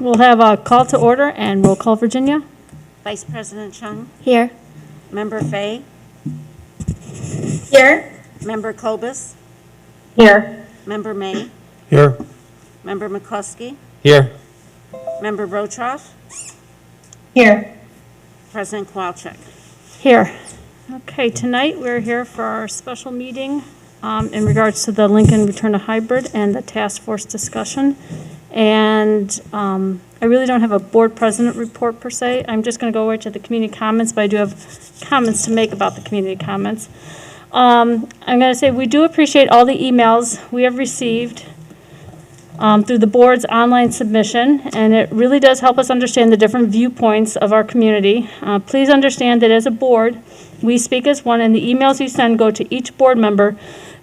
We'll have a call to order and roll call, Virginia. Vice President Chung, Here. Member Fay, Here. Member Kobus, Here. Member May, Here. Member McCluskey, Here. Member Rotroff, Here. President Kowalczyk. Here. Okay, tonight we're here for our special meeting in regards to the Lincoln return to hybrid and the task force discussion. And I really don't have a board president report per se. I'm just going to go right to the community comments, but I do have comments to make about the community comments. I'm going to say we do appreciate all the emails we have received through the board's online submission, and it really does help us understand the different viewpoints of our community. Please understand that as a board, we speak as one, and the emails you send go to each board member,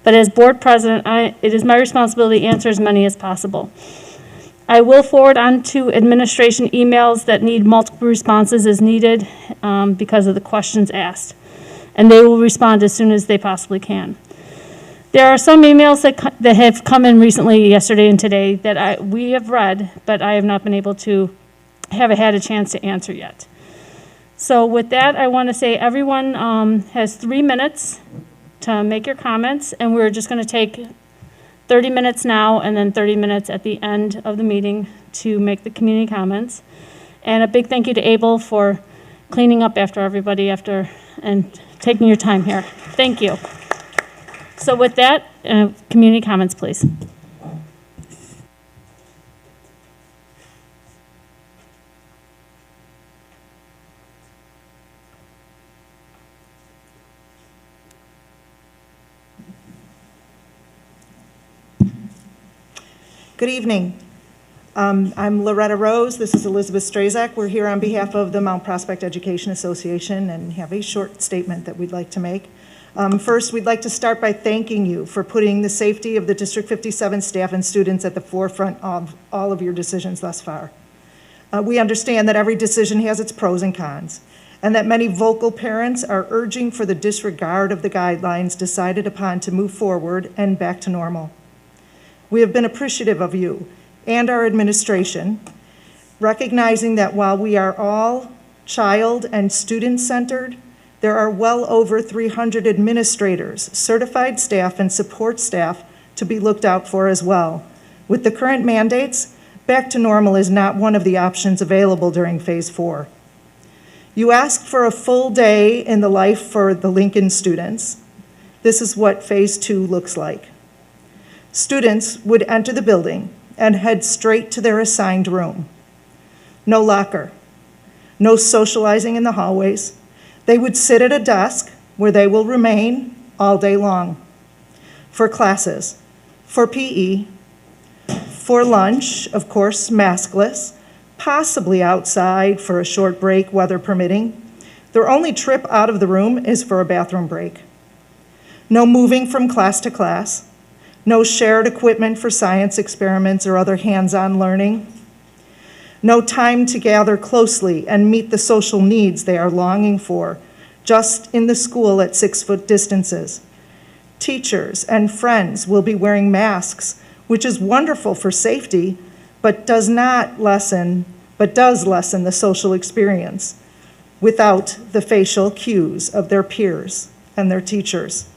but as board president, it is my responsibility to answer as many as possible. I will forward on to administration emails that need multiple responses as needed because of the questions asked, and they will respond as soon as they possibly can. There are some emails that have come in recently, yesterday and today, that we have read, but I have not been able to had a chance to answer yet. So with that, I want to say everyone has 3 minutes to make your comments, and we're just going to take 30 minutes now and then 30 minutes at the end of the meeting to make the community comments. And a big thank you to Abel for cleaning up after everybody and taking your time here. Thank you. So with that, community comments, please. Good evening. I'm Loretta Rose. This is Elizabeth Strazak. We're here on behalf of the Mount Prospect Education Association and have a short statement that we'd like to make. First, we'd like to start by thanking you for putting the safety of the District 57 staff and students at the forefront of all of your decisions thus far. We understand that every decision has its pros and cons, and that many vocal parents are urging for the disregard of the guidelines decided upon to move forward and back to normal. We have been appreciative of you and our administration, recognizing that while we are all child and student-centered, there are well over 300 administrators, certified staff, and support staff to be looked out for as well. With the current mandates, back to normal is not one of the options available during Phase 4. You asked for a full day in the life for the Lincoln students. This is what Phase 2 looks like. Students would enter the building and head straight to their assigned room. No locker, no socializing in the hallways. They would sit at a desk where they will remain all day long. For classes, for PE, for lunch, of course, maskless, possibly outside for a short break, weather permitting. Their only trip out of the room is for a bathroom break. No moving from class to class. No shared equipment for science experiments or other hands-on learning. No time to gather closely and meet the social needs they are longing for, just in the school at 6-foot distances. Teachers and friends will be wearing masks, which is wonderful for safety, but does lessen the social experience without the facial cues of their peers and their teachers.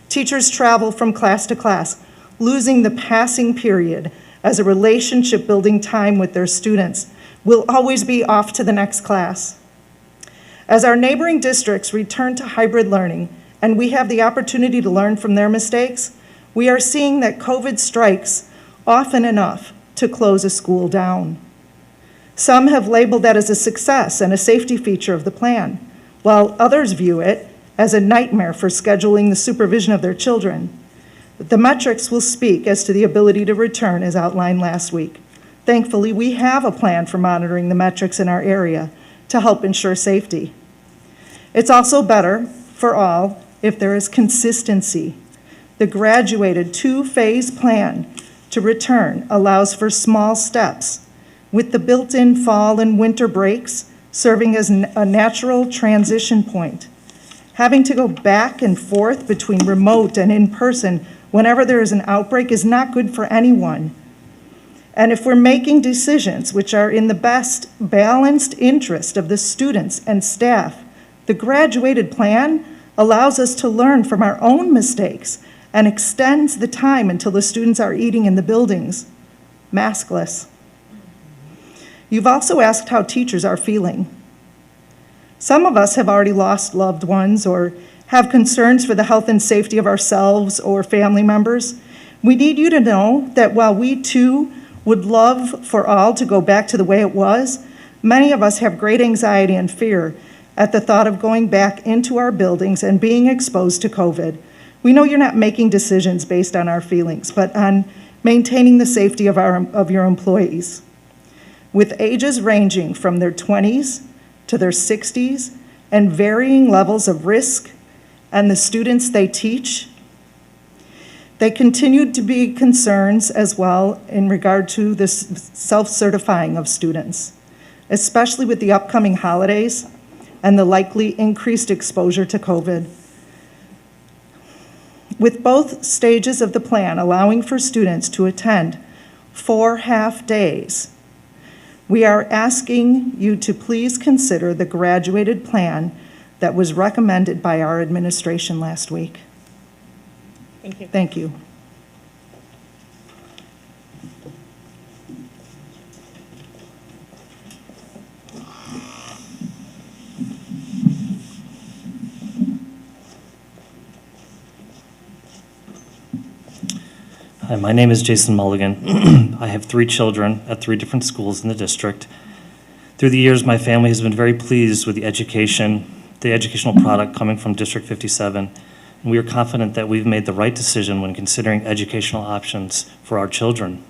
Teachers travel from class to class, losing the passing period as a relationship-building time with their students will always be off to the next class. As our neighboring districts return to hybrid learning and we have the opportunity to learn from their mistakes, we are seeing that COVID strikes often enough to close a school down. Some have labeled that as a success and a safety feature of the plan, while others view it as a nightmare for scheduling the supervision of their children. The metrics will speak as to the ability to return as outlined last week. Thankfully, we have a plan for monitoring the metrics in our area to help ensure safety. It's also better for all if there is consistency. The graduated 2-phase plan to return allows for small steps, with the built-in fall and winter breaks serving as a natural transition point. Having to go back and forth between remote and in-person whenever there is an outbreak is not good for anyone. And if we're making decisions which are in the best balanced interest of the students and staff, the graduated plan allows us to learn from our own mistakes and extends the time until the students are eating in the buildings, maskless. You've also asked how teachers are feeling. Some of us have already lost loved ones or have concerns for the health and safety of ourselves or family members. We need you to know that while we too would love for all to go back to the way it was, many of us have great anxiety and fear at the thought of going back into our buildings and being exposed to COVID. We know you're not making decisions based on our feelings, but on maintaining the safety of your employees. With ages ranging from their 20s to their 60s and varying levels of risk, and the students they teach, they continued to be concerns as well in regard to the self-certifying of students, especially with the upcoming holidays and the likely increased exposure to COVID. With both stages of the plan allowing for students to attend 4 half days, we are asking you to please consider the graduated plan that was recommended by our administration last week. Thank you. Thank you. Hi, my name is Jason Mulligan. I have 3 children at 3 different schools in the district. Through the years, my family has been very pleased with the educational product coming from District 57, and we are confident that we've made the right decision when considering educational options for our children.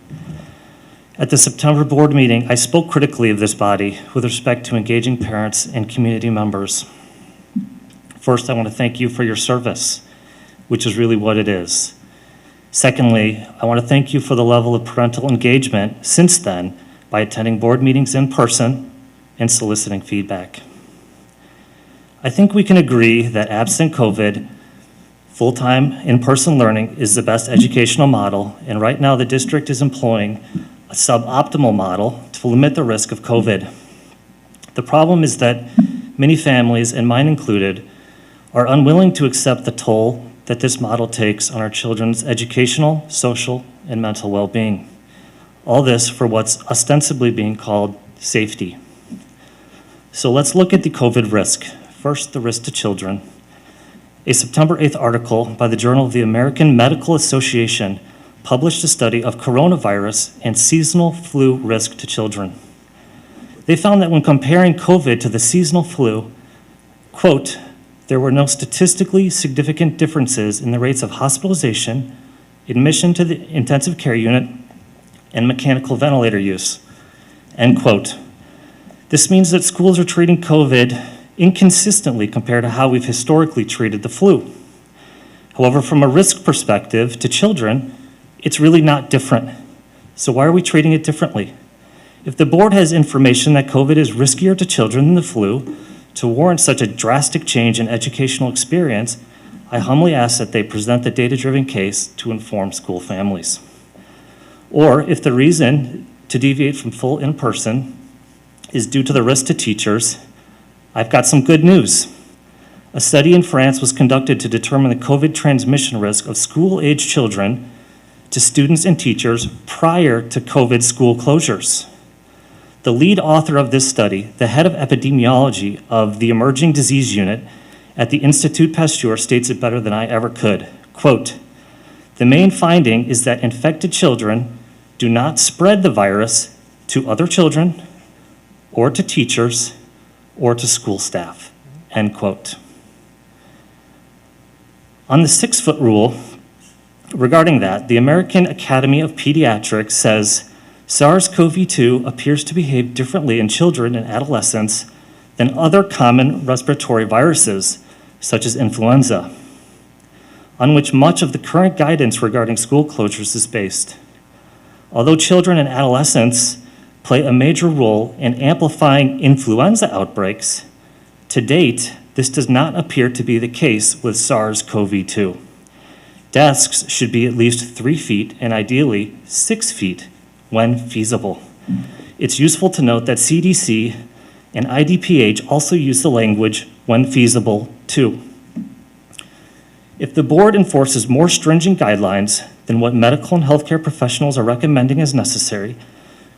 At the September board meeting, I spoke critically of this body with respect to engaging parents and community members. First, I want to thank you for your service, which is really what it is. Secondly, I want to thank you for the level of parental engagement since then by attending board meetings in person and soliciting feedback. I think we can agree that absent COVID, full-time in-person learning is the best educational model, and right now the district is employing a suboptimal model to limit the risk of COVID. The problem is that many families, and mine included, are unwilling to accept the toll that this model takes on our children's educational, social, and mental well-being. All this for what's ostensibly being called safety. So let's look at the COVID risk. First, the risk to children. A September 8th article by the Journal of the American Medical Association published a study of coronavirus and seasonal flu risk to children. They found that when comparing COVID to the seasonal flu, quote, there were no statistically significant differences in the rates of hospitalization, admission to the intensive care unit, and mechanical ventilator use, end quote. This means that schools are treating COVID inconsistently compared to how we've historically treated the flu. However, from a risk perspective to children, it's really not different. So why are we treating it differently? If the board has information that COVID is riskier to children than the flu, to warrant such a drastic change in educational experience, I humbly ask that they present the data-driven case to inform school families. Or if the reason to deviate from full in-person is due to the risk to teachers, I've got some good news. A study in France was conducted to determine the COVID transmission risk of school-age children to students and teachers prior to COVID school closures. The lead author of this study, the head of epidemiology of the Emerging Disease Unit at the Institut Pasteur, states it better than I ever could. Quote, the main finding is that infected children do not spread the virus to other children or to teachers or to school staff, end quote. On the 6-foot rule, regarding that, the American Academy of Pediatrics says SARS-CoV-2 appears to behave differently in children and adolescents than other common respiratory viruses, such as influenza, on which much of the current guidance regarding school closures is based. Although children and adolescents play a major role in amplifying influenza outbreaks, to date, this does not appear to be the case with SARS-CoV-2. Desks should be at least 3 feet and ideally 6 feet when feasible. It's useful to note that CDC and IDPH also use the language when feasible too. If the board enforces more stringent guidelines than what medical and healthcare professionals are recommending as necessary,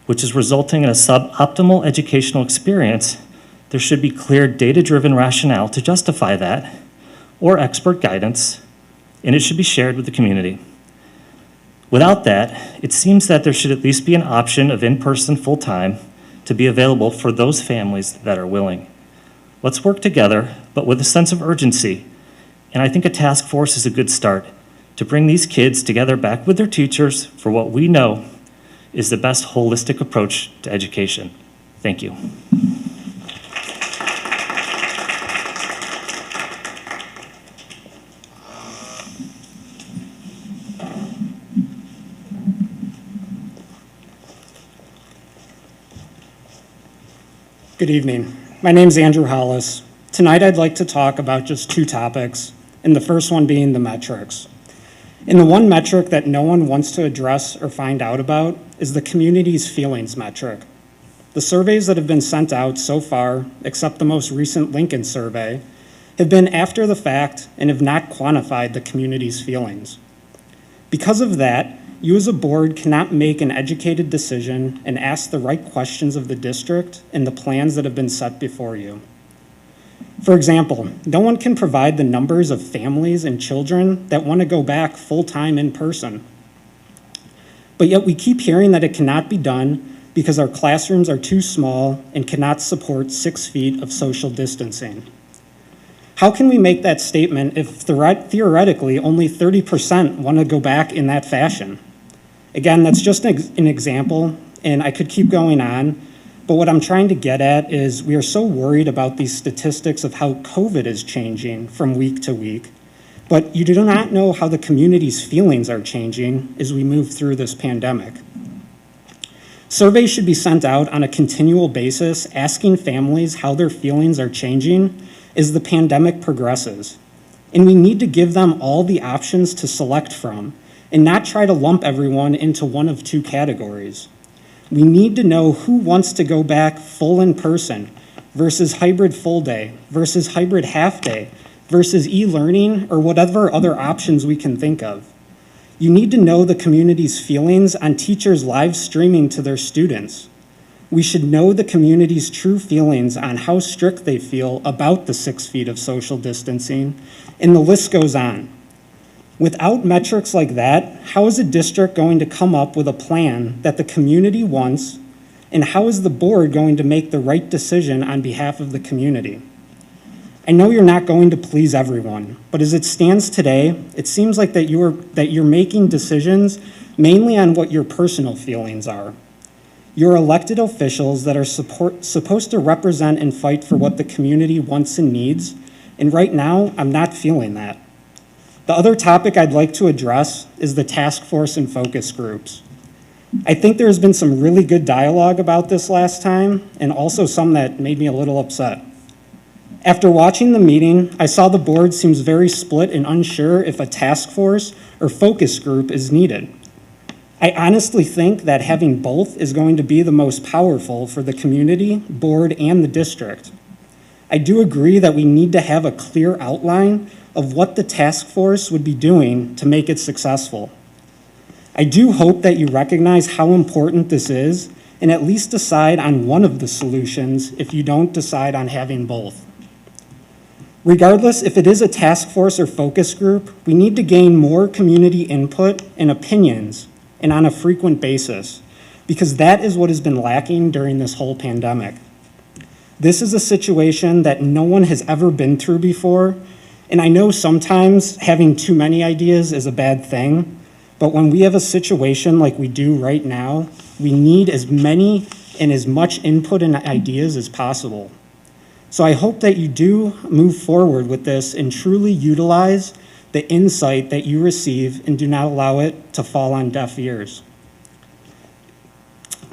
which is resulting in a suboptimal educational experience, there should be clear data-driven rationale to justify that, or expert guidance, and it should be shared with the community. Without that, it seems that there should at least be an option of in-person full-time to be available for those families that are willing. Let's work together, but with a sense of urgency, and I think a task force is a good start to bring these kids together back with their teachers for what we know is the best holistic approach to education. Thank you. Good evening. My name is Andrew Hollis. Tonight I'd like to talk about just two topics, and the first one being the metrics. And the one metric that no one wants to address or find out about is the community's feelings metric. The surveys that have been sent out so far, except the most recent Lincoln survey, have been after the fact and have not quantified the community's feelings. Because of that, you as a board cannot make an educated decision and ask the right questions of the district and the plans that have been set before you. For example, no one can provide the numbers of families and children that want to go back full-time in person. But yet we keep hearing that it cannot be done because our classrooms are too small and cannot support 6 feet of social distancing. How can we make that statement if theoretically only 30% want to go back in that fashion? Again, that's just an example, and I could keep going on, but what I'm trying to get at is we are so worried about these statistics of how COVID is changing from week to week, but you do not know how the community's feelings are changing as we move through this pandemic. Surveys should be sent out on a continual basis, asking families how their feelings are changing as the pandemic progresses. And we need to give them all the options to select from and not try to lump everyone into one of two categories. We need to know who wants to go back full in person versus hybrid full day versus hybrid half day versus e-learning or whatever other options we can think of. You need to know the community's feelings on teachers live streaming to their students. We should know the community's true feelings on how strict they feel about the 6 feet of social distancing, and the list goes on. Without metrics like that, how is a district going to come up with a plan that the community wants, and how is the board going to make the right decision on behalf of the community? I know you're not going to please everyone, but as it stands today, it seems like that you're making decisions mainly on what your personal feelings are. You're elected officials that are supposed to represent and fight for what the community wants and needs, and right now, I'm not feeling that. The other topic I'd like to address is the task force and focus groups. I think there's been some really good dialogue about this last time, and also some that made me a little upset. After watching the meeting, I saw the board seems very split and unsure if a task force or focus group is needed. I honestly think that having both is going to be the most powerful for the community, board, and the district. I do agree that we need to have a clear outline of what the task force would be doing to make it successful. I do hope that you recognize how important this is and at least decide on one of the solutions if you don't decide on having both. Regardless, if it is a task force or focus group, we need to gain more community input and opinions and on a frequent basis, because that is what has been lacking during this whole pandemic. This is a situation that no one has ever been through before, and I know sometimes having too many ideas is a bad thing, but when we have a situation like we do right now, we need as many and as much input and ideas as possible. So I hope that you do move forward with this and truly utilize the insight that you receive and do not allow it to fall on deaf ears.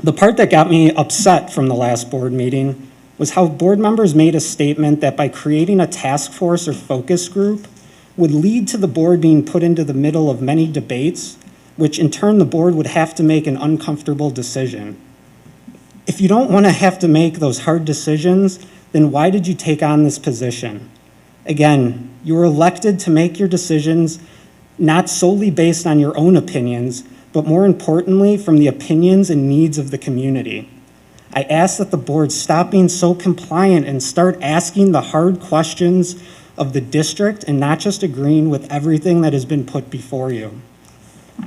The part that got me upset from the last board meeting was how board members made a statement that by creating a task force or focus group would lead to the board being put into the middle of many debates which in turn the board would have to make an uncomfortable decision. If you don't want to have to make those hard decisions, then why did you take on this position? Again, you were elected to make your decisions not solely based on your own opinions, but more importantly, from the opinions and needs of the community. I ask that the board stop being so compliant and start asking the hard questions of the district and not just agreeing with everything that has been put before you.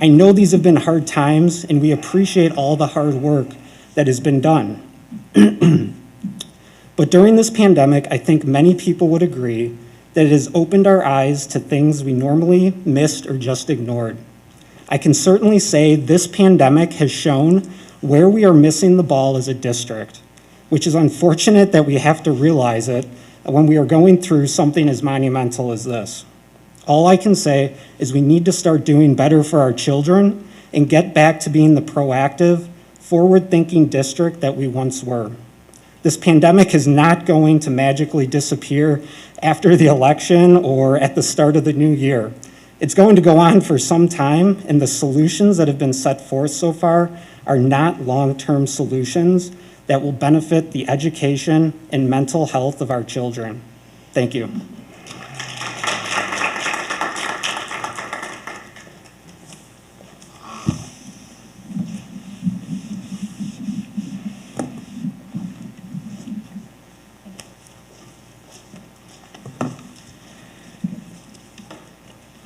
I know these have been hard times, and we appreciate all the hard work that has been done. But during this pandemic, I think many people would agree that it has opened our eyes to things we normally missed or just ignored. I can certainly say this pandemic has shown where we are missing the ball as a district, which is unfortunate that we have to realize it when we are going through something as monumental as this. All I can say is we need to start doing better for our children and get back to being the proactive, forward-thinking district that we once were. This pandemic is not going to magically disappear after the election or at the start of the new year. It's going to go on for some time, and the solutions that have been set forth so far are not long-term solutions that will benefit the education and mental health of our children. Thank you.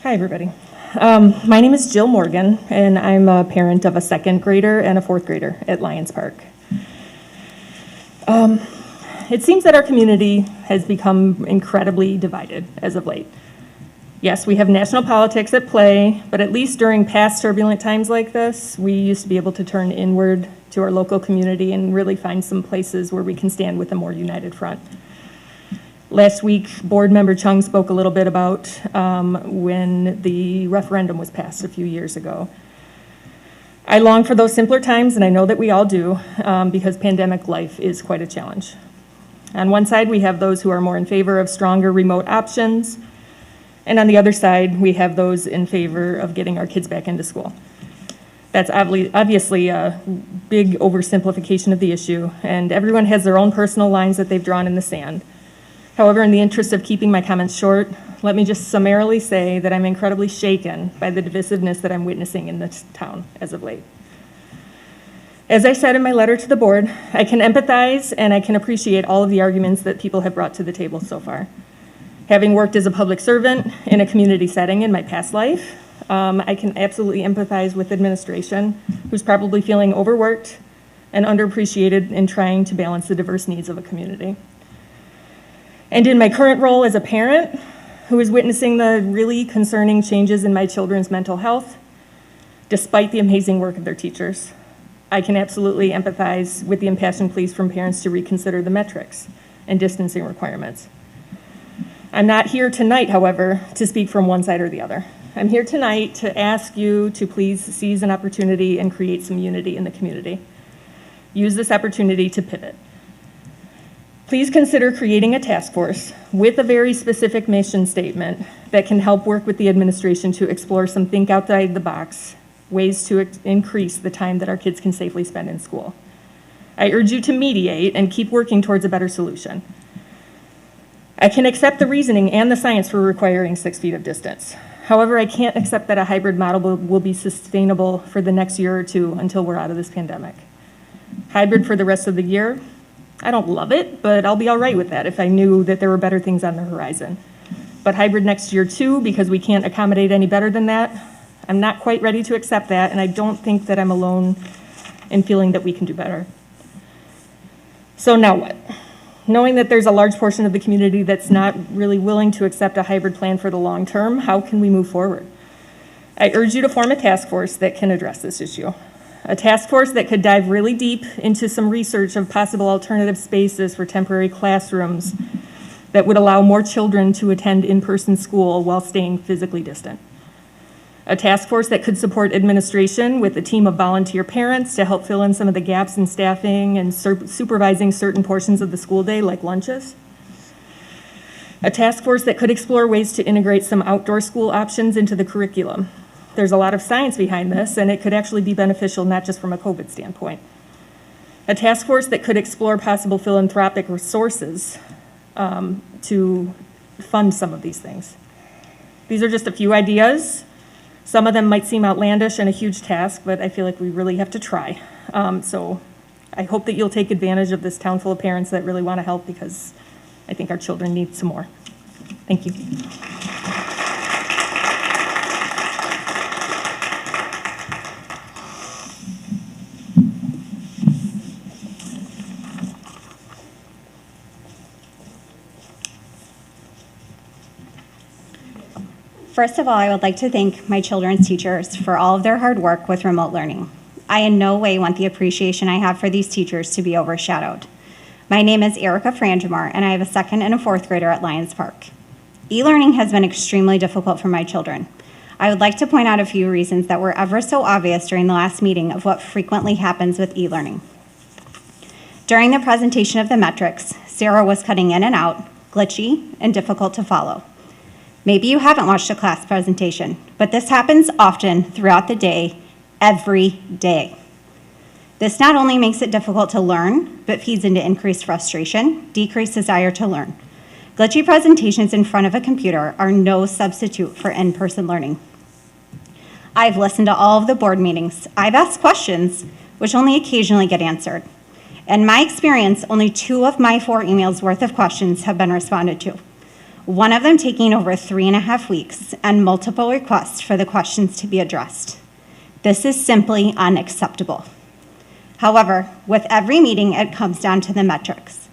Hi, everybody. My name is Jill Morgan, and I'm a parent of a second grader and a fourth grader at Lions Park. It seems that our community has become incredibly divided as of late. Yes, we have national politics at play, but at least during past turbulent times like this, we used to be able to turn inward to our local community and really find some places where we can stand with a more united front. Last week, Board Member Chung spoke a little bit about when the referendum was passed a few years ago. I long for those simpler times, and I know that we all do, because pandemic life is quite a challenge. On one side, we have those who are more in favor of stronger remote options, and on the other side, we have those in favor of getting our kids back into school. That's obviously a big oversimplification of the issue, and everyone has their own personal lines that they've drawn in the sand. However, in the interest of keeping my comments short, let me just summarily say that I'm incredibly shaken by the divisiveness that I'm witnessing in this town as of late. As I said in my letter to the board, I can empathize and I can appreciate all of the arguments that people have brought to the table so far. Having worked as a public servant in a community setting in my past life, I can absolutely empathize with administration, who's probably feeling overworked and underappreciated in trying to balance the diverse needs of a community. And in my current role as a parent who is witnessing the really concerning changes in my children's mental health, despite the amazing work of their teachers, I can absolutely empathize with the impassioned pleas from parents to reconsider the metrics and distancing requirements. I'm not here tonight, however, to speak from one side or the other. I'm here tonight to ask you to please seize an opportunity and create some unity in the community. Use this opportunity to pivot. Please consider creating a task force with a very specific mission statement that can help work with the administration to explore some think outside the box ways to increase the time that our kids can safely spend in school. I urge you to mediate and keep working towards a better solution. I can accept the reasoning and the science for requiring 6 feet of distance. However, I can't accept that a hybrid model will be sustainable for the next year or two until we're out of this pandemic. Hybrid for the rest of the year, I don't love it, but I'll be all right with that if I knew that there were better things on the horizon. But hybrid next year too, because we can't accommodate any better than that, I'm not quite ready to accept that, and I don't think that I'm alone in feeling that we can do better. So now what? Knowing that there's a large portion of the community that's not really willing to accept a hybrid plan for the long term, how can we move forward? I urge you to form a task force that can address this issue. A task force that could dive really deep into some research of possible alternative spaces for temporary classrooms that would allow more children to attend in-person school while staying physically distant. A task force that could support administration with a team of volunteer parents to help fill in some of the gaps in staffing and supervising certain portions of the school day, like lunches. A task force that could explore ways to integrate some outdoor school options into the curriculum. There's a lot of science behind this, and it could actually be beneficial not just from a COVID standpoint. A task force that could explore possible philanthropic resources to fund some of these things. These are just a few ideas. Some of them might seem outlandish and a huge task, but I feel like we really have to try. So I hope that you'll take advantage of this town full of parents that really want to help, because I think our children need some more. Thank you. First of all, I would like to thank my children's teachers for all of their hard work with remote learning. I in no way want the appreciation I have for these teachers to be overshadowed. My name is Erica Frangemore, and I have a second and a fourth grader at Lions Park. E-learning has been extremely difficult for my children. I would like to point out a few reasons that were ever so obvious during the last meeting of what frequently happens with e-learning. During the presentation of the metrics, Sarah was cutting in and out, glitchy, and difficult to follow. Maybe you haven't watched a class presentation, but this happens often throughout the day, every day. This not only makes it difficult to learn, but feeds into increased frustration, decreased desire to learn. Glitchy presentations in front of a computer are no substitute for in-person learning. I've listened to all of the board meetings. I've asked questions, which only occasionally get answered. In my experience, only 2 of my 4 emails worth of questions have been responded to. One of them taking over 3.5 weeks, and multiple requests for the questions to be addressed. This is simply unacceptable. However, with every meeting, it comes down to the metrics.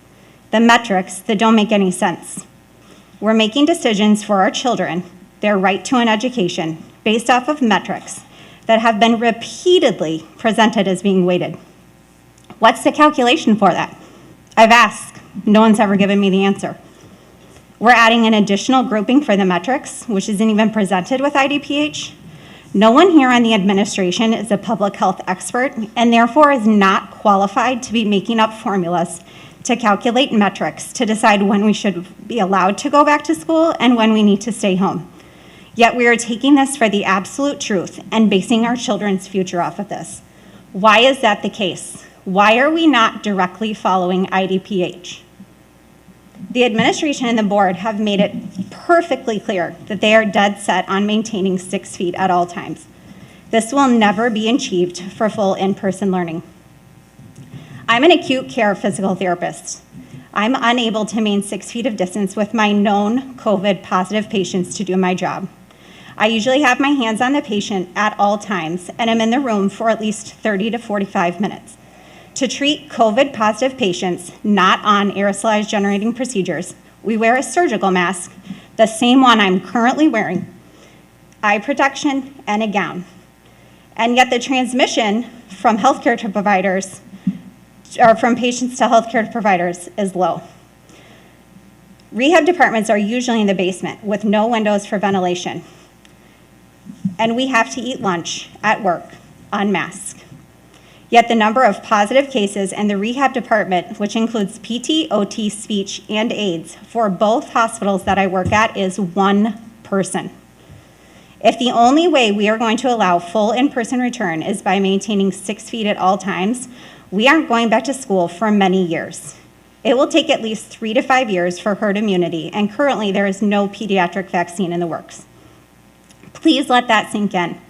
The metrics that don't make any sense. We're making decisions for our children, their right to an education, based off of metrics that have been repeatedly presented as being weighted. What's the calculation for that? I've asked. No one's ever given me the answer. We're adding an additional grouping for the metrics, which isn't even presented with IDPH. No one here on the administration is a public health expert, and therefore is not qualified to be making up formulas to calculate metrics to decide when we should be allowed to go back to school and when we need to stay home. Yet we are taking this for the absolute truth and basing our children's future off of this. Why is that the case? Why are we not directly following IDPH? The administration and the board have made it perfectly clear that they are dead set on maintaining 6 feet at all times. This will never be achieved for full in-person learning. I'm an acute care physical therapist. I'm unable to maintain 6 feet of distance with my known COVID positive patients to do my job. I usually have my hands on the patient at all times, and I'm in the room for at least 30 to 45 minutes. To treat COVID positive patients not on aerosolized generating procedures, we wear a surgical mask, the same one I'm currently wearing, eye protection, and a gown. And yet the transmission from healthcare to providers, or from patients to healthcare providers, is low. Rehab departments are usually in the basement with no windows for ventilation. And we have to eat lunch at work unmasked. Yet the number of positive cases in the rehab department, which includes PT, OT, speech, and AIDS, for both hospitals that I work at is 1 person. If the only way we are going to allow full in-person return is by maintaining 6 feet at all times, we aren't going back to school for many years. It will take at least 3 to 5 years for herd immunity, and currently there is no pediatric vaccine in the works. Please let that sink in.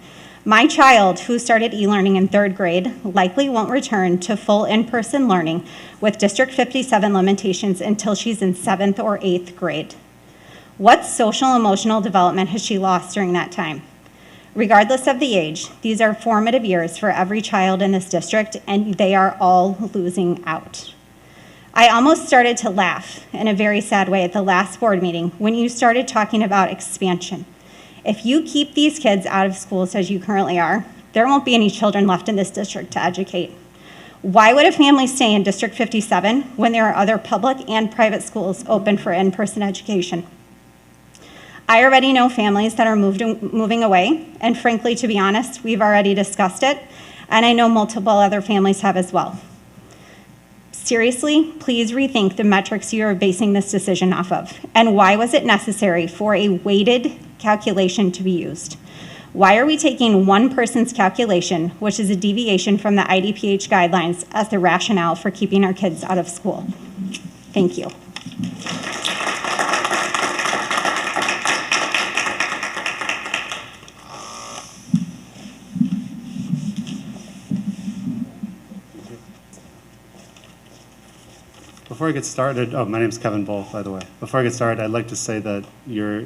My child, who started e-learning in 3rd grade, likely won't return to full in-person learning with District 57 limitations until she's in 7th or 8th grade. What social emotional development has she lost during that time? Regardless of the age, these are formative years for every child in this district, and they are all losing out. I almost started to laugh in a very sad way at the last board meeting when you started talking about expansion. If you keep these kids out of schools as you currently are, there won't be any children left in this district to educate. Why would a family stay in District 57 when there are other public and private schools open for in-person education? I already know families that are moving away, and frankly, to be honest, we've already discussed it, and I know multiple other families have as well. Seriously, please rethink the metrics you are basing this decision off of, and why was it necessary for a weighted calculation to be used? Why are we taking one person's calculation, which is a deviation from the IDPH guidelines, as the rationale for keeping our kids out of school? Thank you. Before I get started, my name's Kevin Bull, by the way. Before I get started, I'd like to say that your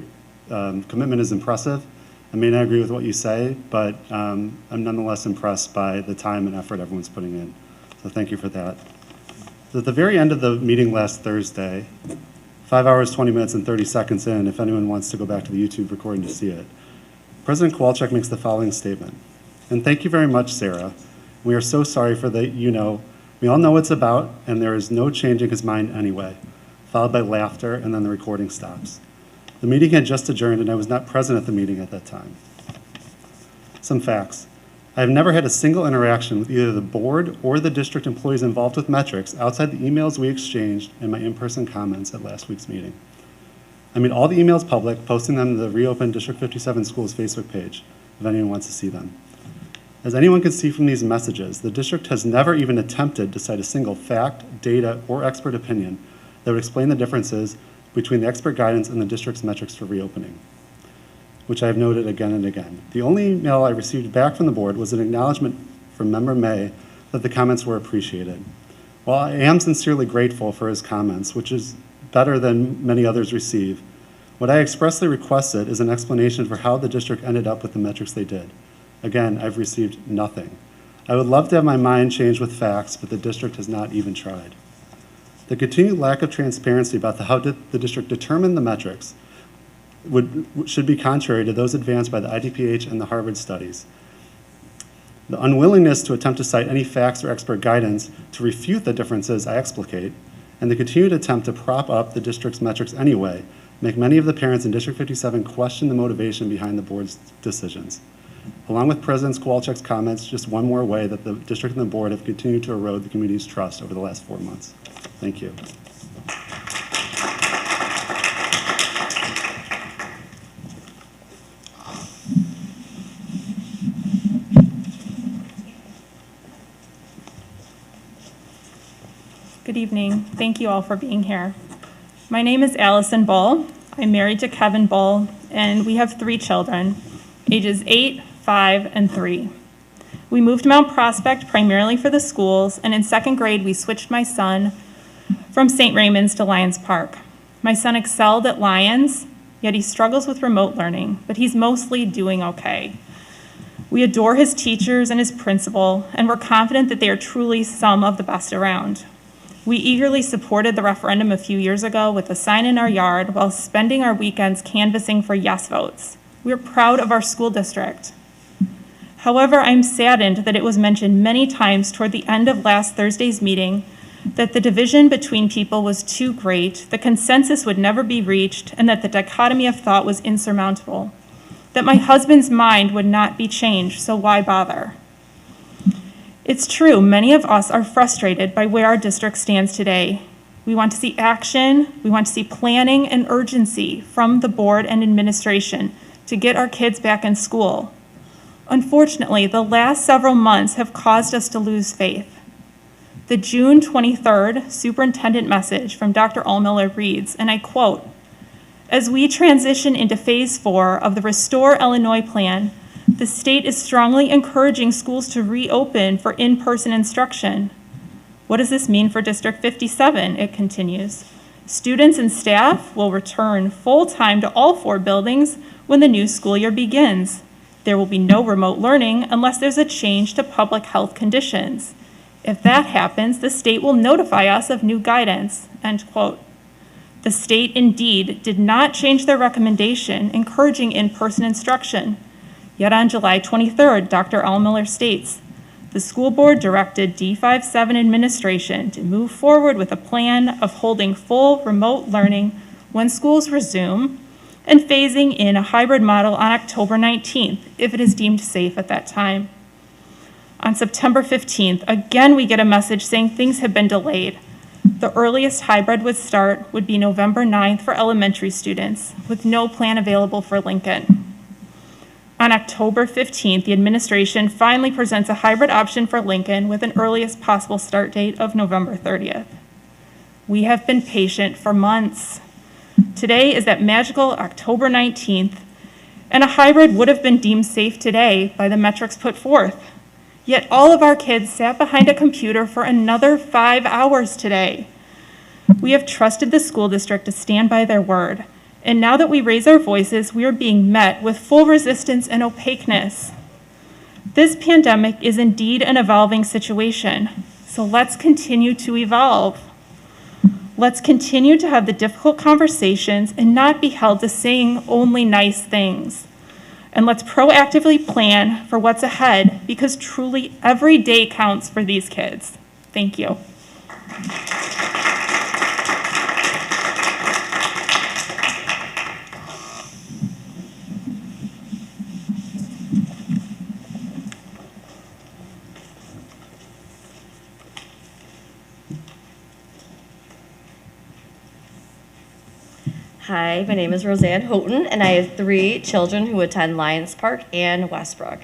commitment is impressive. I may not agree with what you say, but I'm nonetheless impressed by the time and effort everyone's putting in. So thank you for that. At the very end of the meeting last Thursday, 5 hours, 20 minutes, and 30 seconds in, if anyone wants to go back to the YouTube recording to see it, President Kowalczyk makes the following statement. And thank you very much, Sarah. We are so sorry for the, we all know what it's about, and there is no changing his mind anyway, followed by laughter, and then the recording stops. The meeting had just adjourned, and I was not present at the meeting at that time. Some facts. I have never had a single interaction with either the board or the district employees involved with metrics outside the emails we exchanged and my in-person comments at last week's meeting. I made all the emails public, posting them to the reopened District 57 Schools Facebook page, if anyone wants to see them. As anyone can see from these messages, the district has never even attempted to cite a single fact, data, or expert opinion that would explain the differences between the expert guidance and the district's metrics for reopening, which I have noted again and again. The only email I received back from the board was an acknowledgement from Member May that the comments were appreciated. While I am sincerely grateful for his comments, which is better than many others receive, what I expressly requested is an explanation for how the district ended up with the metrics they did. Again, I've received nothing. I would love to have my mind changed with facts, but the district has not even tried. The continued lack of transparency about how the district determined the metrics should be contrary to those advanced by the IDPH and the Harvard studies. The unwillingness to attempt to cite any facts or expert guidance to refute the differences I explicate, and the continued attempt to prop up the district's metrics anyway, make many of the parents in District 57 question the motivation behind the board's decisions. Along with President Kowalczyk's comments, just one more way that the district and the board have continued to erode the community's trust over the last 4 months. Thank you. Good evening. Thank you all for being here. My name is Allison Bull. I'm married to Kevin Bull, and we have 3 children, ages 8, 5, and 3. We moved to Mount Prospect primarily for the schools, and in 2nd grade, we switched my son from St. Raymond's to Lyons Park. My son excelled at Lyons, yet he struggles with remote learning, but he's mostly doing okay. We adore his teachers and his principal, and we're confident that they are truly some of the best around. We eagerly supported the referendum a few years ago with a sign in our yard while spending our weekends canvassing for yes votes. We're proud of our school district. However, I'm saddened that it was mentioned many times toward the end of last Thursday's meeting that the division between people was too great, the consensus would never be reached, and that the dichotomy of thought was insurmountable. That my husband's mind would not be changed, so why bother? It's true, many of us are frustrated by where our district stands today. We want to see action, we want to see planning and urgency from the board and administration to get our kids back in school. Unfortunately, the last several months have caused us to lose faith. The June 23rd superintendent message from Dr. Allmiller reads, and I quote, "As we transition into phase 4 of the Restore Illinois plan, the state is strongly encouraging schools to reopen for in-person instruction. What does this mean for District 57?" It continues. "Students and staff will return full-time to all 4 buildings when the new school year begins. There will be no remote learning unless there's a change to public health conditions. If that happens, the state will notify us of new guidance." End quote. The state indeed did not change their recommendation encouraging in-person instruction. Yet on July 23rd, Dr. Allmiller states, "The school board directed D57 administration to move forward with a plan of holding full remote learning when schools resume and phasing in a hybrid model on October 19th if it is deemed safe at that time." On September 15th, again we get a message saying things have been delayed. The earliest hybrid would be November 9th for elementary students, with no plan available for Lincoln. On October 15th, the administration finally presents a hybrid option for Lincoln with an earliest possible start date of November 30th. We have been patient for months. Today is that magical October 19th, and a hybrid would have been deemed safe today by the metrics put forth. Yet all of our kids sat behind a computer for another 5 hours today. We have trusted the school district to stand by their word. And now that we raise our voices, we are being met with full resistance and opaqueness. This pandemic is indeed an evolving situation, so let's continue to evolve. Let's continue to have the difficult conversations and not be held to saying only nice things. And let's proactively plan for what's ahead, because truly every day counts for these kids. Thank you. Hi, my name is Roseanne Houghton, and I have 3 children who attend Lions Park and Westbrook.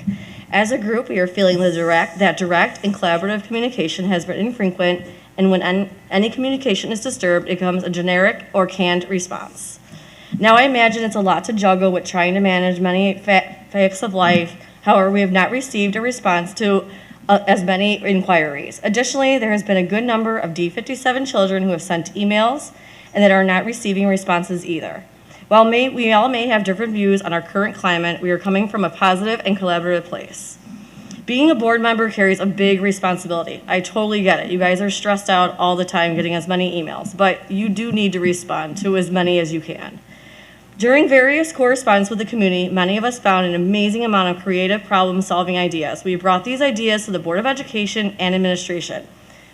As a group, we are feeling that direct and collaborative communication has been infrequent, and when any communication is disturbed, it becomes a generic or canned response. Now, I imagine it's a lot to juggle with trying to manage many facts of life. However, we have not received a response to as many inquiries. Additionally, there has been a good number of D57 children who have sent emails and that are not receiving responses either. While we all may have different views on our current climate, we are coming from a positive and collaborative place. Being a board member carries a big responsibility. I totally get it. You guys are stressed out all the time getting as many emails, but you do need to respond to as many as you can. During various correspondence with the community, many of us found an amazing amount of creative problem-solving ideas. We brought these ideas to the Board of Education and administration.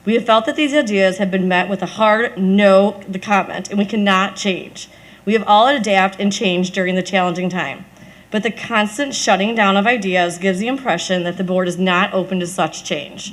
We have felt that these ideas have been met with a hard no, the comment, and we cannot change. We have all adapted and changed during the challenging time. But the constant shutting down of ideas gives the impression that the board is not open to such change.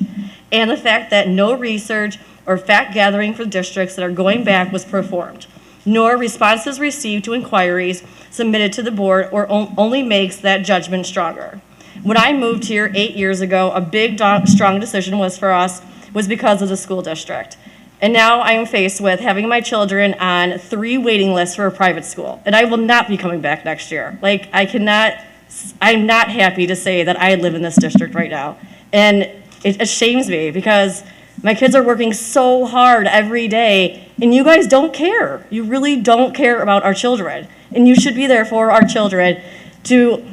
And the fact that no research or fact gathering for districts that are going back was performed, nor responses received to inquiries submitted to the board, or only makes that judgment stronger. When I moved here 8 years ago, a big, strong decision was because of the school district. And now I am faced with having my children on 3 waiting lists for a private school. And I will not be coming back next year. I'm not happy to say that I live in this district right now. And it shames me because my kids are working so hard every day, and you guys don't care. You really don't care about our children. And you should be there for our children to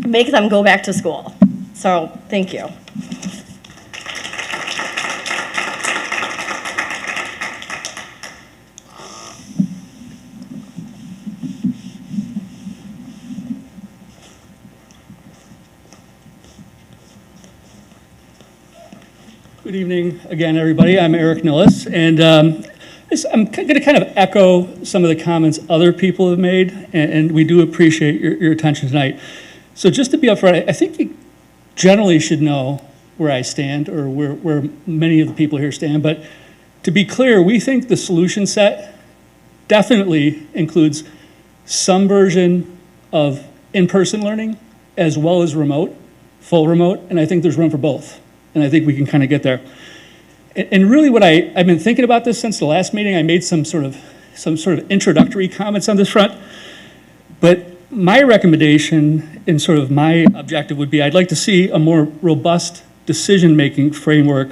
make them go back to school. So, thank you. Good evening again, everybody. I'm Eric Nillis, and I'm going to kind of echo some of the comments other people have made, and we do appreciate your attention tonight. So just to be upfront, I think you generally should know where I stand, or where many of the people here stand, but to be clear, we think the solution set definitely includes some version of in-person learning as well as remote, full remote, and I think there's room for both. And I think we can kind of get there. And really what I've been thinking about this since the last meeting. I made some sort of introductory comments on this front. But my recommendation and sort of my objective would be I'd like to see a more robust decision-making framework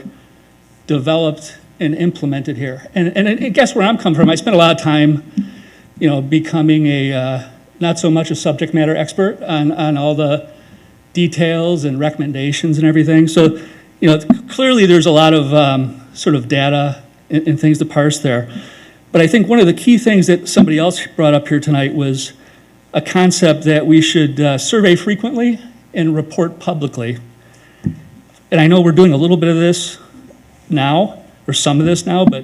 developed and implemented here. And I guess where I'm coming from, I spent a lot of time, becoming a not so much a subject matter expert on all the details and recommendations and everything. So, clearly there's a lot of sort of data and things to parse there. But I think one of the key things that somebody else brought up here tonight was a concept that we should survey frequently and report publicly. And I know we're doing a little bit of this now, or some of this now, but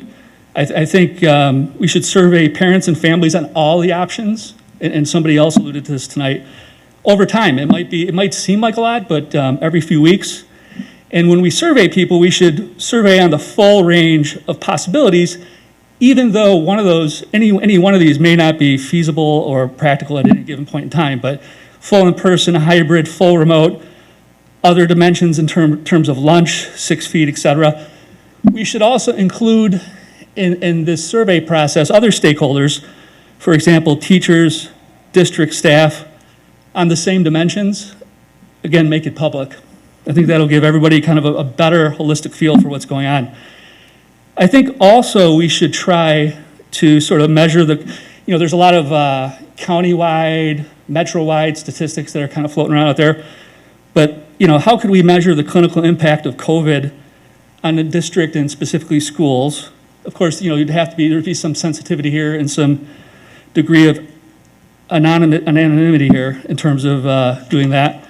I think we should survey parents and families on all the options, and somebody else alluded to this tonight. Over time, it might seem like a lot, but every few weeks. And when we survey people, we should survey on the full range of possibilities, even though any one of these may not be feasible or practical at any given point in time. But full in-person, hybrid, full remote, other dimensions in terms of lunch, 6 feet, et cetera. We should also include in this survey process other stakeholders, for example, teachers, district staff, on the same dimensions. Again, make it public. I think that'll give everybody kind of a better holistic feel for what's going on. I think also we should try to sort of measure there's a lot of county-wide, metro-wide statistics that are kind of floating around out there. But, how could we measure the clinical impact of COVID on the district and specifically schools? Of course, there'd be some sensitivity here and some degree of anonymity here in terms of doing that.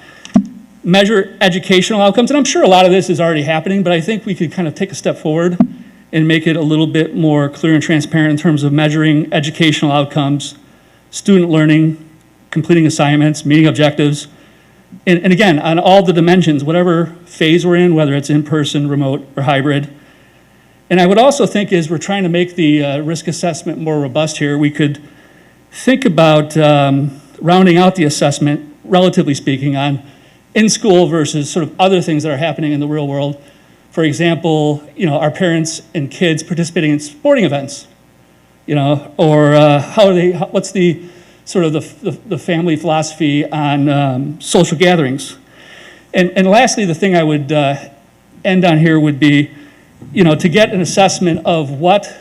Measure educational outcomes, and I'm sure a lot of this is already happening, but I think we could kind of take a step forward and make it a little bit more clear and transparent in terms of measuring educational outcomes, student learning, completing assignments, meeting objectives, and again, on all the dimensions, whatever phase we're in, whether it's in-person, remote, or hybrid. And I would also think as we're trying to make the risk assessment more robust here, we could think about rounding out the assessment, relatively speaking, on in-school versus sort of other things that are happening in the real world. For example, our parents and kids participating in sporting events, or what's the sort of the family philosophy on social gatherings. And lastly, the thing I would end on here would be, to get an assessment of what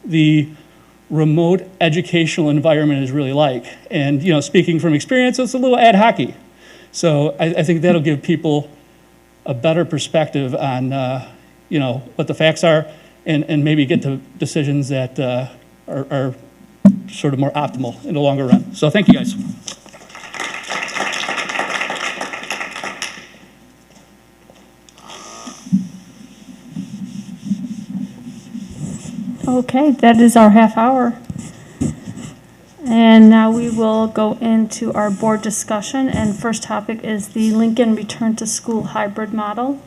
the remote educational environment is really like. And, speaking from experience, it's a little ad hoc-y. So I think that'll give people a better perspective on, what the facts are and maybe get to decisions that are sort of more optimal in the longer run. So thank you, guys. Okay, that is our half hour. And now we will go into our board discussion, and first topic is the Lincoln Return to School hybrid model.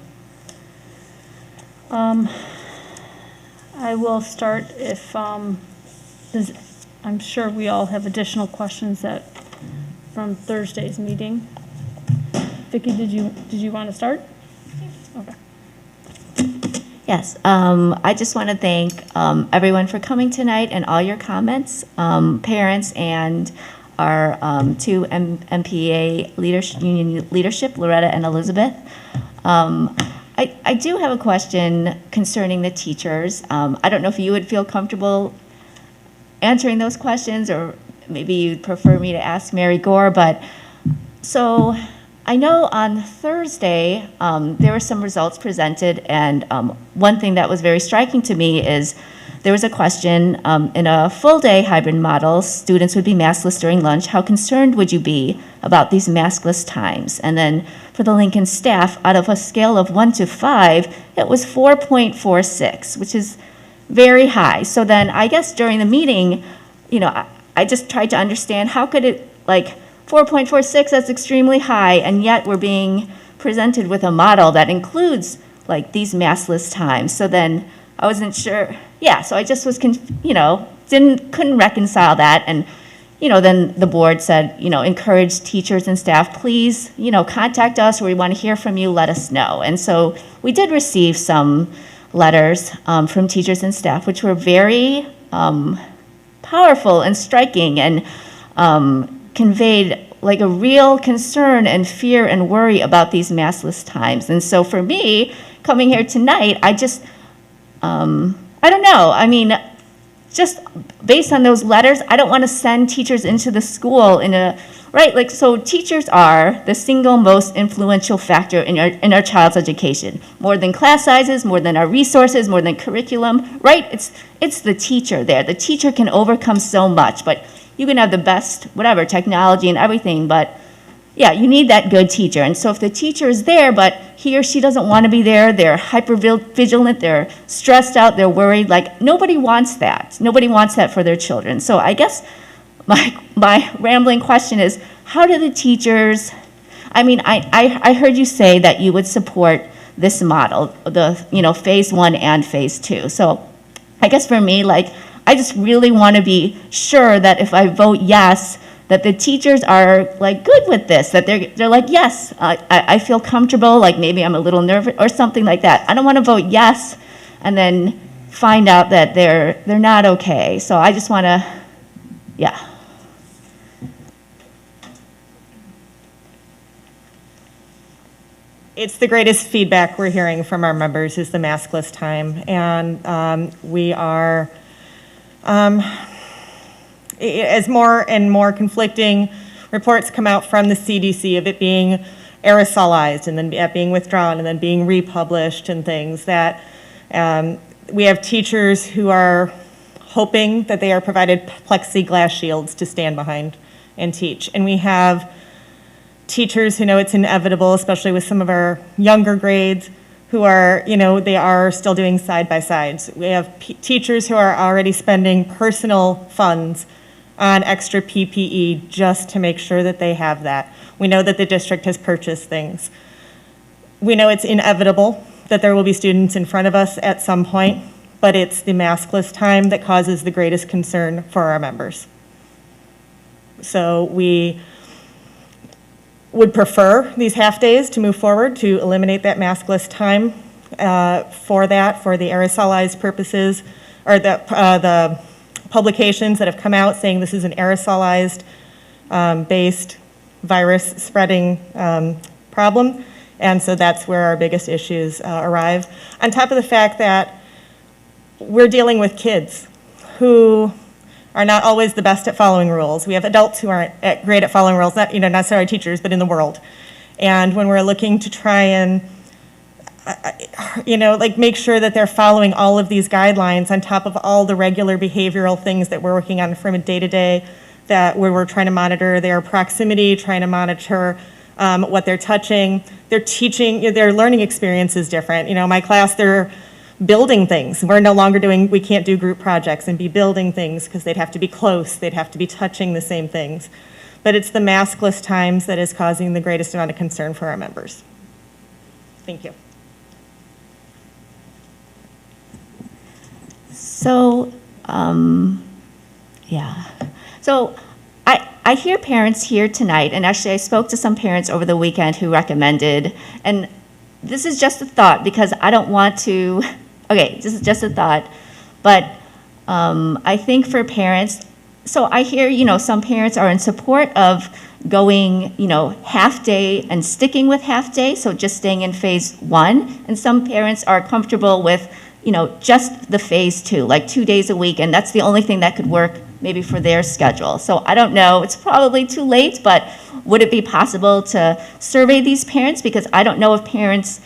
I will start if, I'm sure we all have additional questions from Thursday's meeting. Vicki, did you want to start? Okay. Yes, I just want to thank everyone for coming tonight and all your comments, parents and our two MPA union leadership, Loretta and Elizabeth. I do have a question concerning the teachers. I don't know if you would feel comfortable answering those questions, or maybe you'd prefer me to ask Mary Gore, but so I know on Thursday, there were some results presented, and one thing that was very striking to me is there was a question, in a full-day hybrid model, students would be maskless during lunch. How concerned would you be about these maskless times? And then for the Lincoln staff, out of a scale of 1 to 5, it was 4.46, which is very high. So then I guess during the meeting, I just tried to understand how could it, 4.46, that's extremely high, and yet we're being presented with a model that includes these maskless times. So then I wasn't sure. Yeah, so I just was, couldn't reconcile that. And, then the board said, encourage teachers and staff, please, contact us, or we want to hear from you, let us know. And so we did receive some letters from teachers and staff, which were very powerful and striking, and conveyed a real concern and fear and worry about these maskless times. And so for me, coming here tonight, I just, I don't know. I mean, just based on those letters, I don't want to send teachers into the school right? So teachers are the single most influential factor in our child's education. More than class sizes, more than our resources, more than curriculum, right? It's the teacher there. The teacher can overcome so much, but you can have the best, whatever, technology and everything, but yeah, you need that good teacher. And so if the teacher is there, but he or she doesn't want to be there, they're hyper vigilant, they're stressed out, they're worried, nobody wants that. Nobody wants that for their children. So I guess my rambling question is, how do the teachers, I heard you say that you would support this model, the, phase 1 and phase 2. So I guess for me, I just really want to be sure that if I vote yes, that the teachers are like good with this, that they're like, yes, I feel comfortable, like maybe I'm a little nervous or something like that. I don't want to vote yes and then find out that they're not okay. So I just want to, yeah. It's the greatest feedback we're hearing from our members is the maskless time. And we are, as more and more conflicting reports come out from the CDC of it being aerosolized and then it being withdrawn and then being republished and things, that we have teachers who are hoping that they are provided plexiglass shields to stand behind and teach. And we have teachers who know it's inevitable, especially with some of our younger grades, who are, they are still doing side-by-sides. We have teachers who are already spending personal funds on extra PPE just to make sure that they have that. We know that the district has purchased things. We know it's inevitable that there will be students in front of us at some point, but it's the maskless time that causes the greatest concern for our members. So we would prefer these half-days to move forward to eliminate that maskless time for the aerosolized purposes, or the publications that have come out saying this is an aerosolized based virus spreading problem. And so that's where our biggest issues arrive. On top of the fact that we're dealing with kids who are not always the best at following rules. We have adults who aren't great at following rules, not necessarily teachers, but in the world. And when we're looking to try and, make sure that they're following all of these guidelines on top of all the regular behavioral things that we're working on from a day-to-day, that where we're trying to monitor their proximity, trying to monitor what they're touching, their teaching, their learning experience is different. My class, they're building things. We can't do group projects and be building things because they'd have to be close, they'd have to be touching the same things. But it's the maskless times that is causing the greatest amount of concern for our members. Thank you. So, yeah. So I hear parents here tonight, and actually I spoke to some parents over the weekend who recommended, and this is just a thought because I don't want to, okay, this is just a thought, but I think for parents, so I hear, some parents are in support of going, half day and sticking with half day, so just staying in phase 1, and some parents are comfortable with, just the phase 2, like 2 days a week, and that's the only thing that could work maybe for their schedule. So I don't know, it's probably too late, but would it be possible to survey these parents? Because I don't know if parents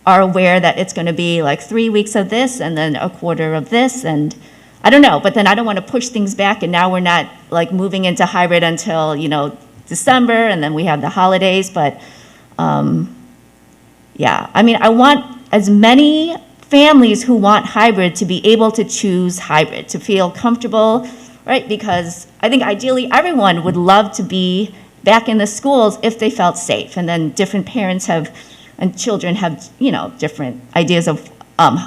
are aware that it's going to be like 3 weeks of this and then a quarter of this, and I don't know, but then I don't want to push things back, and now we're not like moving into hybrid until, December, and then we have the holidays, but yeah, I mean, I want as many families who want hybrid to be able to choose hybrid, to feel comfortable, right? Because I think ideally everyone would love to be back in the schools if they felt safe, and then different parents and children have, different ideas of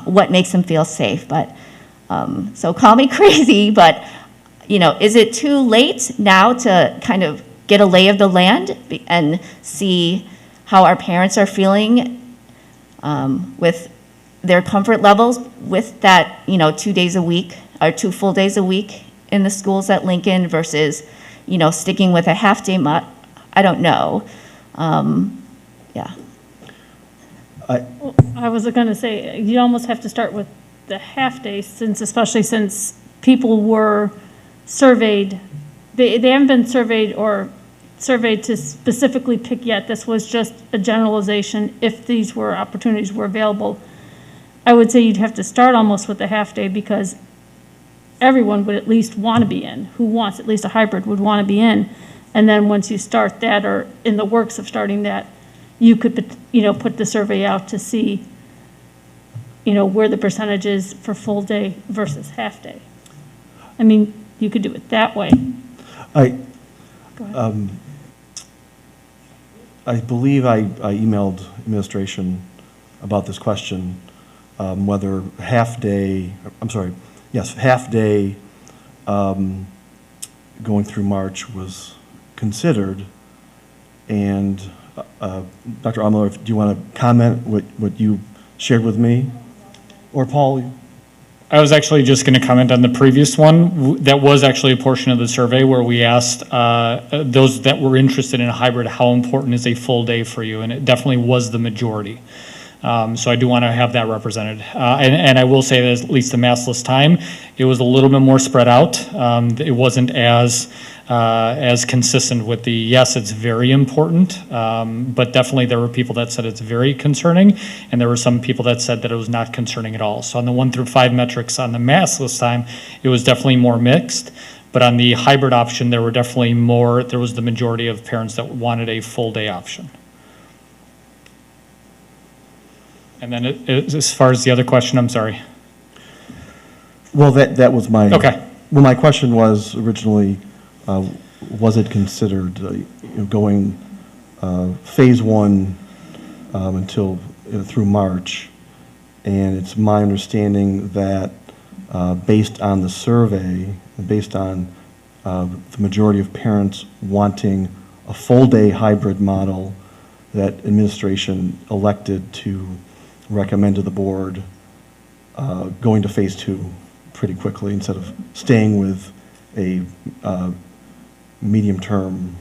what makes them feel safe. But, so call me crazy, but, is it too late now to kind of get a lay of the land and see how our parents are feeling with their comfort levels with that, 2 days a week or 2 full days a week in the schools at Lincoln versus, sticking with a half day I don't know. Yeah. I was going to say, you almost have to start with the half day, especially since people were surveyed. They haven't been surveyed to specifically pick yet. This was just a generalization if these opportunities were available. I would say you'd have to start almost with the half day because everyone would at least want to be in, who wants at least a hybrid would want to be in. And then once you start that, or in the works of starting that, you could, put the survey out to see, where the percentage is for full day versus half day. I mean, you could do it that way. Go ahead. I believe I emailed administration about this question, whether half day going through March was considered. And Dr. Almiller, do you want to comment what you shared with me? Or Paul? I was actually just going to comment on the previous one. That was actually a portion of the survey where we asked those that were interested in a hybrid, how important is a full day for you? And it definitely was the majority. So I do want to have that represented. And I will say that at least the massless time, it was a little bit more spread out. It wasn't as consistent with the, yes, it's very important, but definitely there were people that said it's very concerning, and there were some people that said that it was not concerning at all. So on the 1 through 5 metrics on the massless time, it was definitely more mixed. But on the hybrid option, there was the majority of parents that wanted a full day option. And then as far as the other question, I'm sorry. Well, that was my... Okay. Well, my question was originally, was it considered going phase 1 until through March? And it's my understanding that based on the survey, based on the majority of parents wanting a full-day hybrid model, that administration elected to recommend to the board going to phase 2 pretty quickly instead of staying with a medium-term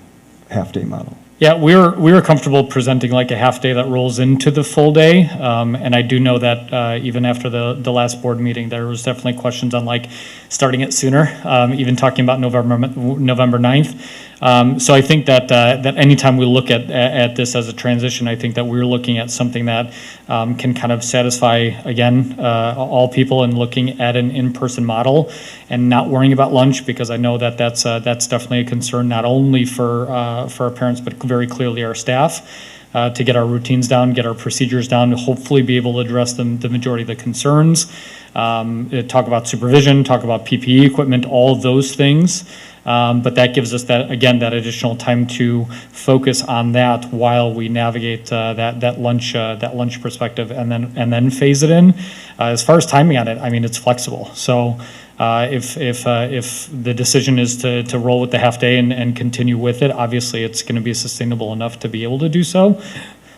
half-day model. Yeah, we were comfortable presenting like a half day that rolls into the full day, and I do know that even after the last board meeting, there was definitely questions on like starting it sooner, even talking about November 9th. So I think that that anytime we look at this as a transition, I think that we're looking at something that can kind of satisfy again all people and looking at an in-person model and not worrying about lunch, because I know that that's definitely a concern not only for our parents but very clearly our staff, to get our routines down, get our procedures down, to hopefully be able to address the majority of the concerns, talk about supervision, talk about PPE equipment, all of those things. But that gives us that additional time to focus on that while we navigate that lunch perspective and then phase it in. As far as timing on it, I mean, it's flexible. So if the decision is to roll with the half day and continue with it, obviously it's going to be sustainable enough to be able to do so.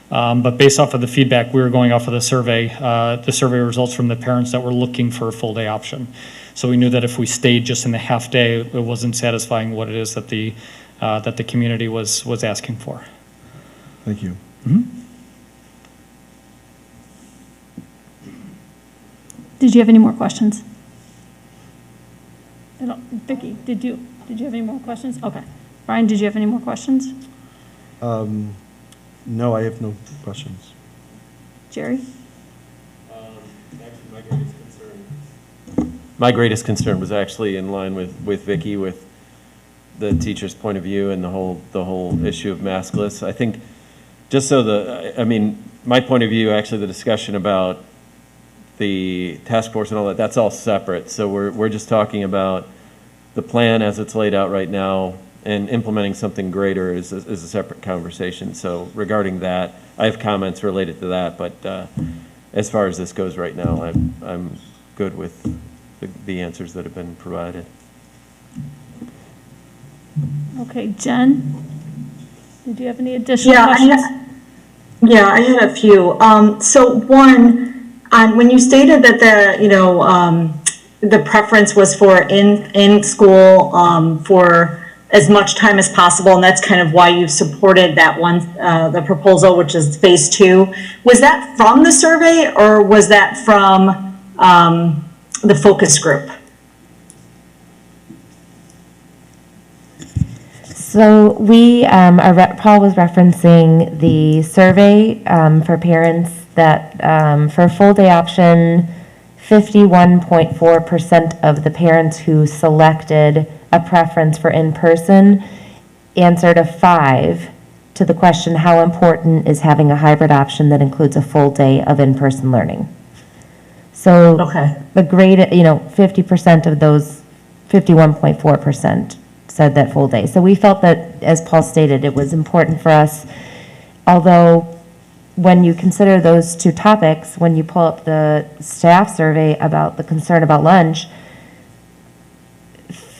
But based off of the feedback, we were going off of the survey results from the parents that were looking for a full day option. So we knew that if we stayed just in the half day, it wasn't satisfying what it is that the community was asking for. Thank you. Mm-hmm. Did you have any more questions? Vicki, did you have any more questions? Okay. Brian, did you have any more questions? No, I have no questions. Jerry? Actually, my greatest concern was actually in line with Vicki, with the teacher's point of view and the whole issue of maskless. I think just so my point of view, actually the discussion about the task force and all that, that's all separate. So we're just talking about the plan as it's laid out right now, and implementing something greater is a separate conversation. So regarding that, I have comments related to that, but as far as this goes right now, I'm good with the answers that have been provided. Okay, Jen, did you have any additional questions? I had a few. So one, when you stated that the preference was for in school for as much time as possible, and that's kind of why you've supported that one, the proposal, which is phase 2. Was that from the survey, or was that from the focus group? So Paul was referencing the survey for parents that for full day option, 51.4% of the parents who selected a preference for in-person answered a 5 to the question, how important is having a hybrid option that includes a full day of in-person learning? So the grade, 50% of those, 51.4% said that full day. So we felt that, as Paul stated, it was important for us, although when you consider those two topics, when you pull up the staff survey about the concern about lunch,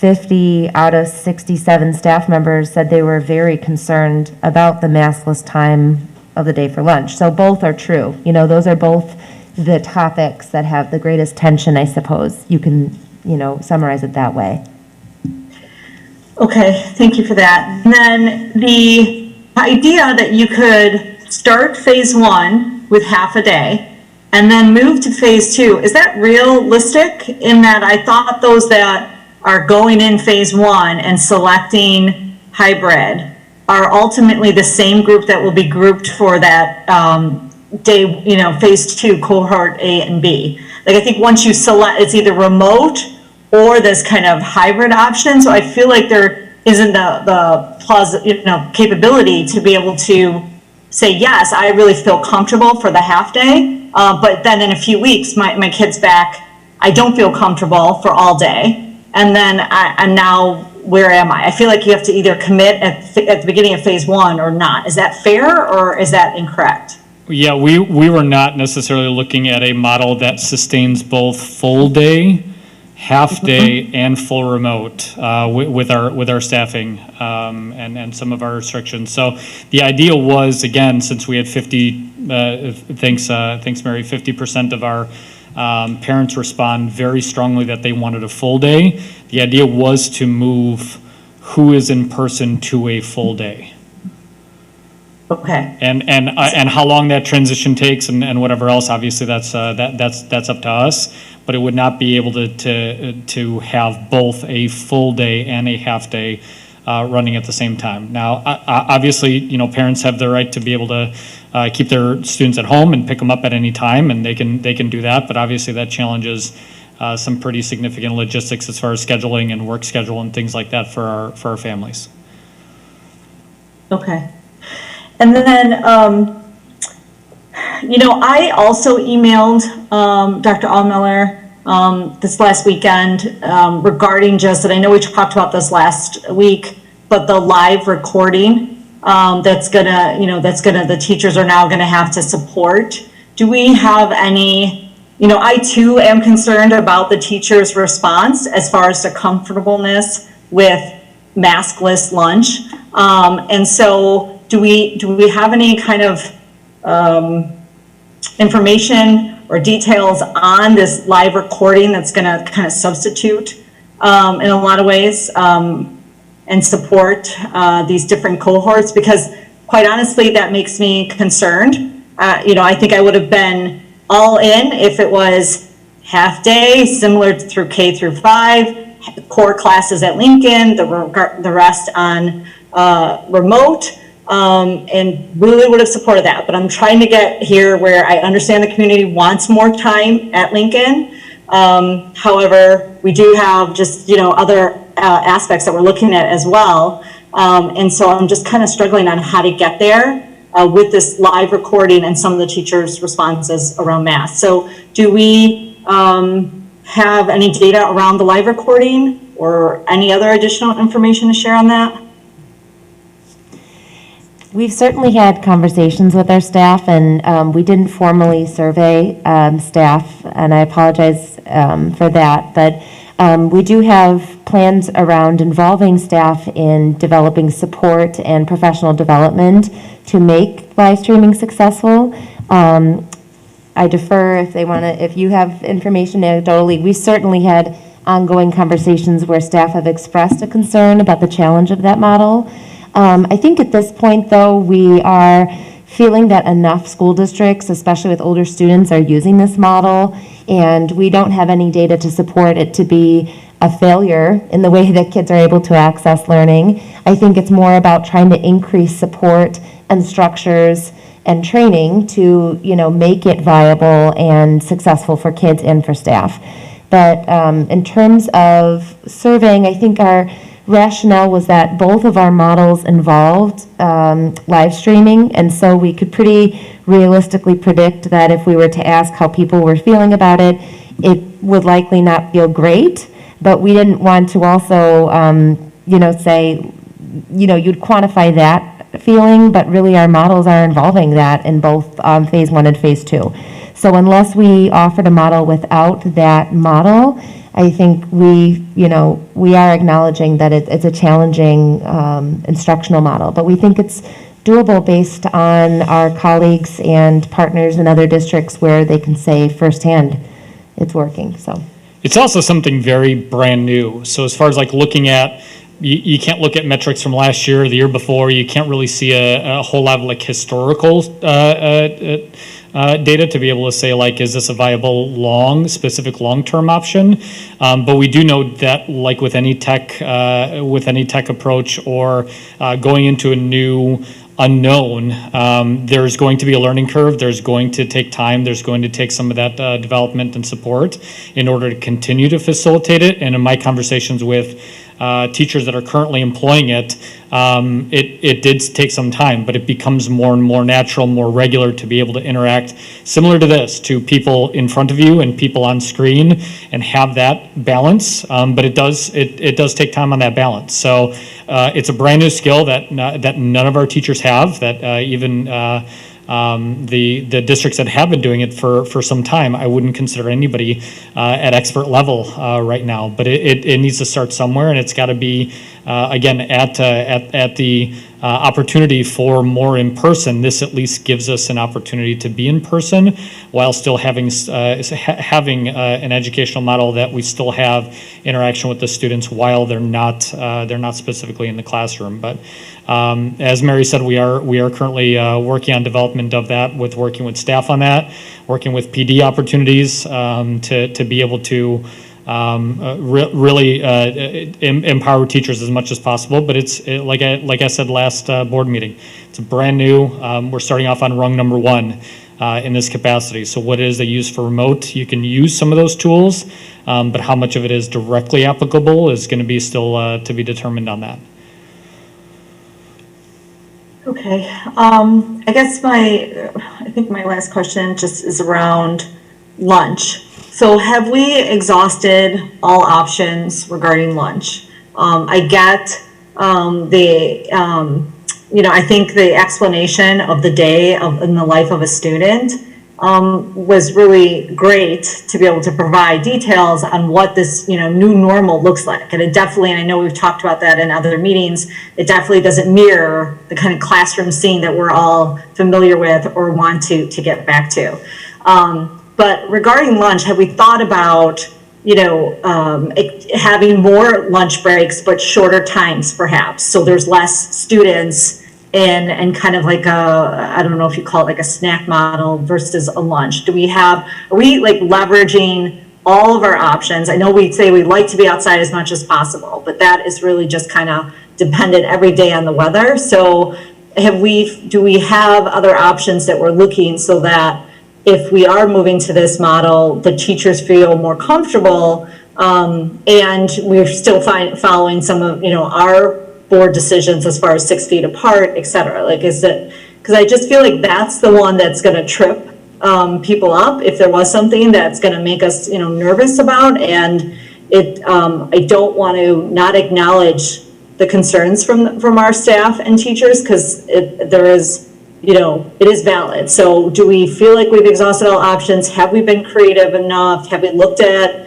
50 out of 67 staff members said they were very concerned about the maskless time of the day for lunch. So both are true. You know, those are both the topics that have the greatest tension, I suppose. You can, you know, summarize it that way. Okay, thank you for that. And then the idea that you could start phase 1 with half a day and then move to phase 2, is that realistic? In that I thought those that are going in phase 1 and selecting hybrid are ultimately the same group that will be grouped for that day, you know, phase 2 cohort A and B. Like I think once you select, it's either remote or this kind of hybrid option. So I feel like there isn't the capability to be able to say, yes, I really feel comfortable for the half day. But then in a few weeks, my kid's back, I don't feel comfortable for all day. And then I'm now, where am I? I feel like you have to either commit at the beginning of phase 1 or not. Is that fair or is that incorrect? Yeah, we were not necessarily looking at a model that sustains both full day, half day, and full remote with our staffing and some of our restrictions. So the idea was, again, since we had 50, thanks Mary, 50% of our parents respond very strongly that they wanted a full day. The idea was to move who is in person to a full day. Okay. And how long that transition takes and whatever else, obviously that's up to us. But it would not be able to have both a full day and a half day running at the same time. Now, obviously, you know, parents have the right to be able to keep their students at home and pick them up at any time, and they can do that. But obviously, that challenges some pretty significant logistics as far as scheduling and work schedule and things like that for our families. Okay. And then, you know, I also emailed Dr. Allmiller this last weekend regarding just, and I know we talked about this last week, but the live recording the teachers are now gonna have to support. Do we have any, you know, I too am concerned about the teacher's response as far as the comfortableness with maskless lunch. And so do we have any kind of information or details on this live recording that's going to kind of substitute in a lot of ways and support these different cohorts? Because quite honestly, that makes me concerned. You know, I think I would have been all in if it was half day, similar through K through 5, core classes at Lincoln, the rest on remote. And really would have supported that. But I'm trying to get here where I understand the community wants more time at Lincoln. However, we do have just, you know, other aspects that we're looking at as well. And so I'm just kind of struggling on how to get there with this live recording and some of the teachers' responses around math. So do we have any data around the live recording or any other additional information to share on that? We've certainly had conversations with our staff, and we didn't formally survey staff, and I apologize for that. But we do have plans around involving staff in developing support and professional development to make live streaming successful. I defer if they want to, if you have information anecdotally. We certainly had ongoing conversations where staff have expressed a concern about the challenge of that model. I think at this point, though, we are feeling that enough school districts, especially with older students, are using this model, and we don't have any data to support it to be a failure in the way that kids are able to access learning. I think it's more about trying to increase support and structures and training to, you know, make it viable and successful for kids and for staff. But in terms of surveying, I think our rationale was that both of our models involved live streaming, and so we could pretty realistically predict that if we were to ask how people were feeling about it, it would likely not feel great. But we didn't want to also, you know, say, you know, you'd quantify that feeling, but really our models are involving that in both phase 1 and phase 2. So unless we offered a model without that model, I think we are acknowledging that it's a challenging instructional model, but we think it's doable based on our colleagues and partners in other districts where they can say firsthand it's working, so. It's also something very brand new. So as far as like looking at, you can't look at metrics from last year or the year before. You can't really see a whole lot of like historical data to be able to say like, is this a viable specific long-term option? But we do know that like with any tech approach or going into a new unknown, there's going to be a learning curve. There's going to take time. There's going to take some of that development and support in order to continue to facilitate it. And in my conversations with teachers that are currently employing it, it did take some time, but it becomes more and more natural, more regular to be able to interact similar to this, to people in front of you and people on screen and have that balance. But it does take time on that balance. So it's a brand new skill that none of our teachers have, that even the districts that have been doing it for some time, I wouldn't consider anybody at expert level right now. But it needs to start somewhere, and it's got to be again at the opportunity for more in person. This at least gives us an opportunity to be in person while still having an educational model that we still have interaction with the students while they're not specifically in the classroom. But as Mary said, we are currently working on development of that, working with staff on that, working with PD opportunities to be able to really empower teachers as much as possible. But it's like I said last board meeting, it's brand new. We're starting off on rung number 1 in this capacity. So what it is they use for remote, you can use some of those tools, but how much of it is directly applicable is going to be still to be determined on that. Okay, I guess I think my last question just is around lunch. So have we exhausted all options regarding lunch? I get I think the explanation of the day in the life of a student was really great to be able to provide details on what this new normal looks like. And it definitely, and I know we've talked about that in other meetings, it definitely doesn't mirror the kind of classroom scene that we're all familiar with or want to get back to. But regarding lunch, have we thought about having more lunch breaks but shorter times perhaps, so there's less students and kind of like I don't know if you call it like a snack model versus a lunch? Are we like leveraging all of our options? I know we say we like to be outside as much as possible, but that is really just kind of dependent every day on the weather. So do we have other options that we're looking so that if we are moving to this model, the teachers feel more comfortable, and we're still following some of our board decisions as far as 6 feet apart, et cetera? Like, is it, because I just feel like that's the one that's going to trip people up if there was something that's going to make us nervous about. And I don't want to not acknowledge the concerns from our staff and teachers, because there is it is valid. So do we feel like we've exhausted all options? Have we been creative enough? Have we looked at,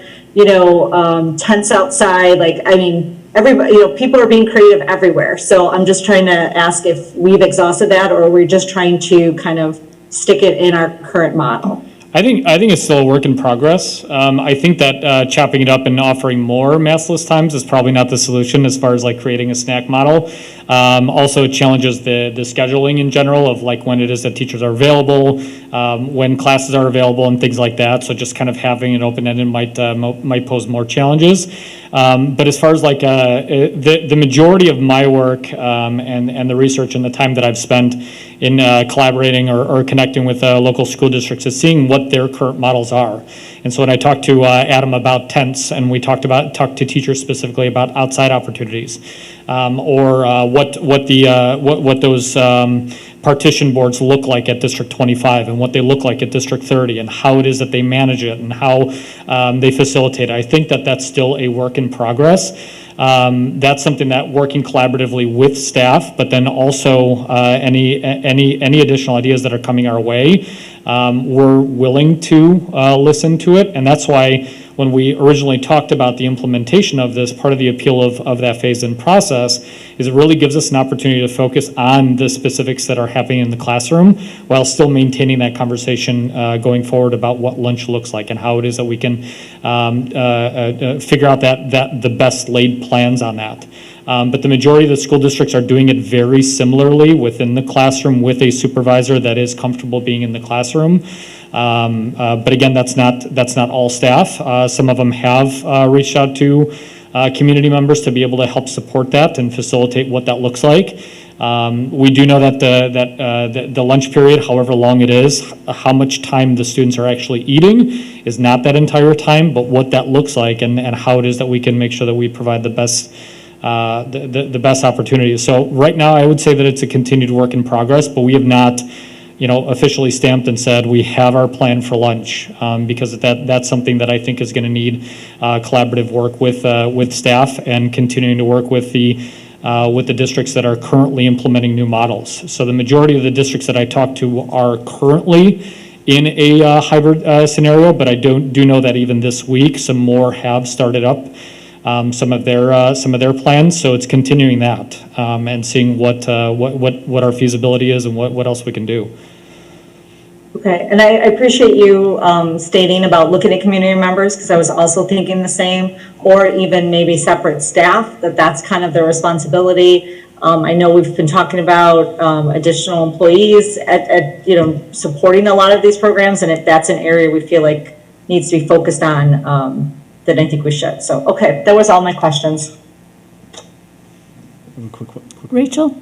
tents outside? Like, I mean, everybody, people are being creative everywhere. So I'm just trying to ask if we've exhausted that, or are we just trying to kind of stick it in our current model? I think it's still a work in progress. I think that chopping it up and offering more massless times is probably not the solution as far as like creating a snack model. Also, it challenges the scheduling in general of like when it is that teachers are available, when classes are available, and things like that. So just kind of having it open-ended might pose more challenges. But as far as like the majority of my work and the research and the time that I've spent in collaborating or connecting with local school districts is seeing what their current models are. And so when I talked to Adam about tents, and we talked to teachers specifically about outside opportunities, or what those partition boards look like at District 25 and what they look like at District 30 and how it is that they manage it and how they facilitate it. I think that that's still a work in progress. That's something that working collaboratively with staff, but then also any additional ideas that are coming our way, we're willing to listen to it. And that's why when we originally talked about the implementation of this, part of the appeal of that phase-in process is it really gives us an opportunity to focus on the specifics that are happening in the classroom while still maintaining that conversation going forward about what lunch looks like and how it is that we can figure out the best laid plans on that. But the majority of the school districts are doing it very similarly within the classroom with a supervisor that is comfortable being in the classroom. But again, that's not all staff. Some of them have reached out to community members to be able to help support that and facilitate what that looks like. We do know that the lunch period, however long it is, how much time the students are actually eating is not that entire time, but what that looks like and how it is that we can make sure that we provide the best the best opportunities. So right now, I would say that it's a continued work in progress, but we have not, officially stamped and said we have our plan for lunch, because that's something that I think is going to need collaborative work with staff and continuing to work with the districts that are currently implementing new models. So the majority of the districts that I talk to are currently in a hybrid scenario, but I do know that even this week, some more have started up some of their plans. So it's continuing that and seeing what our feasibility is and what else we can do. Okay, and I appreciate you stating about looking at community members, because I was also thinking the same, or even maybe separate staff, that's kind of their responsibility. I know we've been talking about additional employees at supporting a lot of these programs, and if that's an area we feel like needs to be focused on, then I think we should. So, okay, that was all my questions. Rachel?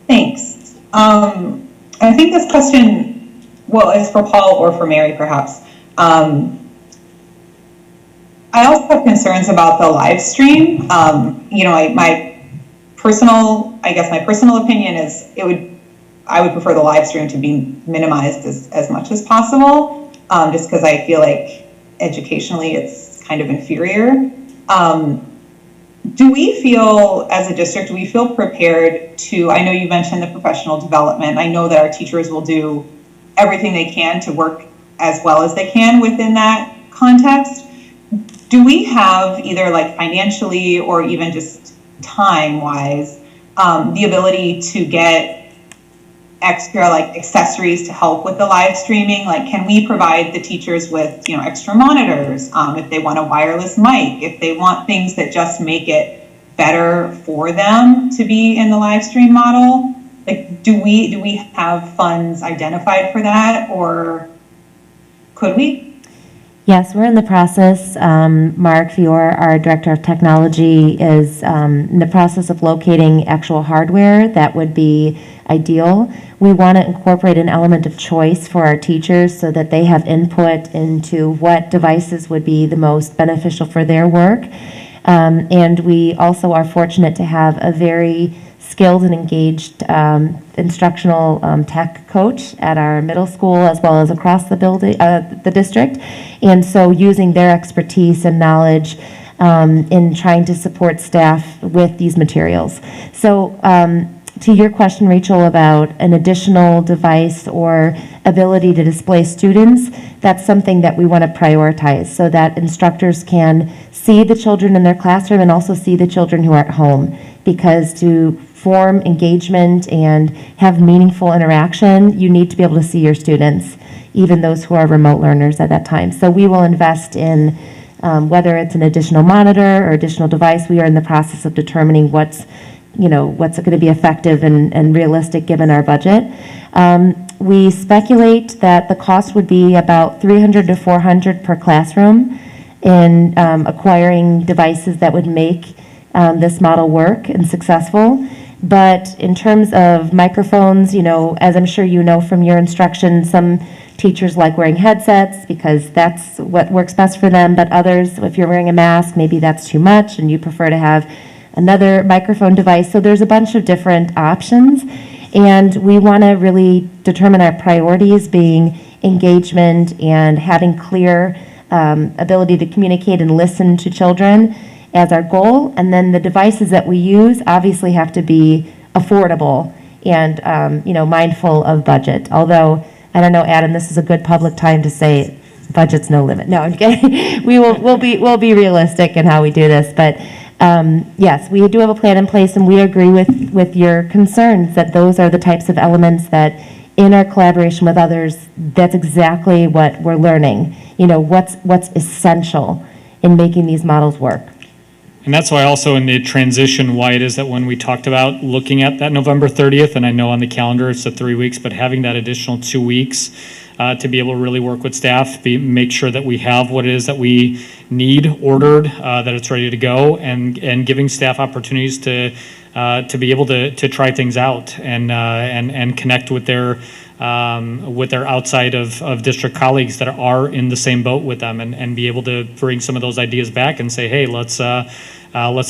Thanks. I think this question, is for Paul or for Mary, perhaps. I also have concerns about the live stream. My personal opinion is I would prefer the live stream to be minimized as much as possible, just because I feel like educationally it's kind of inferior. Do we feel, as a district, prepared to, I know you mentioned the professional development. I know that our teachers will do everything they can to work as well as they can within that context. Do we have either financially or even just time-wise the ability to get extra accessories to help with the live streaming? Can we provide the teachers with extra monitors, if they want a wireless mic, if they want things that just make it better for them to be in the live stream model? Do we have funds identified for that, or could we? Yes, we're in the process. Mark Fior, our Director of Technology, is in the process of locating actual hardware that would be ideal. We want to incorporate an element of choice for our teachers so that they have input into what devices would be the most beneficial for their work. And we also are fortunate to have a very skilled and engaged instructional tech coach at our middle school as well as across the building, the district. And so using their expertise and knowledge in trying to support staff with these materials. So to your question, Rachel, about an additional device or ability to display students, that's something that we want to prioritize so that instructors can see the children in their classroom and also see the children who are at home. Because to form engagement and have meaningful interaction, you need to be able to see your students, even those who are remote learners at that time. So we will invest in whether it's an additional monitor or additional device. We are in the process of determining what's going to be effective and realistic given our budget. We speculate that the cost would be about $300 to $400 per classroom in acquiring devices that would make this model work and successful. But in terms of microphones, as I'm sure you know from your instruction, some teachers like wearing headsets because that's what works best for them. But others, if you're wearing a mask, maybe that's too much and you prefer to have another microphone device. So there's a bunch of different options. And we want to really determine our priorities being engagement and having clear ability to communicate and listen to children as our goal. And then the devices that we use obviously have to be affordable and mindful of budget. Although I don't know, Adam, this is a good public time to say budget's no limit. No, I'm kidding. We'll be realistic in how we do this, but yes, we do have a plan in place, and we agree with your concerns that those are the types of elements that in our collaboration with others, that's exactly what we're learning. You know, what's essential in making these models work. And that's why also in the transition, why it is that when we talked about looking at that November 30th, and I know on the calendar it's the 3 weeks, but having that additional 2 weeks to be able to really work with staff, make sure that we have what it is that we need ordered, that it's ready to go, and giving staff opportunities to be able to try things out and connect with their outside of district colleagues that are in the same boat with them, and be able to bring some of those ideas back and say, hey, let's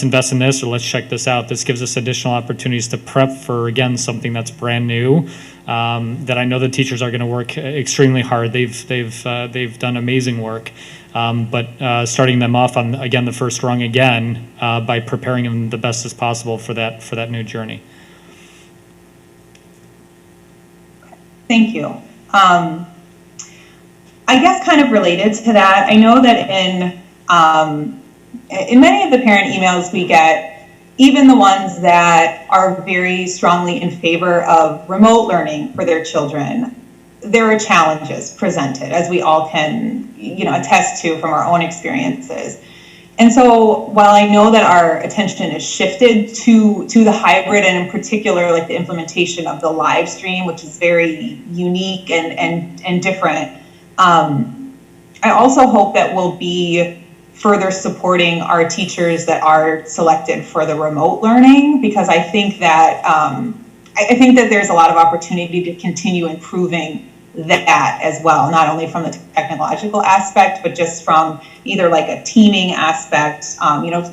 invest in this, or let's check this out. This gives us additional opportunities to prep for, again, something that's brand new, that I know the teachers are going to work extremely hard. They've done amazing work, but starting them off on, again, the first rung again, by preparing them the best as possible for that new journey. Thank you. I guess kind of related to that, I know that in many of the parent emails we get, even the ones that are very strongly in favor of remote learning for their children, there are challenges presented, as we all can, attest to from our own experiences. And so while I know that our attention is shifted to the hybrid, and in particular, like the implementation of the live stream, which is very unique and different, I also hope that we'll be further supporting our teachers that are selected for the remote learning, because I think that there's a lot of opportunity to continue improving that as well, not only from the technological aspect, but just from either like a teaming aspect,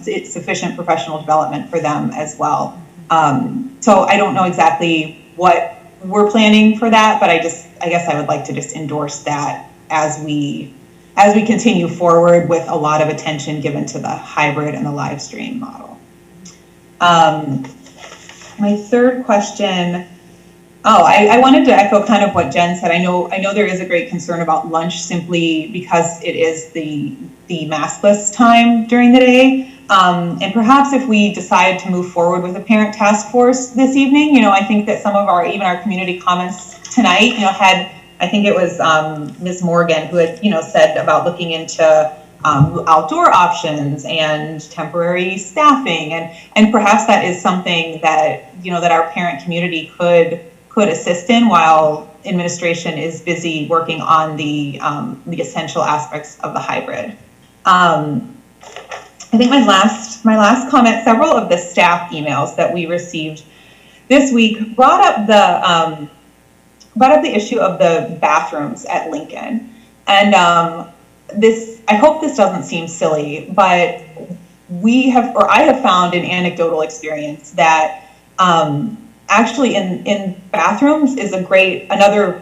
it's sufficient professional development for them as well. So I don't know exactly what we're planning for that, but I guess I would like to just endorse that as we continue forward with a lot of attention given to the hybrid and the live stream model. My third question, I wanted to echo kind of what Jen said. I know there is a great concern about lunch simply because it is the maskless time during the day. And perhaps if we decide to move forward with a parent task force this evening, I think that some of our community comments tonight, had, I think it was Ms. Morgan who had, said about looking into outdoor options and temporary staffing, and perhaps that is something that, that our parent community could assist in while administration is busy working on the essential aspects of the hybrid. I think my last comment, several of the staff emails that we received this week brought up the issue of the bathrooms at Lincoln. And I hope this doesn't seem silly, but I have found in anecdotal experience that actually in bathrooms is another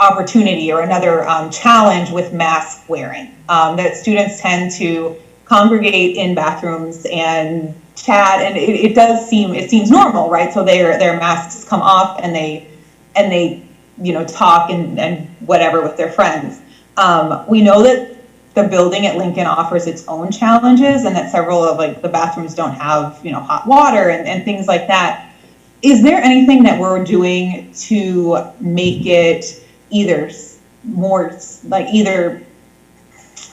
opportunity or another challenge with mask wearing, that students tend to congregate in bathrooms and chat, and it seems normal, right? So their masks come off and they talk and whatever with their friends. We know that the building at Lincoln offers its own challenges, and that several of the bathrooms don't have hot water and things like that. Is there anything that we're doing to make it either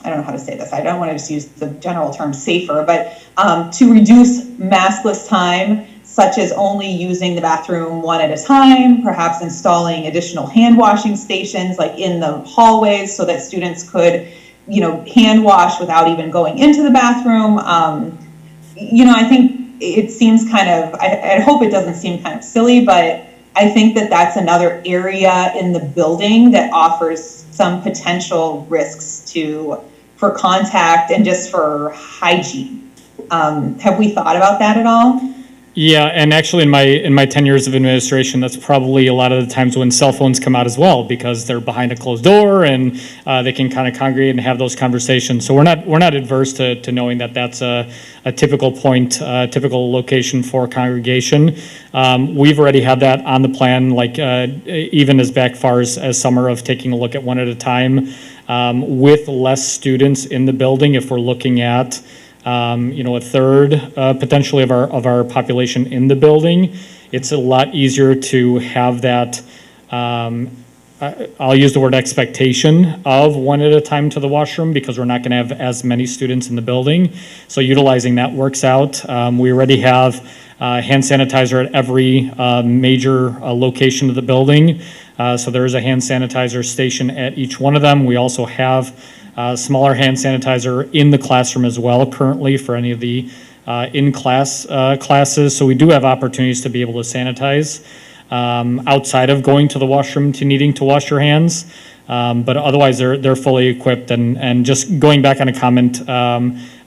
I don't know how to say this, I don't want to just use the general term safer, but to reduce maskless time, such as only using the bathroom one at a time, perhaps installing additional hand washing stations like in the hallways so that students could, hand wash without even going into the bathroom. I think it seems kind of, I hope it doesn't seem kind of silly, but I think that that's another area in the building that offers some potential risks for contact and just for hygiene. Have we thought about that at all? Yeah, and actually in my 10 years of administration, that's probably a lot of the times when cell phones come out as well, because they're behind a closed door and they can kind of congregate and have those conversations. So we're not adverse to knowing that that's a typical point, typical location for congregation. We've already had that on the plan, like even as back far as summer, of taking a look at one at a time with less students in the building. If we're looking at a third potentially of our population in the building, it's a lot easier to have that, I'll use the word expectation of one at a time to the washroom, because we're not going to have as many students in the building. So utilizing that works out. We already have hand sanitizer at every major location of the building. So there is a hand sanitizer station at each one of them. We also have smaller hand sanitizer in the classroom as well currently for any of the in-class classes. So we do have opportunities to be able to sanitize outside of going to the washroom to needing to wash your hands. But otherwise, they're fully equipped. And just going back on a comment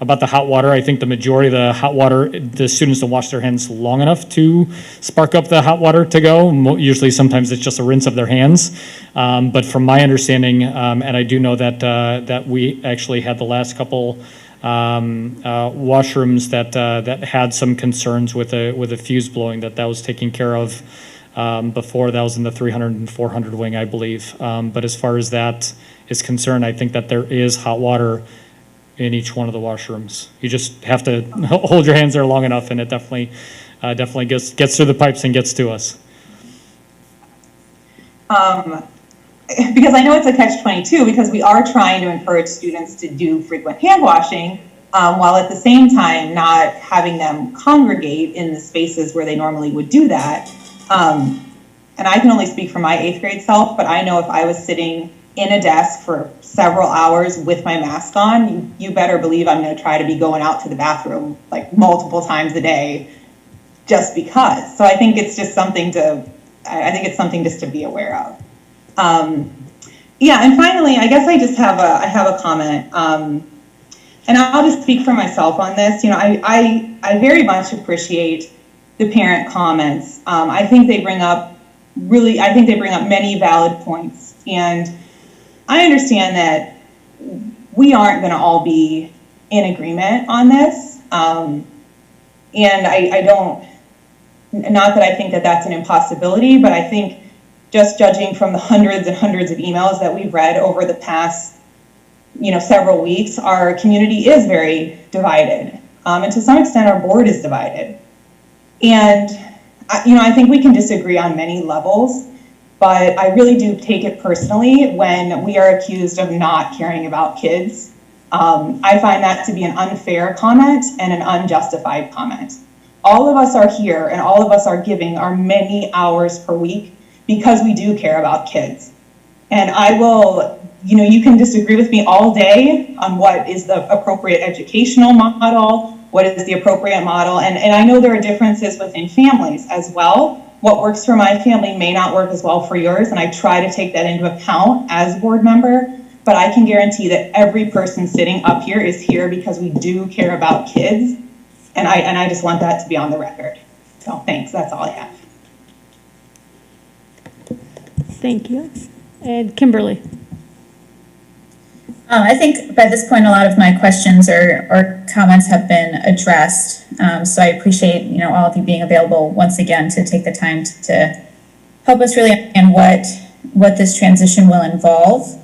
about the hot water, I think the majority of the hot water, the students don't wash their hands long enough to spark up the hot water to go. Usually, sometimes it's just a rinse of their hands. But from my understanding, and I do know that we actually had the last couple washrooms that had some concerns with a fuse blowing, that was taken care of. Before that was in the 300 and 400 wing, I believe. But as far as that is concerned, I think that there is hot water in each one of the washrooms. You just have to hold your hands there long enough, and it definitely gets through the pipes and gets to us. Because I know it's a catch-22, because we are trying to encourage students to do frequent hand washing, while at the same time not having them congregate in the spaces where they normally would do that. And I can only speak for my 8th grade self, but I know if I was sitting in a desk for several hours with my mask on, you better believe I'm going to try to be going out to the bathroom like multiple times a day, just because. So I think it's just something just to be aware of. Yeah, and finally, I guess I have a comment, and I'll just speak for myself on this. I very much appreciate the parent comments. I think they bring up many valid points, and I understand that we aren't going to all be in agreement on this, and I don't, not that I think that that's an impossibility, but I think just judging from the hundreds and hundreds of emails that we've read over the past, several weeks, our community is very divided, and to some extent our board is divided. And, I think we can disagree on many levels, but I really do take it personally when we are accused of not caring about kids. I find that to be an unfair comment and an unjustified comment. All of us are here and all of us are giving our many hours per week because we do care about kids. And I will, you can disagree with me all day on what is the appropriate educational model, what is the appropriate model, and I know there are differences within families as well. What works for my family may not work as well for yours, and I try to take that into account as a board member, but I can guarantee that every person sitting up here is here because we do care about kids, and I just want that to be on the record. So thanks, that's all I have. Thank you. And Kimberly. I think by this point, a lot of my questions or comments have been addressed. So I appreciate, all of you being available once again to take the time to help us really understand what this transition will involve.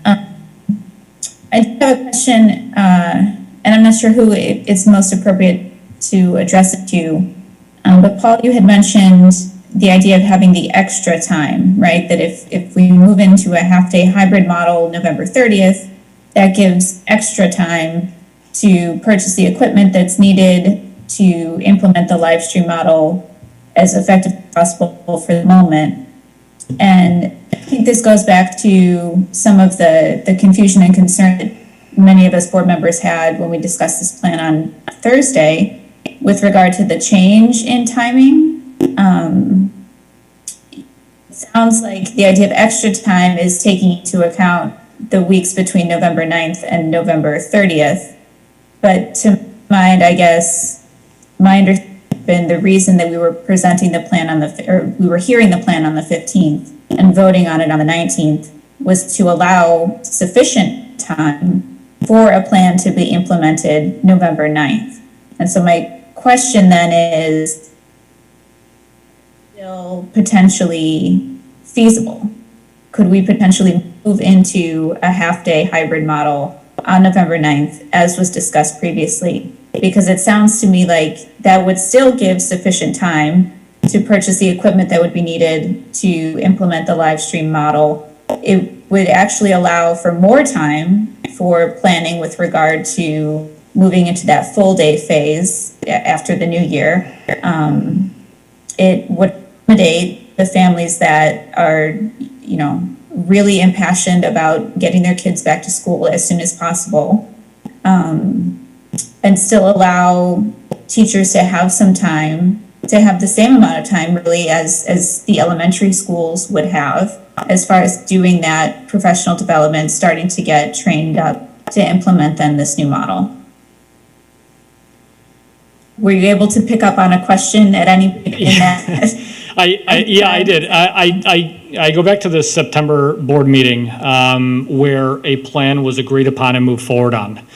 I do have a question, and I'm not sure who it's most appropriate to address it to. But Paul, you had mentioned the idea of having the extra time, right? That if we move into a half-day hybrid model November 30th, that gives extra time to purchase the equipment that's needed to implement the live stream model as effectively as possible for the moment. And I think this goes back to some of the confusion and concern that many of us board members had when we discussed this plan on Thursday with regard to the change in timing. It sounds like the idea of extra time is taking into account the weeks between November 9th and November 30th. But to my mind, I guess, my understanding been the reason that we were presenting the plan on we were hearing the plan on the 15th and voting on it on the 19th was to allow sufficient time for a plan to be implemented November 9th. And so my question then is, still potentially feasible? Could we potentially move into a half-day hybrid model on November 9th, as was discussed previously? Because it sounds to me like that would still give sufficient time to purchase the equipment that would be needed to implement the live stream model. It would actually allow for more time for planning with regard to moving into that full day phase after the new year. It would accommodate the families that are, really impassioned about getting their kids back to school as soon as possible, and still allow teachers to have some time, to have the same amount of time really as the elementary schools would have, as far as doing that professional development, starting to get trained up to implement then this new model. Were you able to pick up on a question at any point in that? I did. I go back to the September board meeting where a plan was agreed upon and moved forward on.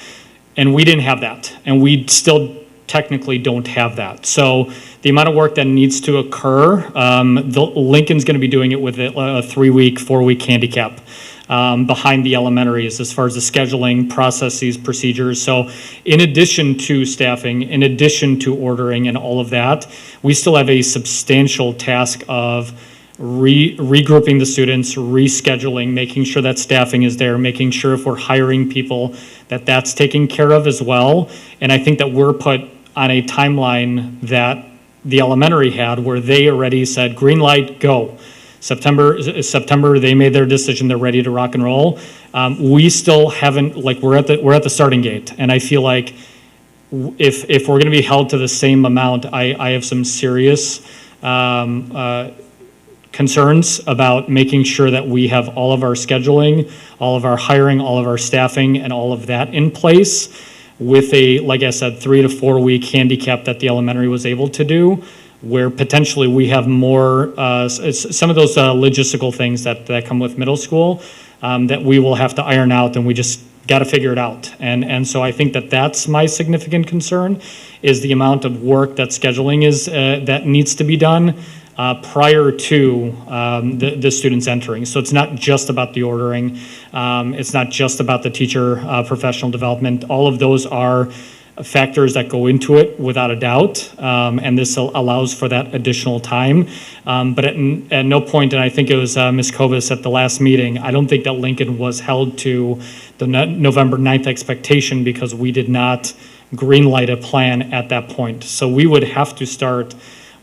And we didn't have that. And we still technically don't have that. So the amount of work that needs to occur, Lincoln's going to be doing it with a 3-week, 4-week handicap behind the elementaries as far as the scheduling, processes, procedures. So in addition to staffing, in addition to ordering and all of that, we still have a substantial task of regrouping the students, rescheduling, making sure that staffing is there, making sure if we're hiring people that that's taken care of as well. And I think that we're put on a timeline that the elementary had where they already said, green light, go. September, they made their decision, they're ready to rock and roll. We still haven't, we're at the starting gate. And I feel like if we're gonna be held to the same amount, I have some serious concerns about making sure that we have all of our scheduling, all of our hiring, all of our staffing, and all of that in place with a, like I said, 3 to 4 week handicap that the elementary was able to do, where potentially we have more, some of those logistical things that come with middle school that we will have to iron out, and we just got to figure it out. And so I think that that's my significant concern, is the amount of work that scheduling is that needs to be done prior to the students entering. So it's not just about the ordering. It's not just about the teacher professional development. All of those are factors that go into it without a doubt. And this allows for that additional time. But at no point, and I think it was Ms. Kovas at the last meeting, I don't think that Lincoln was held to the November 9th expectation because we did not greenlight a plan at that point. So we would have to start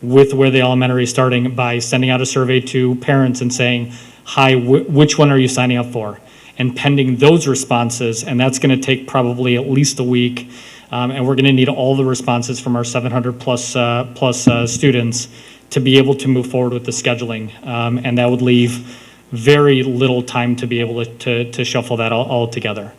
with where the elementary is starting by sending out a survey to parents and saying, hi, which one are you signing up for? And pending those responses, and that's going to take probably at least a week, and we're going to need all the responses from our 700 plus students to be able to move forward with the scheduling. And that would leave very little time to be able to shuffle that all together.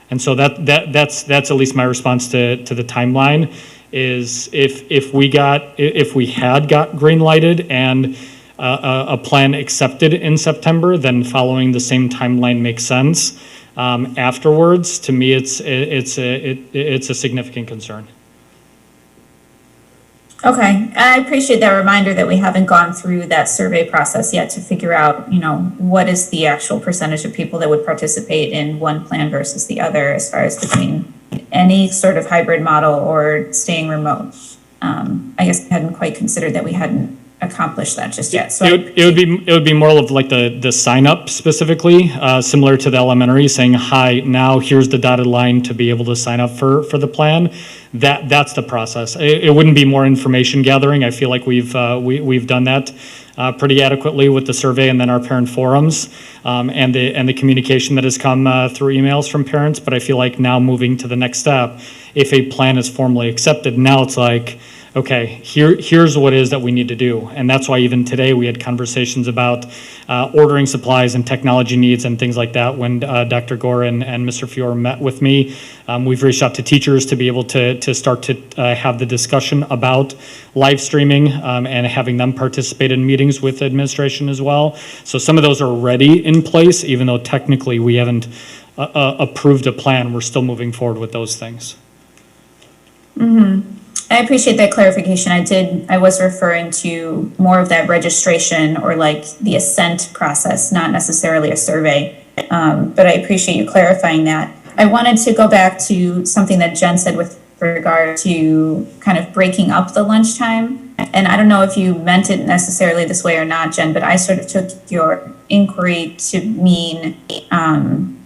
And so that's at least my response to the timeline. Is if we had got green lighted and a plan accepted in September, then following the same timeline makes sense. Afterwards, to me, it's a significant concern. Okay, I appreciate that reminder that we haven't gone through that survey process yet to figure out, what is the actual percentage of people that would participate in one plan versus the other, as far as between any sort of hybrid model or staying remote. I guess I hadn't quite considered that we hadn't accomplished that just yet. So it would be more of like the sign up specifically, similar to the elementary, saying, hi, now here's the dotted line to be able to sign up for the plan. That's the process. It wouldn't be more information gathering. I feel like we've done that pretty adequately with the survey and then our parent forums and the communication that has come through emails from parents. But I feel like now moving to the next step, if a plan is formally accepted, now it's like, okay, here's what it is that we need to do. And that's why even today we had conversations about ordering supplies and technology needs and things like that. When Dr. Gore and Mr. Fior met with me, we've reached out to teachers to be able to start to have the discussion about live streaming and having them participate in meetings with administration as well. So some of those are already in place, even though technically we haven't approved a plan. We're still moving forward with those things. I appreciate that clarification. I was referring to more of that registration or like the assent process, not necessarily a survey. But I appreciate you clarifying that. I wanted to go back to something that Jen said with regard to kind of breaking up the lunchtime. And I don't know if you meant it necessarily this way or not, Jen, but I sort of took your inquiry to mean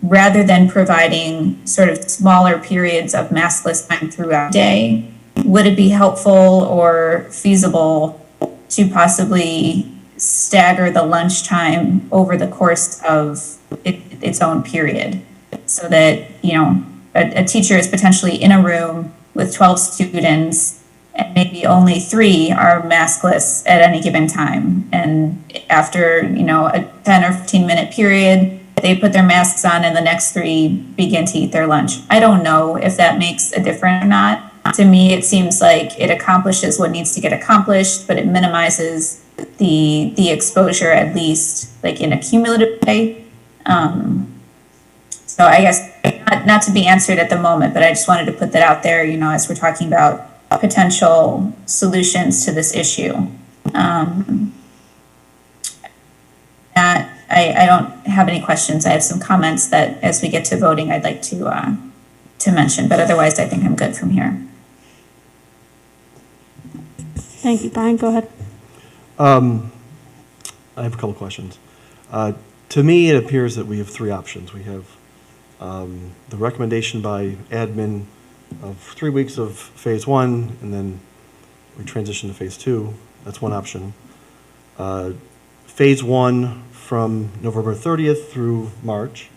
rather than providing sort of smaller periods of maskless time throughout the day, would it be helpful or feasible to possibly stagger the lunchtime over the course of its own period so that, you know, a teacher is potentially in a room with 12 students and maybe only 3 are maskless at any given time. And after, you know, a 10 or 15 minute period, they put their masks on and the next 3 begin to eat their lunch. I don't know if that makes a difference or not. To me, it seems like it accomplishes what needs to get accomplished, but it minimizes the exposure, at least like in a cumulative way. So I guess not to be answered at the moment, but I just wanted to put that out there, you know, as we're talking about potential solutions to this issue. I don't have any questions. I have some comments that as we get to voting, I'd like to mention, but otherwise I think I'm good from here. Thank you. Brian, go ahead. I have a couple questions. To me, it appears that we have 3 options. We have the recommendation by admin of 3 weeks of phase 1, and then we transition to phase 2. That's one option. Phase 1 from November 30th through March,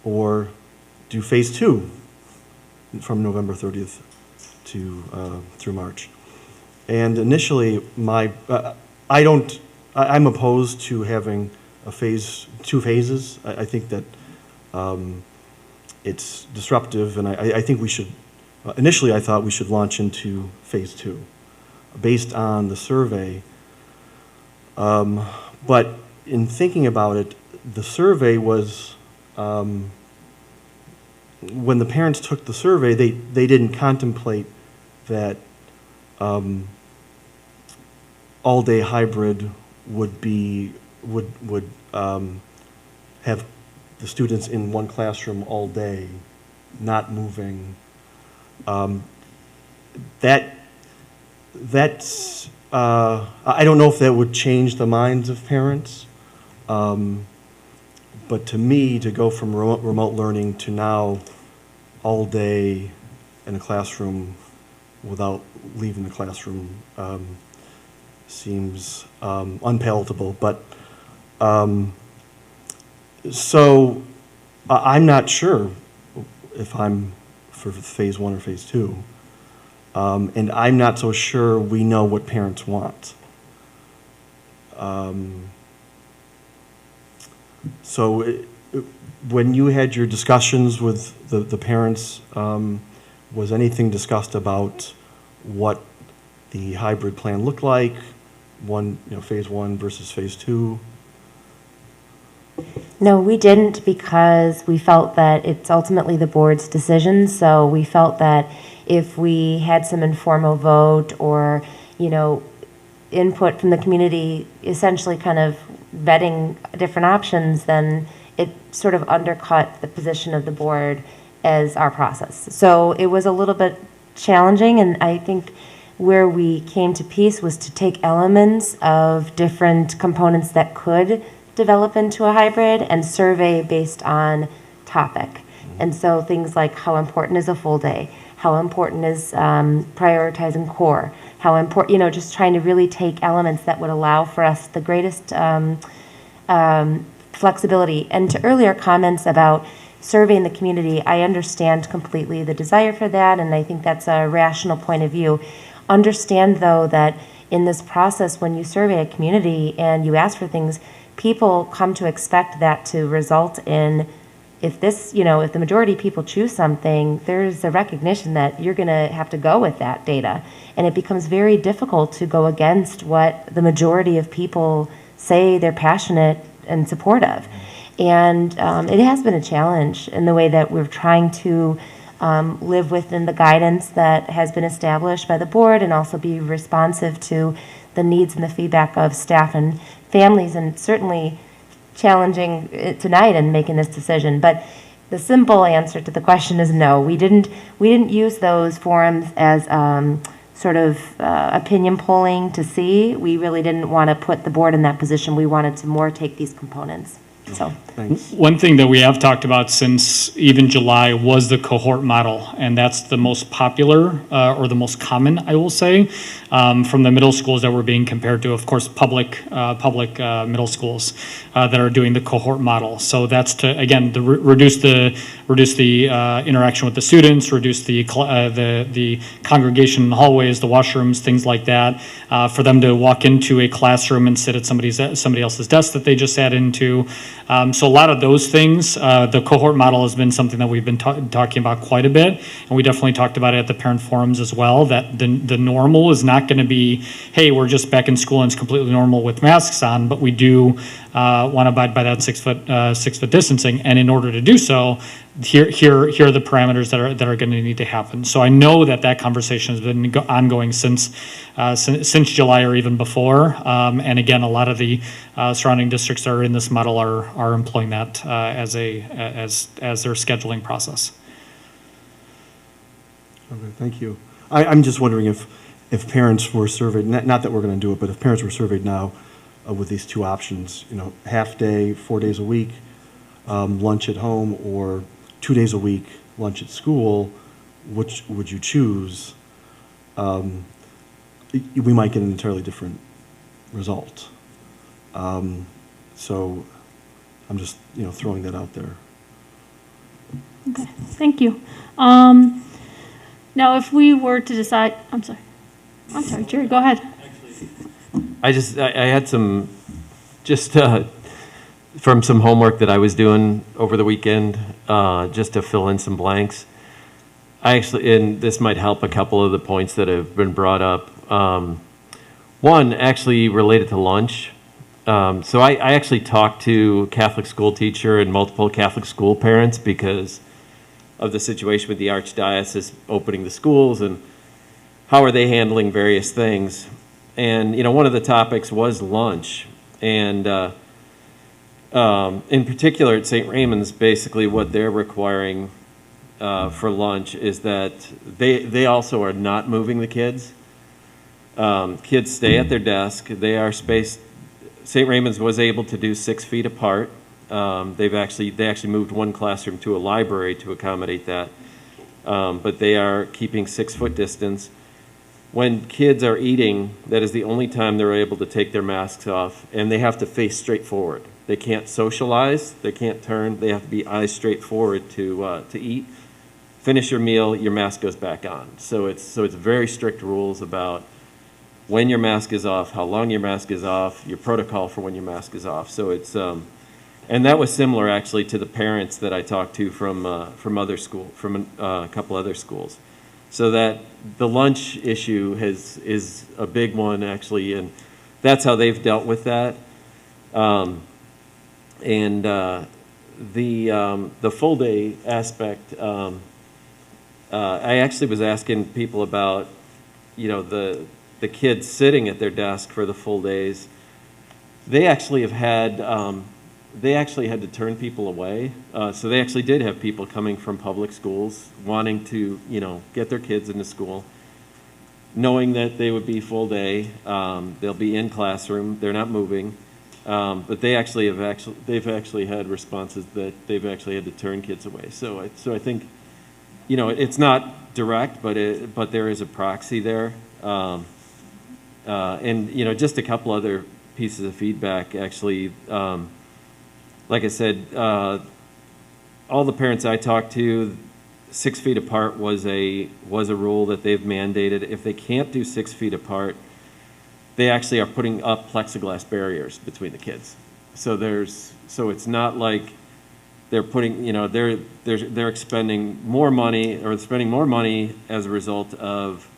or do phase 2 from November 30th to through March. And initially, I'm opposed to having a 2 phases. I think that it's disruptive, and I think we should, initially I thought we should launch into phase 2, based on the survey. But in thinking about it, the survey was, when the parents took the survey, they didn't contemplate that all-day hybrid would have the students in one classroom all day, not moving. That's I don't know if that would change the minds of parents, but to me, to go from remote learning to now all day in a classroom without leaving the classroom seems unpalatable. But so I'm not sure if I'm for phase 1 or phase 2. And I'm not so sure we know what parents want. When you had your discussions with the parents, was anything discussed about what the hybrid plan looked like? Phase 1 versus phase 2? No, we didn't, because we felt that it's ultimately the board's decision. So we felt that if we had some informal vote or, input from the community, essentially kind of vetting different options, then it sort of undercut the position of the board as our process. So it was a little bit challenging, and I think where we came to peace was to take elements of different components that could develop into a hybrid and survey based on topic. And so things like how important is a full day, how important is prioritizing core, how important, just trying to really take elements that would allow for us the greatest flexibility. And to earlier comments about surveying the community, I understand completely the desire for that, and I think that's a rational point of view. Understand, though, that in this process, when you survey a community and you ask for things, people come to expect that to result in, if this, if the majority of people choose something, there's a recognition that you're going to have to go with that data. And it becomes very difficult to go against what the majority of people say they're passionate and supportive. And it has been a challenge in the way that we're trying to live within the guidance that has been established by the board and also be responsive to the needs and the feedback of staff and families, and certainly challenging tonight in making this decision. But the simple answer to the question is no. We didn't use those forums as sort of opinion polling to see. We really didn't want to put the board in that position. We wanted to more take these components. So, one thing that we have talked about since even July was the cohort model, and that's the most popular or the most common, I will say, from the middle schools that we're being compared to, of course, public middle schools that are doing the cohort model. So that's to, again, reduce the interaction with the students, reduce the congregation in the hallways, the washrooms, things like that, for them to walk into a classroom and sit at somebody else's desk that they just sat into. So a lot of those things, the cohort model has been something that we've been talking about quite a bit, and we definitely talked about it at the parent forums as well, that the normal is not going to be, hey, we're just back in school and it's completely normal with masks on, but we do want to abide by that 6 foot distancing, and in order to do so, here are the parameters that are going to need to happen. So I know that conversation has been ongoing since July or even before, and again, a lot of the surrounding districts that are in this model are employing that as their scheduling process. Okay, thank you. I'm just wondering if parents were surveyed, not that we're going to do it, but if parents were surveyed now with these two options, half day, 4 days a week, lunch at home, or 2 days a week, lunch at school, which would you choose? We might get an entirely different result. So I'm just, throwing that out there. Okay, thank you. Now, if we were to decide, I'm sorry, Jerry, go ahead. I had some, from some homework that I was doing over the weekend, just to fill in some blanks. And this might help a couple of the points that have been brought up. One actually related to lunch. So I actually talked to a Catholic school teacher and multiple Catholic school parents because of the situation with the Archdiocese opening the schools and how are they handling various things. And, one of the topics was lunch. And in particular at St. Raymond's, basically what they're requiring for lunch is that they also are not moving the kids. Kids stay at their desk. They are spaced. St. Raymond's was able to do 6 feet apart. They actually moved one classroom to a library to accommodate that. But they are keeping 6 foot distance. When kids are eating, that is the only time they're able to take their masks off, and they have to face straight forward. They can't socialize, they can't turn, they have to be eyes straight forward to eat. Finish your meal, your mask goes back on. So it's very strict rules about when your mask is off, how long your mask is off, your protocol for when your mask is off. So it's and that was similar actually to the parents that I talked to from other school, from a couple other schools. So that the lunch issue is a big one actually, and that's how they've dealt with that. The full day aspect, I actually was asking people about, the kids sitting at their desk for the full days. They actually have had, they actually had to turn people away. So they actually did have people coming from public schools wanting to, get their kids into school, knowing that they would be full day. They'll be in classroom. They're not moving. But they've actually had responses that they've actually had to turn kids away. So I think, it's not direct, but there is a proxy there. And just a couple other pieces of feedback actually. Like I said, all the parents I talked to, 6 feet apart was a rule that they've mandated. If they can't do 6 feet apart, they actually are putting up plexiglass barriers between the kids. So it's not like they're putting, they're expending more money or spending more money as a result of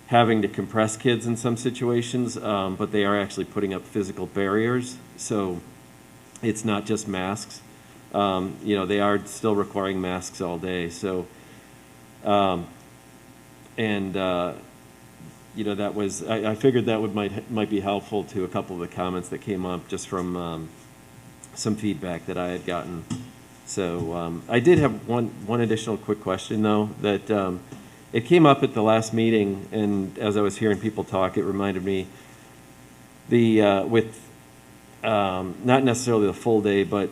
having to compress kids in some situations, but they are actually putting up physical barriers. So it's not just masks. They are still requiring masks all day. So, that was, I figured that might be helpful to a couple of the comments that came up just from some feedback that I had gotten. So I did have one additional quick question, though, that it came up at the last meeting, and as I was hearing people talk, it reminded me with not necessarily the full day, but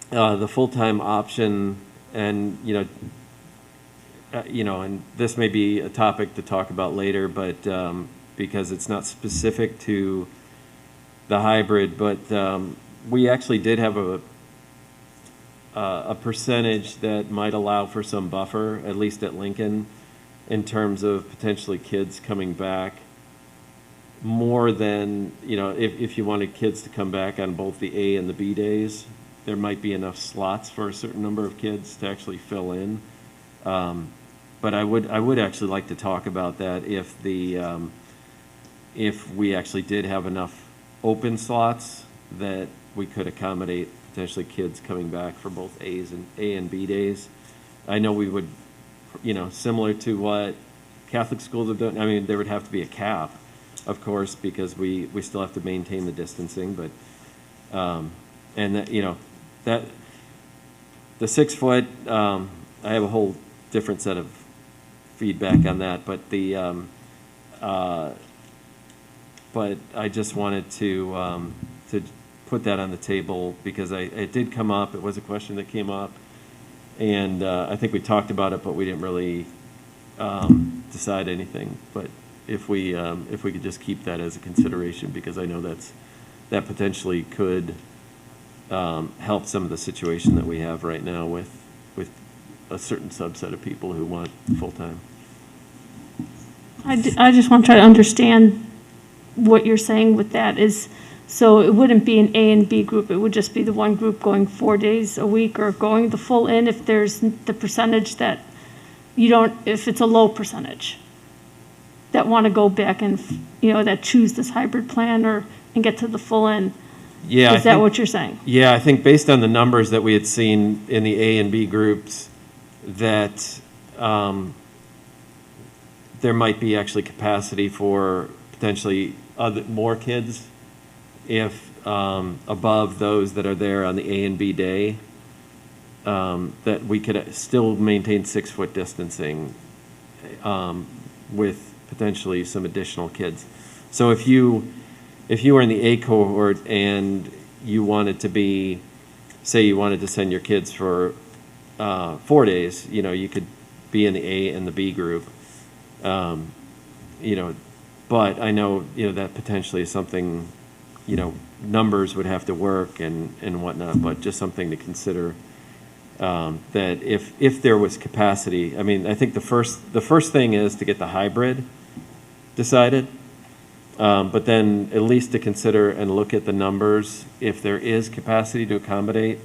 the full-time option, and and this may be a topic to talk about later, but because it's not specific to the hybrid, but we actually did have a percentage that might allow for some buffer, at least at Lincoln, in terms of potentially kids coming back more than, if you wanted kids to come back on both the A and the B days, there might be enough slots for a certain number of kids to actually fill in. But I would actually like to talk about that if we actually did have enough open slots that we could accommodate potentially kids coming back for both A and B days. I know we would, similar to what Catholic schools have done. I mean, there would have to be a cap, of course, because we still have to maintain the distancing. But and that the 6 foot, I have a whole different set of feedback on that. But but I just wanted to put that on the table because it did come up. It was a question that came up, and I think we talked about it, but we didn't really decide anything. But if we could just keep that as a consideration, because I know that potentially could help some of the situation that we have right now with a certain subset of people who want full-time. I just want to try to understand what you're saying with that is, so it wouldn't be an A and B group, it would just be the one group going 4 days a week or going the full in if there's the percentage that if it's a low percentage that want to go back and, that choose this hybrid plan and get to the full in. Yeah. Is that what you're saying? Yeah, I think based on the numbers that we had seen in the A and B groups, that there might be actually capacity for potentially more kids if above those that are there on the A and B day, that we could still maintain 6 foot distancing with potentially some additional kids. So if you were in the A cohort and you wanted to say you wanted to send your kids for 4 days, you could be in the A and the B group, but I know, that potentially is something, numbers would have to work and whatnot, but just something to consider, that if there was capacity, I mean, I think the first thing is to get the hybrid decided, but then at least to consider and look at the numbers. If there is capacity to accommodate,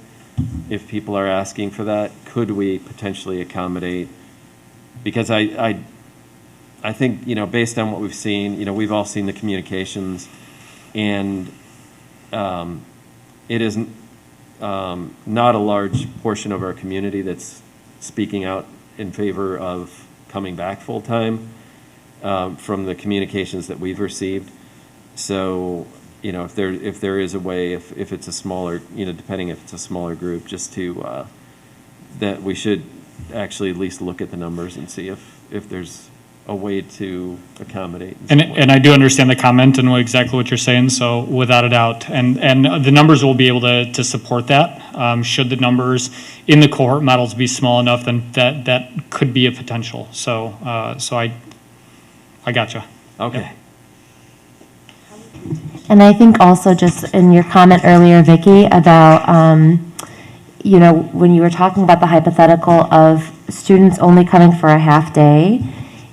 if people are asking for that, could we potentially accommodate? Because I think, based on what we've seen, we've all seen the communications, and it is not a large portion of our community that's speaking out in favor of coming back full-time from the communications that we've received. So, if there is a way, if it's a smaller, depending if it's a smaller group, just to, that we should actually at least look at the numbers and see if there's a way to accommodate. And I do understand the comment and exactly what you're saying, so without a doubt. And the numbers will be able to support that. Should the numbers in the cohort models be small enough, then that could be a potential. So I gotcha. Okay. Yep. And I think also just in your comment earlier, Vicki, about, when you were talking about the hypothetical of students only coming for a half day,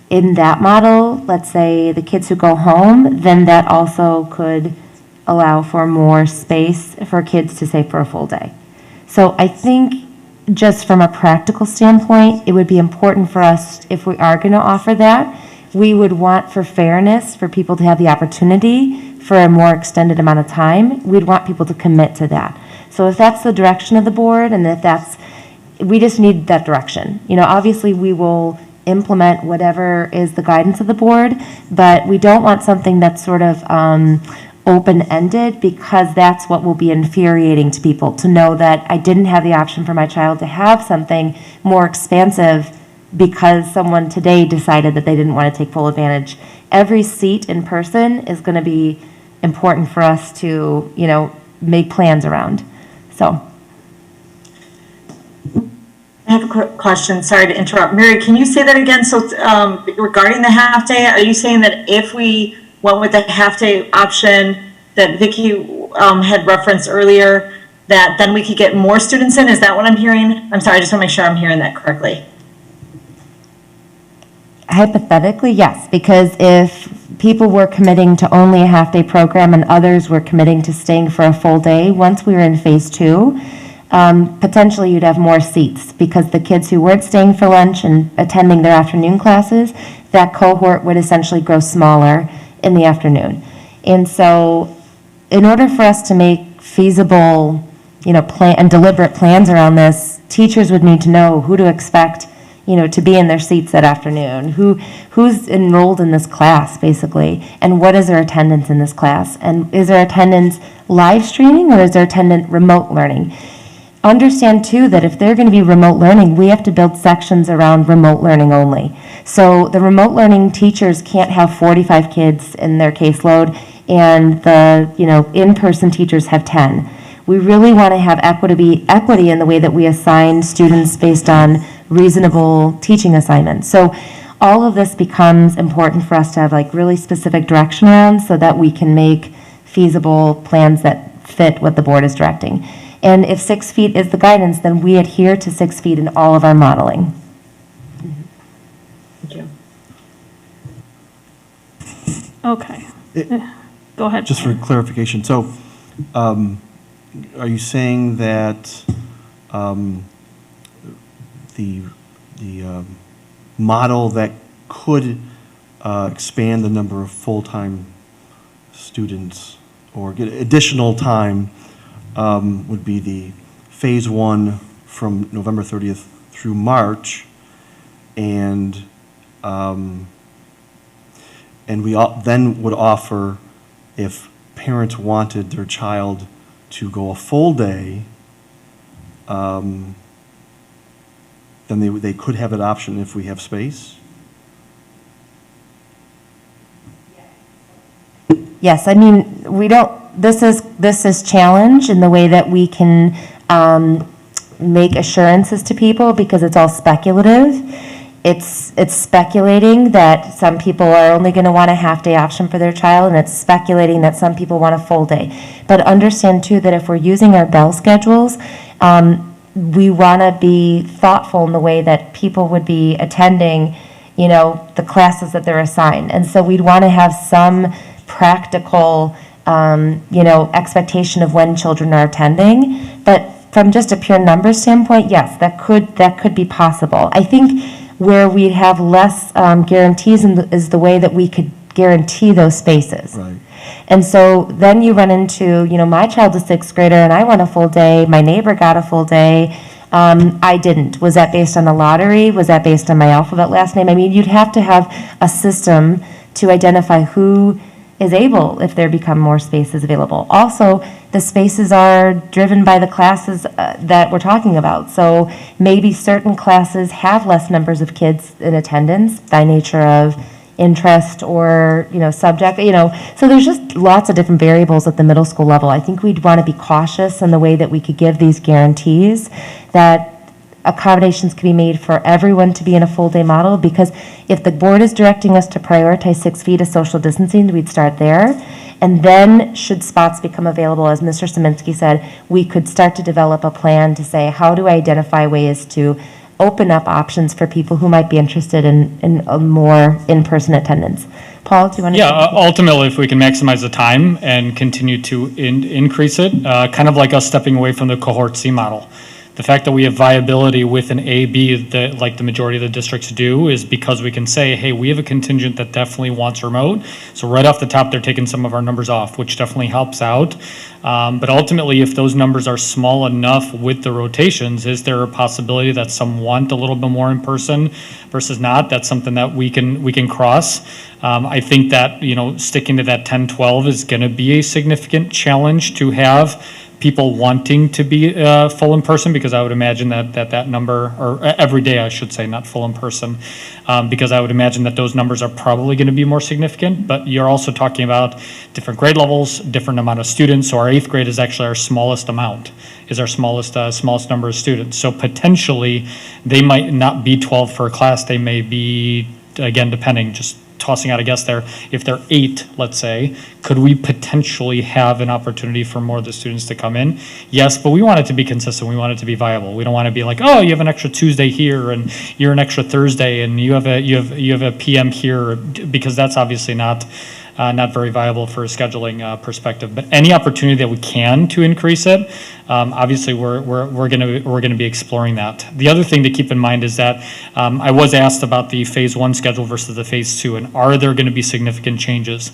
in that model, let's say the kids who go home, then that also could allow for more space for kids to stay for a full day. So I think just from a practical standpoint, it would be important for us, if we are going to offer that, we would want, for fairness, for people to have the opportunity for a more extended amount of time. We'd want people to commit to that. So if that's the direction of the board, and if that's, we just need that direction. You know, obviously we will implement whatever is the guidance of the board, but we don't want something that's sort of open-ended, because that's what will be infuriating to people, to know that I didn't have the option for my child to have something more expansive because someone today decided that they didn't want to take full advantage. Every seat in person is going to be important for us to, you know, make plans around. So. I have a quick question. Sorry to interrupt. Mary, can you say that again? So regarding the half day, are you saying that if we went with the half day option that Vicki had referenced earlier, that then we could get more students in? Is that what I'm hearing? I'm sorry, I just want to make sure I'm hearing that correctly. Hypothetically, yes, because if people were committing to only a half-day program and others were committing to staying for a full day, once we were in phase 2, potentially you'd have more seats, because the kids who weren't staying for lunch and attending their afternoon classes, that cohort would essentially grow smaller in the afternoon. And so in order for us to make feasible, you know, plan and deliberate plans around this, teachers would need to know who to expect, you know, to be in their seats that afternoon, who's enrolled in this class, basically, and what is their attendance in this class, and is their attendance live streaming or is their attendance remote learning? Understand, too, that if they're going to be remote learning, we have to build sections around remote learning only. So the remote learning teachers can't have 45 kids in their caseload, and the, you know, in-person teachers have 10. We really want to have equity in the way that we assign students based on reasonable teaching assignments. So all of this becomes important for us to have like really specific direction around, so that we can make feasible plans that fit what the board is directing. And if 6 feet is the guidance, then we adhere to 6 feet in all of our modeling. Thank you. Okay. Go ahead. Just for clarification, so are you saying that the model that could expand the number of full-time students or get additional time would be the phase 1 from November 30th through March, and we then would offer, if parents wanted their child to go a full day, then they could have that option if we have space? Yes, I mean, we don't, this is challenge in the way that we can make assurances to people, because it's all speculative. It's speculating that some people are only going to want a half-day option for their child, and it's speculating that some people want a full day. But understand, too, that if we're using our bell schedules, we want to be thoughtful in the way that people would be attending, you know, the classes that they're assigned. And so we'd want to have some practical, you know, expectation of when children are attending. But from just a pure number standpoint, yes, that could be possible. I think where we'd have less guarantees is the way that we could guarantee those spaces. Right. And so then you run into, you know, my child's a 6th grader and I want a full day. My neighbor got a full day. I didn't. Was that based on a lottery? Was that based on my alphabet last name? I mean, you'd have to have a system to identify who is able, if there become more spaces available. Also, the spaces are driven by the classes that we're talking about. So maybe certain classes have less numbers of kids in attendance by nature of interest or, you know, subject, you know. So there's just lots of different variables at the middle school level. I think we'd want to be cautious in the way that we could give these guarantees that accommodations can be made for everyone to be in a full day model, because if the board is directing us to prioritize 6 feet of social distancing, we'd start there. And then should spots become available, as Mr. Szymanski said, we could start to develop a plan to say, how do I identify ways to open up options for people who might be interested in a more in-person attendance. Paul, do you want to? Yeah, ultimately, if we can maximize the time and continue to increase it, kind of like us stepping away from the cohort C model. The fact that we have viability with an A, B, like the majority of the districts do, is because we can say, hey, we have a contingent that definitely wants remote. So right off the top, they're taking some of our numbers off, which definitely helps out. But ultimately, if those numbers are small enough with the rotations, is there a possibility that some want a little bit more in person versus not? That's something that we can cross. I think that, sticking to that 10-12 is going to be a significant challenge to have people wanting to be full in person, because I would imagine that number, or every day I should say, not full in person, because I would imagine that those numbers are probably going to be more significant. But you're also talking about different grade levels, different amount of students. So our 8th grade is actually our smallest amount, is our smallest number of students. So potentially they might not be 12 for a class. They may be, again, depending, just tossing out a guess there, if they're 8, let's say, could we potentially have an opportunity for more of the students to come in? Yes, but we want it to be consistent. We want it to be viable. We don't want to be like, oh, you have an extra Tuesday here and you're an extra Thursday and you have a PM here, because that's obviously not very viable for a scheduling perspective. But any opportunity that we can to increase it, obviously we're gonna be exploring that. The other thing to keep in mind is that I was asked about the phase 1 schedule versus the phase 2, and are there going to be significant changes?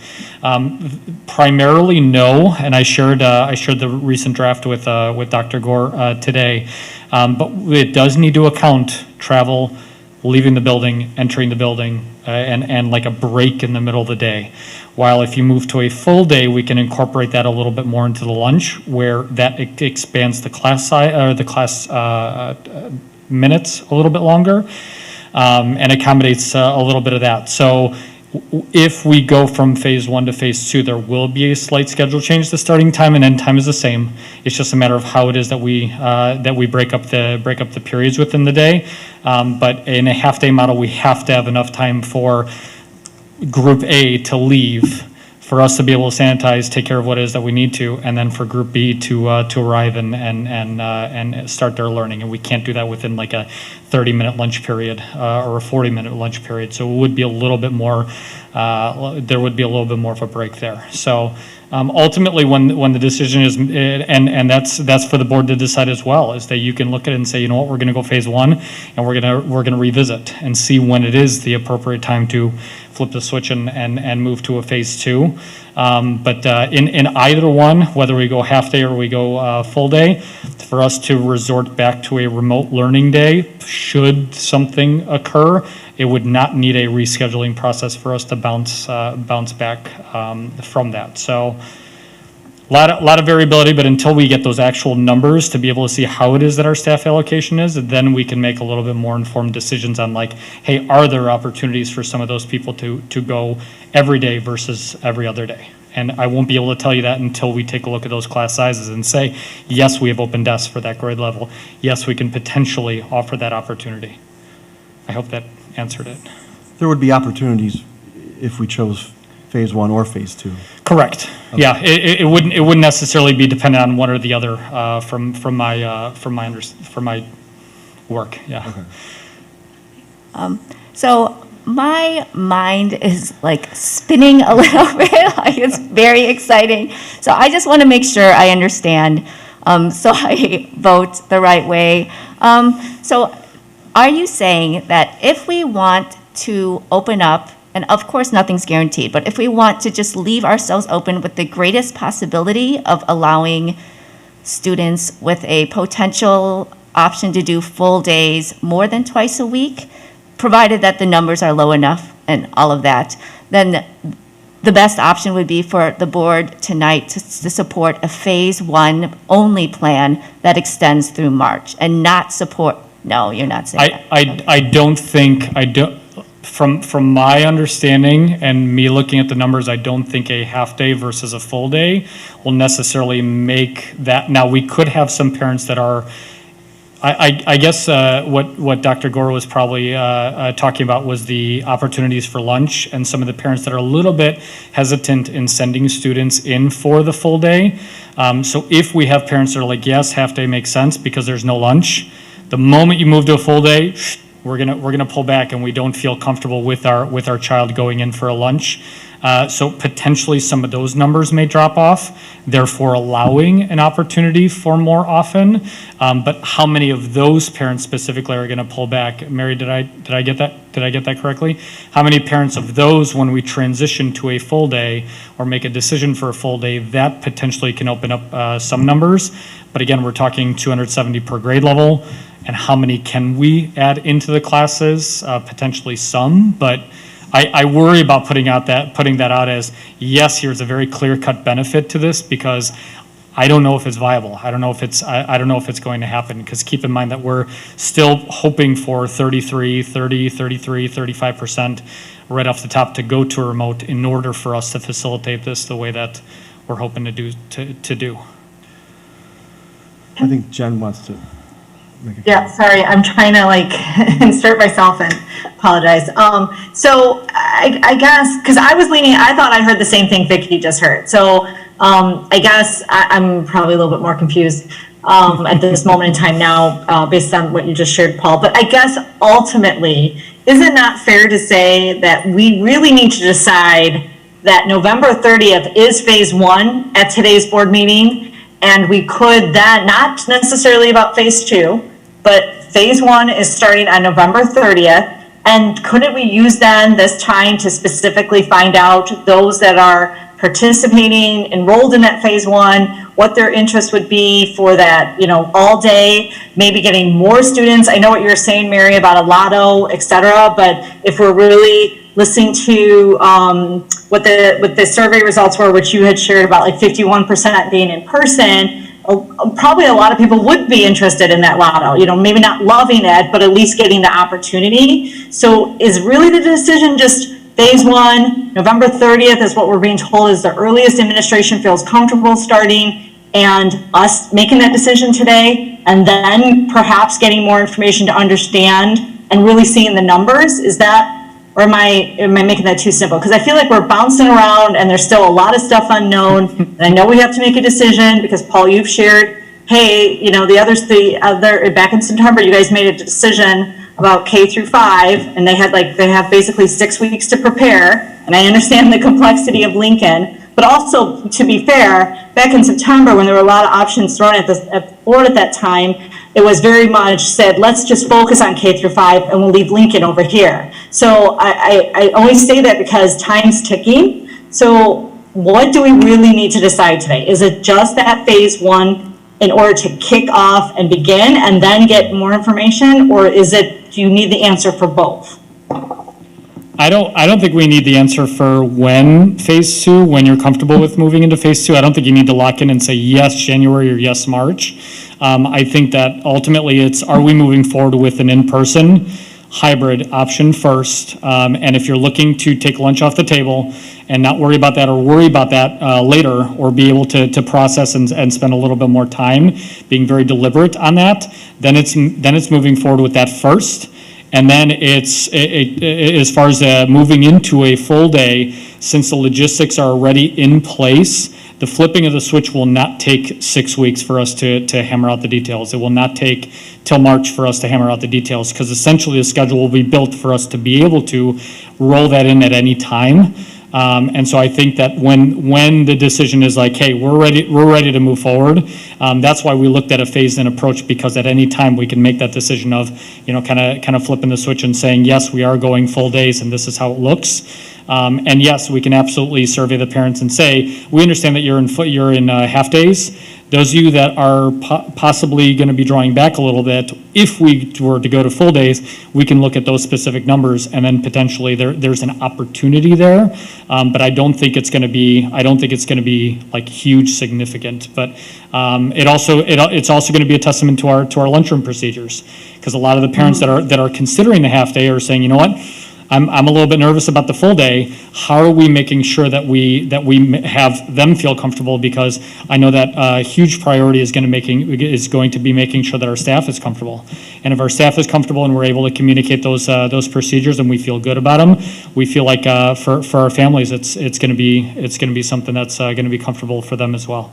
Primarily, no. And I shared the recent draft with Dr. Gore today, but it does need to account travel, leaving the building, entering the building, and like a break in the middle of the day. While if you move to a full day, we can incorporate that a little bit more into the lunch, where that expands the class size, or the class minutes a little bit longer, and accommodates a little bit of that. So if we go from phase 1 to phase 2, there will be a slight schedule change. The starting time and end time is the same. It's just a matter of how it is that we break up the periods within the day. But in a half-day model, we have to have enough time for Group A to leave, for us to be able to sanitize, take care of what it is that we need to, and then for Group B to arrive and start their learning. And we can't do that within like a 30-minute lunch period or a 40-minute lunch period. So it would be a little bit more. There would be a little bit more of a break there. So ultimately, when the decision is, and that's for the board to decide as well, is that you can look at it and say, you know what, we're going to go phase 1, and we're going to revisit and see when it is the appropriate time to flip the switch and move to a phase 2. But in either one, whether we go half day or we go full day, for us to resort back to a remote learning day, should something occur, it would not need a rescheduling process for us to bounce back from that. So a lot of variability, but until we get those actual numbers to be able to see how it is that our staff allocation is, then we can make a little bit more informed decisions on like, hey, are there opportunities for some of those people to go every day versus every other day? And I won't be able to tell you that until we take a look at those class sizes and say, yes, we have open desks for that grade level. Yes, we can potentially offer that opportunity. I hope that answered it. There would be opportunities if we chose phase 1 or phase 2. Correct. Okay. Yeah, it wouldn't necessarily be dependent on one or the other from my work. Yeah. Okay. So my mind is like spinning a little bit. Like it's very exciting. So I just want to make sure I understand, so I vote the right way. So are you saying that if we want to open up, and of course nothing's guaranteed, but if we want to just leave ourselves open with the greatest possibility of allowing students with a potential option to do full days more than twice a week, provided that the numbers are low enough and all of that, then the best option would be for the board tonight to support a phase 1 only plan that extends through March and not support, no, you're not saying that. I don't think, from my understanding and me looking at the numbers, I don't think a half day versus a full day will necessarily make that. Now, we could have some parents that are, I guess what Dr. Gore was probably talking about was the opportunities for lunch, and some of the parents that are a little bit hesitant in sending students in for the full day. So if we have parents that are like, yes, half day makes sense because there's no lunch, The moment you move to a full day, we're gonna pull back, and we don't feel comfortable with our child going in for a lunch. So potentially some of those numbers may drop off, therefore allowing an opportunity for more often. But how many of those parents specifically are going to pull back? Mary, did I get that? Did I get that correctly? How many parents of those, when we transition to a full day or make a decision for a full day, that potentially can open up some numbers? But again, we're talking 270 per grade level. And how many can we add into the classes? Potentially some, but I worry about putting that out as, yes, here's a very clear-cut benefit to this, because I don't know if it's viable. I don't know if it's going to happen, because keep in mind that we're still hoping for 35% right off the top to go to a remote in order for us to facilitate this the way that we're hoping to do. I think Jen wants to make a Yeah, sorry, I'm trying to like insert myself and apologize. So I guess, because I thought I heard the same thing Vicki just heard. So I guess I'm probably a little bit more confused at this moment in time now based on what you just shared, Paul. But I guess ultimately, is it not fair to say that we really need to decide that November 30th is phase 1 at today's board meeting, and we could then, not necessarily about phase 2, but phase 1 is starting on November 30th, and couldn't we use then this time to specifically find out those that are participating, enrolled in that phase 1, what their interest would be for that, all day, maybe getting more students. I know what you were saying, Mary, about a lotto, et cetera, but if we're really listening to what the survey results were, which you had shared about like 51% being in person, probably a lot of people would be interested in that lotto, maybe not loving it, but at least getting the opportunity. So is really the decision just phase 1, November 30th is what we're being told is the earliest administration feels comfortable starting, and us making that decision today, and then perhaps getting more information to understand and really seeing the numbers? Is that, or am I making that too simple? Because I feel like we're bouncing around and there's still a lot of stuff unknown. And I know we have to make a decision because, Paul, you've shared, hey, the other back in September, you guys made a decision about K through 5, and they have basically 6 weeks to prepare. And I understand the complexity of Lincoln, but also, to be fair, back in September when there were a lot of options thrown at the board at that time, it was very much said, let's just focus on K through 5 and we'll leave Lincoln over here. So I always say that because time's ticking. So what do we really need to decide today? Is it just that phase 1 in order to kick off and begin and then get more information? Or do you need the answer for both? I don't think we need the answer for when phase 2, when you're comfortable with moving into phase 2. I don't think you need to lock in and say yes January or yes March. I think that ultimately it's, are we moving forward with an in-person hybrid option first? And if you're looking to take lunch off the table and not worry about that, or worry about that later, or be able to process and spend a little bit more time being very deliberate on that, then it's moving forward with that first. And then it's, as far as moving into a full day, since the logistics are already in place, the flipping of the switch will not take 6 weeks for us to hammer out the details. It will not take till March for us to hammer out the details, because essentially the schedule will be built for us to be able to roll that in at any time. And so I think that when the decision is like, hey, we're ready to move forward, that's why we looked at a phased-in approach, because at any time we can make that decision of, kind of flipping the switch and saying, yes, we are going full days and this is how it looks. And yes, we can absolutely survey the parents and say, we understand that you're in half days. Those of you that are possibly going to be drawing back a little bit, if we were to go to full days, we can look at those specific numbers, and then potentially there's an opportunity there. But I don't think it's going to be like huge significant. But it's also going to be a testament to our lunchroom procedures, because a lot of the parents that are considering the half day are saying, you know what, I'm a little bit nervous about the full day. How are we making sure that we have them feel comfortable? Because I know that a huge priority is going to be making sure that our staff is comfortable. And if our staff is comfortable and we're able to communicate those procedures and we feel good about them, we feel like for our families it's going to be something that's going to be comfortable for them as well.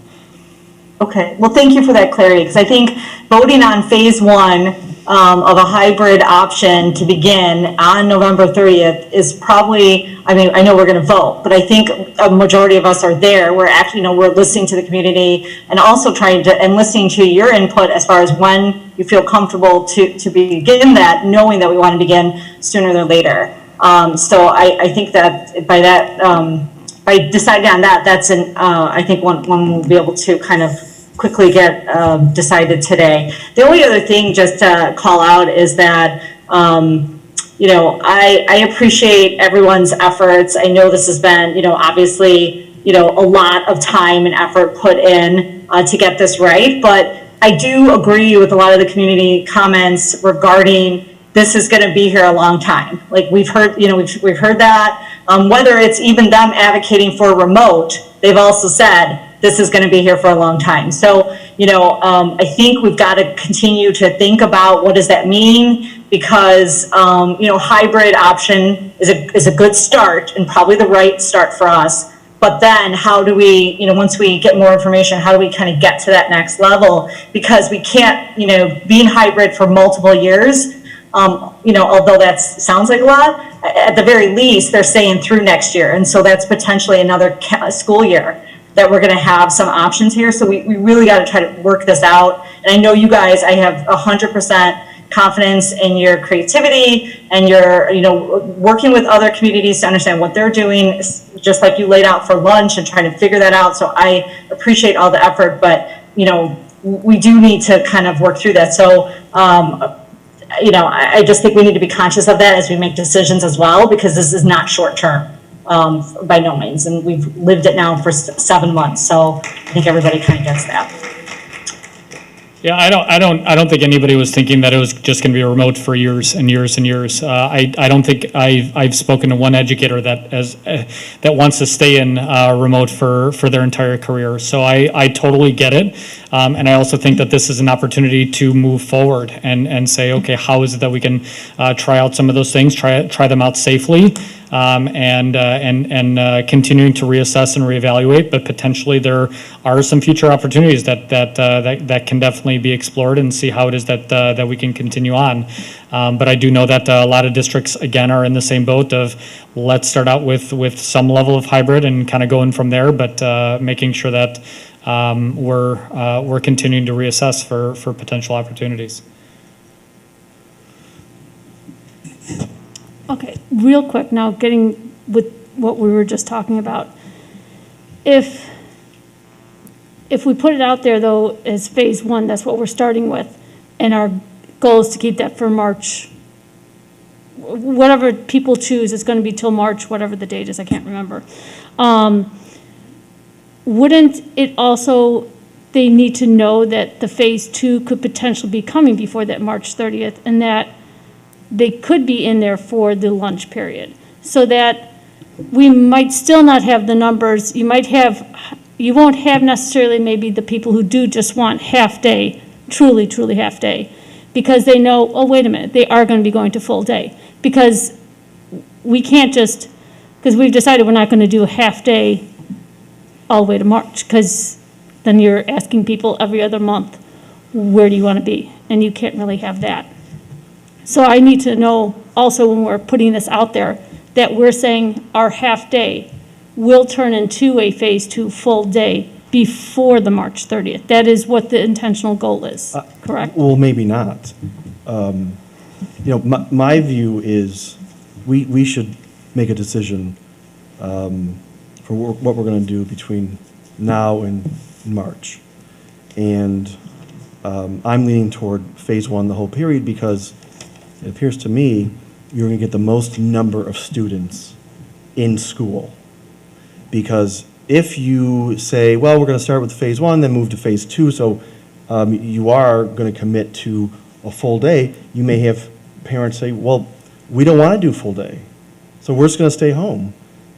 Okay, well, thank you for that clarity, because I think voting on phase 1 of a hybrid option to begin on November 30th is probably, I mean, I know we're going to vote, but I think a majority of us are there. We're actually, we're listening to the community and also trying to, and listening to your input as far as when you feel comfortable to begin that, knowing that we want to begin sooner than later. So I think that by that, by deciding on that, that's I think one we'll be able to kind of quickly get decided today. The only other thing just to call out is that, I appreciate everyone's efforts. I know this has been, obviously, a lot of time and effort put in to get this right, but I do agree with a lot of the community comments regarding this is going to be here a long time. Like we've heard, we've heard that. Whether it's even them advocating for remote, they've also said this is going to be here for a long time. So, I think we've got to continue to think about what does that mean, because, hybrid option is a good start and probably the right start for us. But then how do we, once we get more information, how do we kind of get to that next level? Because we can't, be in hybrid for multiple years. Although that sounds like a lot, at the very least, they're saying through next year. And so that's potentially another school year that we're going to have some options here. So we really got to try to work this out. And I know you guys, I have 100% confidence in your creativity and your, working with other communities to understand what they're doing, just like you laid out for lunch and trying to figure that out. So I appreciate all the effort, but, we do need to kind of work through that. So, I just think we need to be conscious of that as we make decisions as well, because this is not short term. By no means, and we've lived it now for 7 months, so I think everybody kind of gets that. Yeah, I don't think anybody was thinking that it was just going to be remote for years and years and years. I don't think I've spoken to one educator that wants to stay in remote for their entire career. So I totally get it, and I also think that this is an opportunity to move forward and say, okay, how is it that we can try out some of those things, try them out safely. And continuing to reassess and reevaluate, but potentially there are some future opportunities that can definitely be explored and see how it is that we can continue on. But I do know that a lot of districts again are in the same boat of let's start out with some level of hybrid and kind of going from there, but making sure that we're continuing to reassess for potential opportunities. Okay, real quick now, getting with what we were just talking about. If we put it out there though as phase 1, that's what we're starting with, and our goal is to keep that for March, whatever people choose, it's going to be till March, whatever the date is, I can't remember. Wouldn't it also, they need to know that the phase 2 could potentially be coming before that March 30th, and that they could be in there for the lunch period, so that we might still not have the numbers. You won't have necessarily maybe the people who do just want half day, truly half day, because they know, oh, wait a minute, they are going to be going to full day, because we can't just, because we've decided we're not going to do a half day all the way to March, because then you're asking people every other month, where do you want to be? And you can't really have that. So I need to know also when we're putting this out there that we're saying our half day will turn into a phase 2 full day before the March 30th. That is what the intentional goal is, correct? Well, maybe not. My view is we should make a decision for what we're going to do between now and March. And I'm leaning toward phase 1 the whole period, because it appears to me you're going to get the most number of students in school. Because if you say, well, we're going to start with phase 1, then move to phase 2, so you are going to commit to a full day, you may have parents say, well, we don't want to do full day, so we're just going to stay home.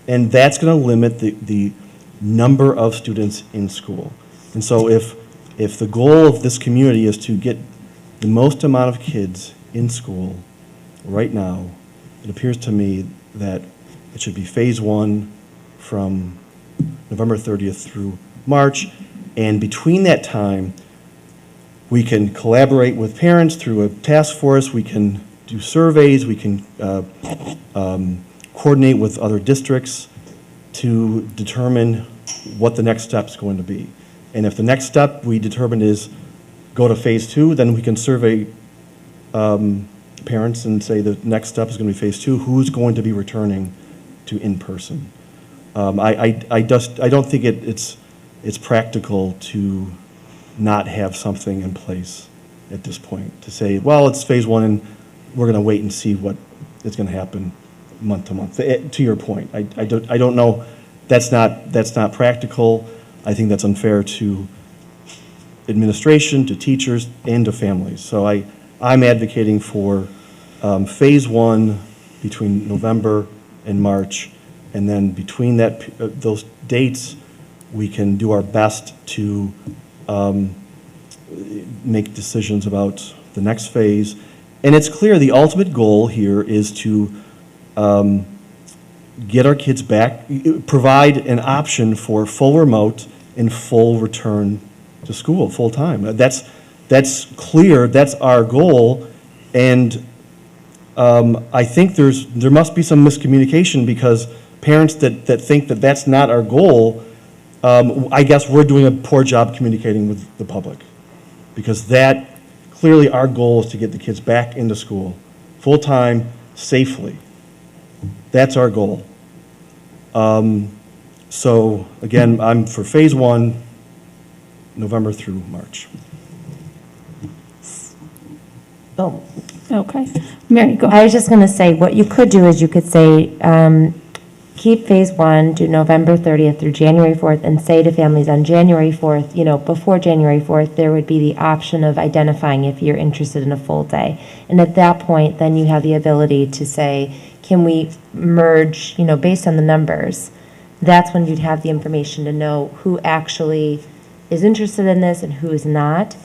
And that's going to limit the number of students in school. And so if the goal of this community is to get the most amount of kids in school right now, it appears to me that it should be phase 1 from November 30th through March, and between that time, We can collaborate with parents through a task force. We can do surveys. We can coordinate with other districts to determine what the next step's going to be. And if the next step we determine is go to phase 2, then we can survey parents and say the next step is going to be phase 2. Who's going to be returning to in-person? I don't think it's practical to not have something in place at this point, to say, well, it's phase 1 and we're going to wait and see what is going to happen month to month. To your point, I don't know. That's not practical. I think that's unfair to administration, to teachers, and to families. So I'm advocating for phase 1 between November and March, and then between those dates, we can do our best to make decisions about the next phase. And it's clear the ultimate goal here is to get our kids back, provide an option for full remote and full return to school, full time. That's clear, that's our goal, and I think there must be some miscommunication, because parents that think that that's not our goal, I guess we're doing a poor job communicating with the public, because that, clearly our goal is to get the kids back into school, full time, safely. That's our goal. So again, I'm for phase 1, November through March. Oh, Okay. Mary, go I ahead. was just going to say, what you could do is you could say, keep phase 1, do November 30th through January 4th, and say to families on January 4th, before January 4th, there would be the option of identifying if you're interested in a full day. And at that point, then you have the ability to say, can we merge, based on the numbers? That's when you'd have the information to know who actually is interested in this and who is not.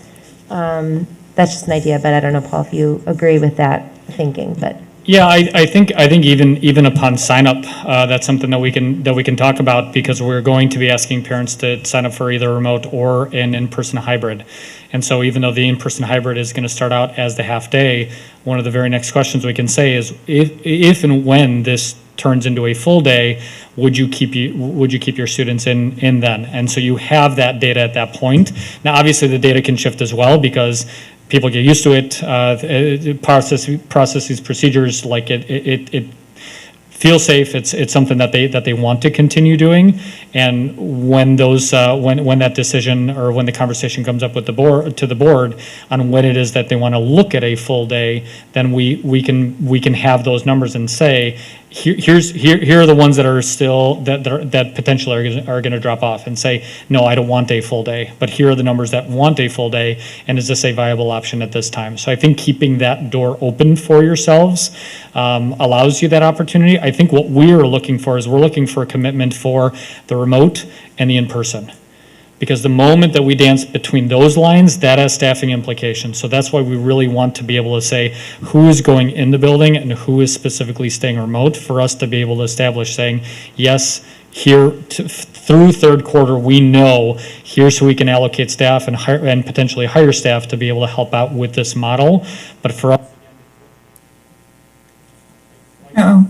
That's just an idea, but I don't know, Paul, if you agree with that thinking, but. Yeah, I think even upon sign up, that's something that we can talk about, because we're going to be asking parents to sign up for either remote or an in-person hybrid. And so even though the in-person hybrid is going to start out as the half day, one of the very next questions we can say is, if and when this turns into a full day, would you keep your students in then? And so you have that data at that point. Now, obviously, the data can shift as well, because people get used to it, processes, procedures, like it feels safe. It's something that they want to continue doing. And when those when that decision, or when the conversation comes up with the board on when it is that they want to look at a full day, then we can have those numbers and say, here are the ones that are still that potentially are going to drop off, and say, no, I don't want a full day, but here are the numbers that want a full day, and is this a viable option at this time? So I think keeping that door open for yourselves allows you that opportunity. I think what we're looking for is we're looking for a commitment for the remote and the in-person. Because the moment that we dance between those lines, that has staffing implications. So that's why we really want to be able to say who is going in the building and who is specifically staying remote, for us to be able to establish saying, yes, here through third quarter, we know here's who we can allocate staff and potentially hire staff to be able to help out with this model. But for us, Oh.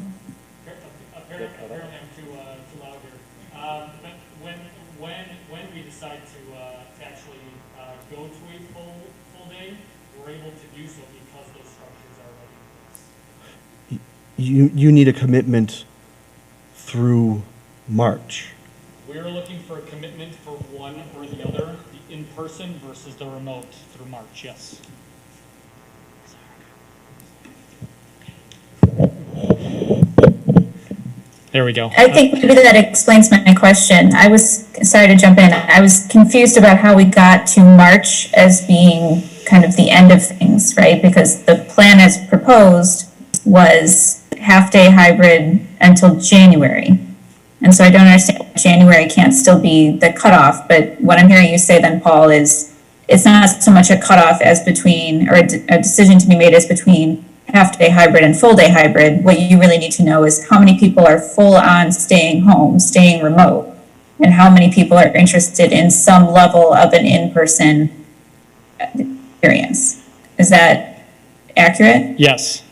When we decide to actually go to a full day, we're able to do so because those structures are already in place. You need a commitment through March. We're looking for a commitment for one or the other, the in-person versus the remote through March, yes. There we go. I think maybe that explains my question. Sorry to jump in. I was confused about how we got to March as being kind of the end of things, right? Because the plan as proposed was half-day hybrid until January. And so I don't understand why January can't still be the cutoff. But what I'm hearing you say then, Paul, is it's not so much a cutoff as between, or a decision to be made as between half-day hybrid and full-day hybrid. What you really need to know is how many people are full-on staying home, staying remote, and how many people are interested in some level of an in-person experience. Is that accurate? Yes.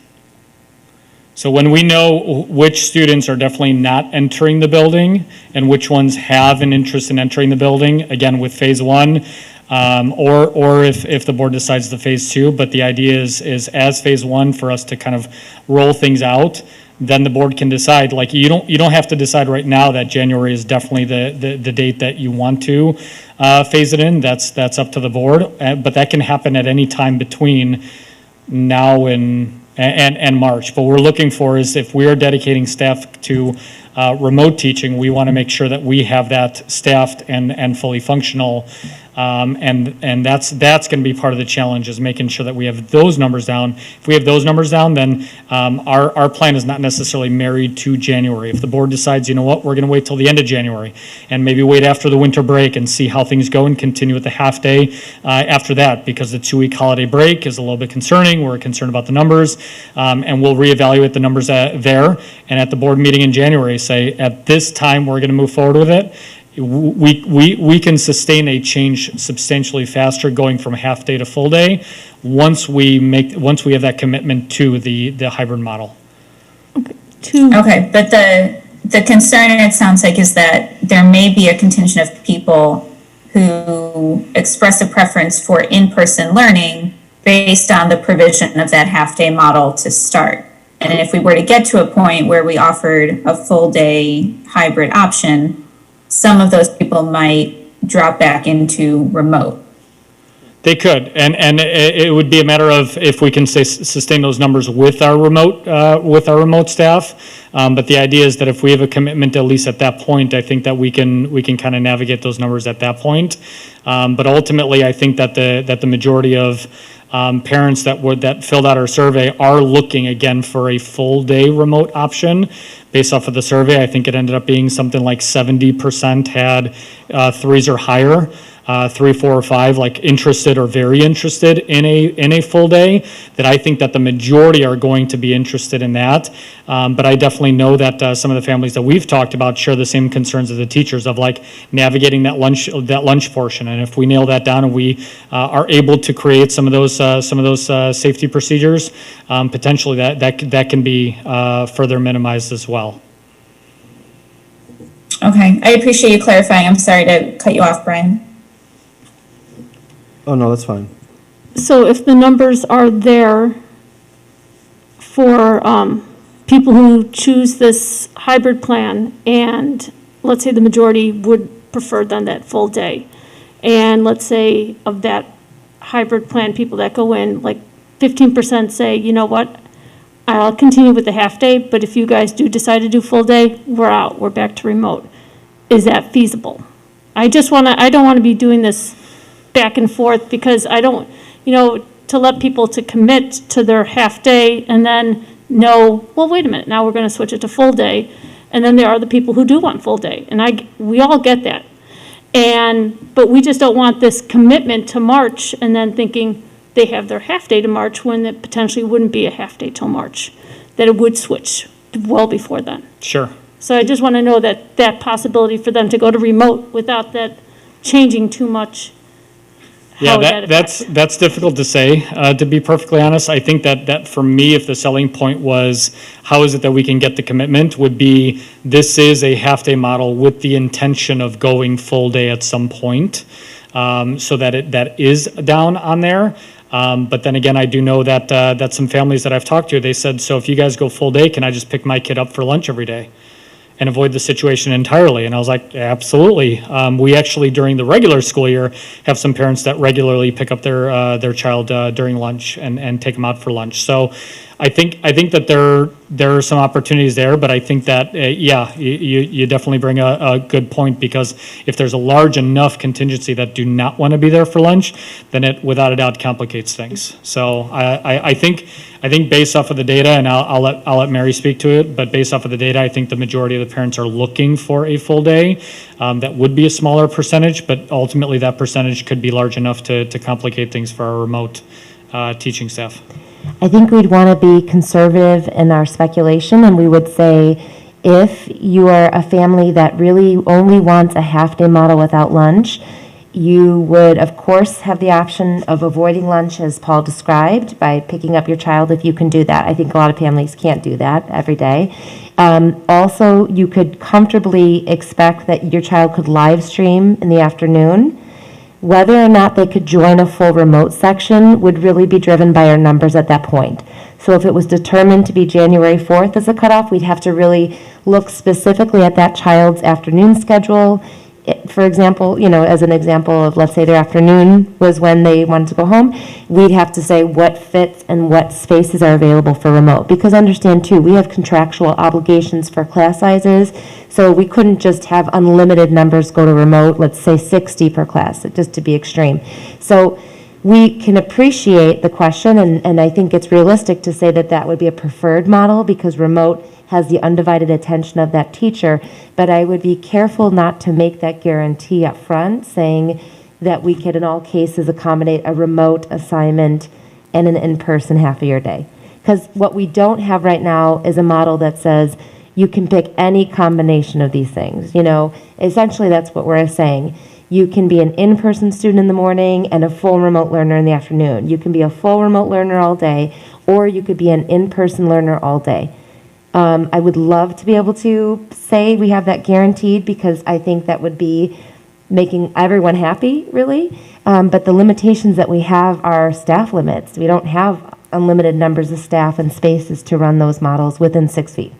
So when we know which students are definitely not entering the building and which ones have an interest in entering the building, again, with phase one, or if the board decides the phase two, but the idea is as phase one for us to kind of roll things out, then the board can decide, like, you don't have to decide right now that January is definitely the date that you want to phase it in. That's up to the board, but that can happen at any time between now and March. But what we're looking for is if we are dedicating staff to remote teaching, we want to make sure that we have that staffed and fully functional. And that's going to be part of the challenge, is making sure that we have those numbers down. If we have those numbers down, then our plan is not necessarily married to January. If the board decides, you know what, we're going to wait till the end of January and maybe wait after the winter break and see how things go and continue with the half day after that, because the 2-week holiday break is a little bit concerning. We're concerned about the numbers, and we'll reevaluate the numbers there. And at the board meeting in January, say at this time we're going to move forward with it. We can sustain a change substantially faster going from half day to full day once we have that commitment to the hybrid model. Okay, but the concern, it sounds like, is that there may be a contingent of people who express a preference for in-person learning based on the provision of that half-day model to start. And if we were to get to a point where we offered a full-day hybrid option, some of those people might drop back into remote. They could, and it would be a matter of if we can sustain those numbers with our remote staff. But the idea is that if we have a commitment, at least at that point, I think that we can kind of navigate those numbers at that point. But ultimately, I think that the majority of parents that filled out our survey are looking again for a full day remote option. Based off of the survey, I think it ended up being something like 70% had 3s or higher. 3, 4, or 5, like interested or very interested in a full day, that I think that the majority are going to be interested in that. But I definitely know that some of the families that we've talked about share the same concerns as the teachers of like navigating that lunch portion. And if we nail that down and we are able to create some of those safety procedures, potentially that can be further minimized as well. Okay, I appreciate you clarifying. I'm sorry to cut you off, Brian. Oh, no, that's fine. So if the numbers are there for people who choose this hybrid plan, and let's say the majority would prefer then that full day, and let's say of that hybrid plan, people that go in, like 15% say, you know what, I'll continue with the half day, but if you guys do decide to do full day, we're out, we're back to remote. Is that feasible? I don't want to be doing this back and forth, because I don't, to let people to commit to their half day and then know, well, wait a minute, now we're going to switch it to full day. And then there are the people who do want full day. And we all get that. But we just don't want this commitment to March and then thinking they have their half day to March when it potentially wouldn't be a half day till March, that it would switch well before then. Sure. So I just want to know that possibility for them to go to remote without that changing too much. Yeah, that's difficult to say, to be perfectly honest. I think that for me, if the selling point was how is it that we can get the commitment, would be this is a half-day model with the intention of going full day at some point, so that is down on there. But then again, I do know that some families that I've talked to, they said, so if you guys go full day, can I just pick my kid up for lunch every day and avoid the situation entirely? And I was like, absolutely. We actually, during the regular school year, have some parents that regularly pick up their child during lunch and take them out for lunch. So I think that there are some opportunities there, but I think that, you definitely bring a good point, because if there's a large enough contingency that do not want to be there for lunch, then it without a doubt complicates things. So I think based off of the data, and I'll let Mary speak to it, but based off of the data, I think the majority of the parents are looking for a full day. That would be a smaller percentage, but ultimately that percentage could be large enough to complicate things for our remote teaching staff. I think we'd want to be conservative in our speculation, and we would say if you are a family that really only wants a half-day model without lunch, You would, of course, have the option of avoiding lunch, as Paul described, by picking up your child if you can do that. I think a lot of families can't do that every day. Also, you could comfortably expect that your child could live stream in the afternoon. Whether or not they could join a full remote section would really be driven by our numbers at that point. So if it was determined to be January 4th as a cutoff, we'd have to really look specifically at that child's afternoon schedule. For example, as an example of, let's say their afternoon was when they wanted to go home, we'd have to say what fits and what spaces are available for remote. Because understand too, we have contractual obligations for class sizes, so we couldn't just have unlimited numbers go to remote, let's say 60 per class, just to be extreme. So we can appreciate the question, and I think it's realistic to say that that would be a preferred model because remote has the undivided attention of that teacher, but I would be careful not to make that guarantee up front, saying that we could in all cases accommodate a remote assignment and an in-person half of your day. Because what we don't have right now is a model that says you can pick any combination of these things. Essentially that's what we're saying. You can be an in-person student in the morning and a full remote learner in the afternoon. You can be a full remote learner all day, or you could be an in-person learner all day. I would love to be able to say we have that guaranteed because I think that would be making everyone happy, really. But the limitations that we have are staff limits. We don't have unlimited numbers of staff and spaces to run those models within 6 feet.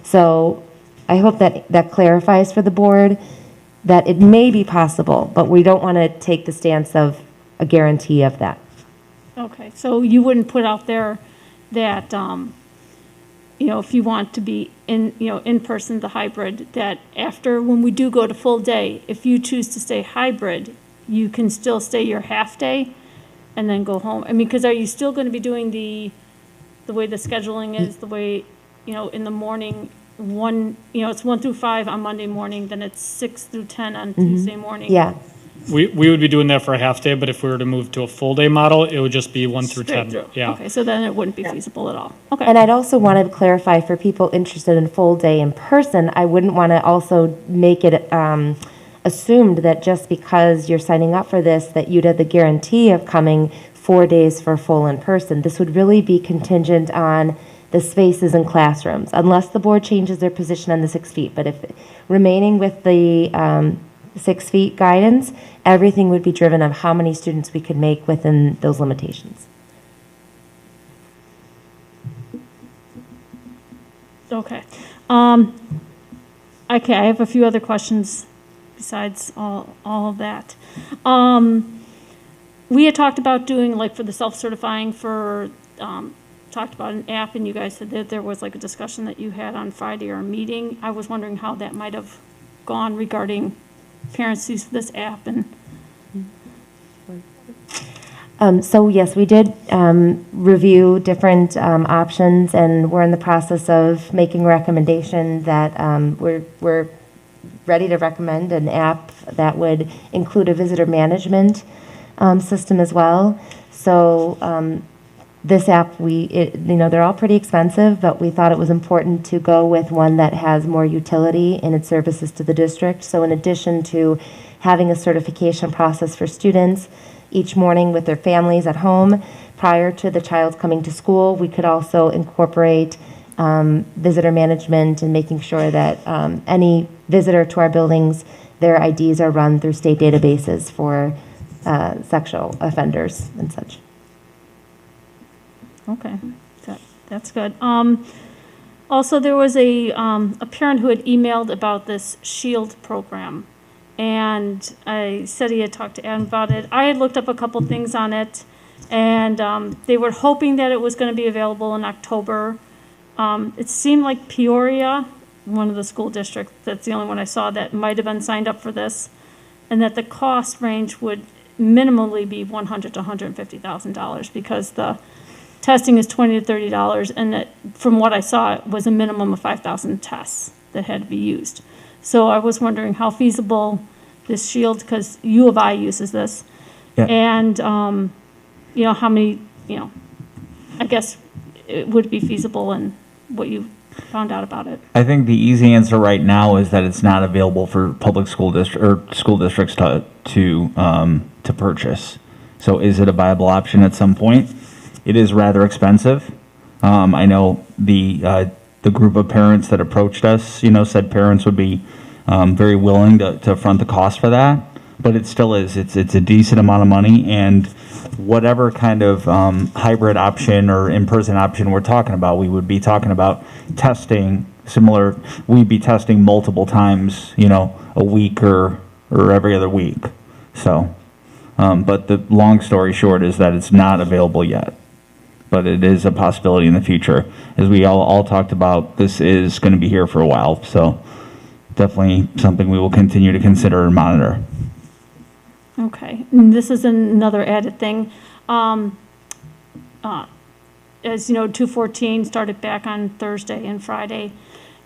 So I hope that clarifies for the board that it may be possible, but we don't want to take the stance of a guarantee of that. Okay, so you wouldn't put out there that, if you want to be in person, the hybrid, that after, when we do go to full day, if you choose to stay hybrid, you can still stay your half day and then go home? Because are you still going to be doing the way the scheduling is, the way, in the morning, it's 1 through 5 on Monday morning, then it's 6 through 10 on Tuesday morning? Yeah. We would be doing that for a half day, but if we were to move to a full day model, it would just be 1 through 10. Yeah. Okay, so then it wouldn't be feasible at all. Okay. And I'd also want to clarify for people interested in full day in person, I wouldn't want to also make it assumed that just because you're signing up for this, that you'd have the guarantee of coming 4 days for full in person. This would really be contingent on the spaces in classrooms, unless the board changes their position on the 6 feet. But if remaining with the 6 feet guidance, everything would be driven on how many students we could make within those limitations. Okay. Okay, I have a few other questions besides all of that. We had talked about doing, for the self-certifying talked about an app, and you guys said that there was a discussion that you had on Friday or a meeting. I was wondering how that might have gone regarding parents' use of this app. And so yes, we did review different options, and we're in the process of making a recommendation that we're ready to recommend an app that would include a visitor management system as well. So this app, they're all pretty expensive, but we thought it was important to go with one that has more utility in its services to the district. So in addition to having a certification process for students each morning with their families at home prior to the child coming to school, we could also incorporate visitor management and making sure that any visitor to our buildings, their IDs are run through state databases for sexual offenders and such. Okay, that's good. Also, there was a parent who had emailed about this SHIELD program, and I said he had talked to Adam about it. I had looked up a couple things on it, and they were hoping that it was going to be available in October. It seemed like Peoria, one of the school districts, that's the only one I saw that might have been signed up for this, and that the cost range would minimally be $100,000 to $150,000 because the testing is $20 to $30, and from what I saw, it was a minimum of 5,000 tests that had to be used. So I was wondering how feasible this SHIELD, because U of I uses this, and how many, I guess it would be feasible, and what you found out about it? I think the easy answer right now is that it's not available for public school districts to purchase. So is it a viable option at some point? It is rather expensive. I know the group of parents that approached us, said parents would be very willing to front the cost for that, but it still is. It's a decent amount of money, and whatever kind of hybrid option or in-person option we're talking about, we would be talking about testing similar. We'd be testing multiple times, a week or every other week. So, but the long story short is that it's not available yet, but it is a possibility in the future. As we all talked about, this is going to be here for a while, so definitely something we will continue to consider and monitor. Okay, and this is another added thing. As you know, 214 started back on Thursday and Friday,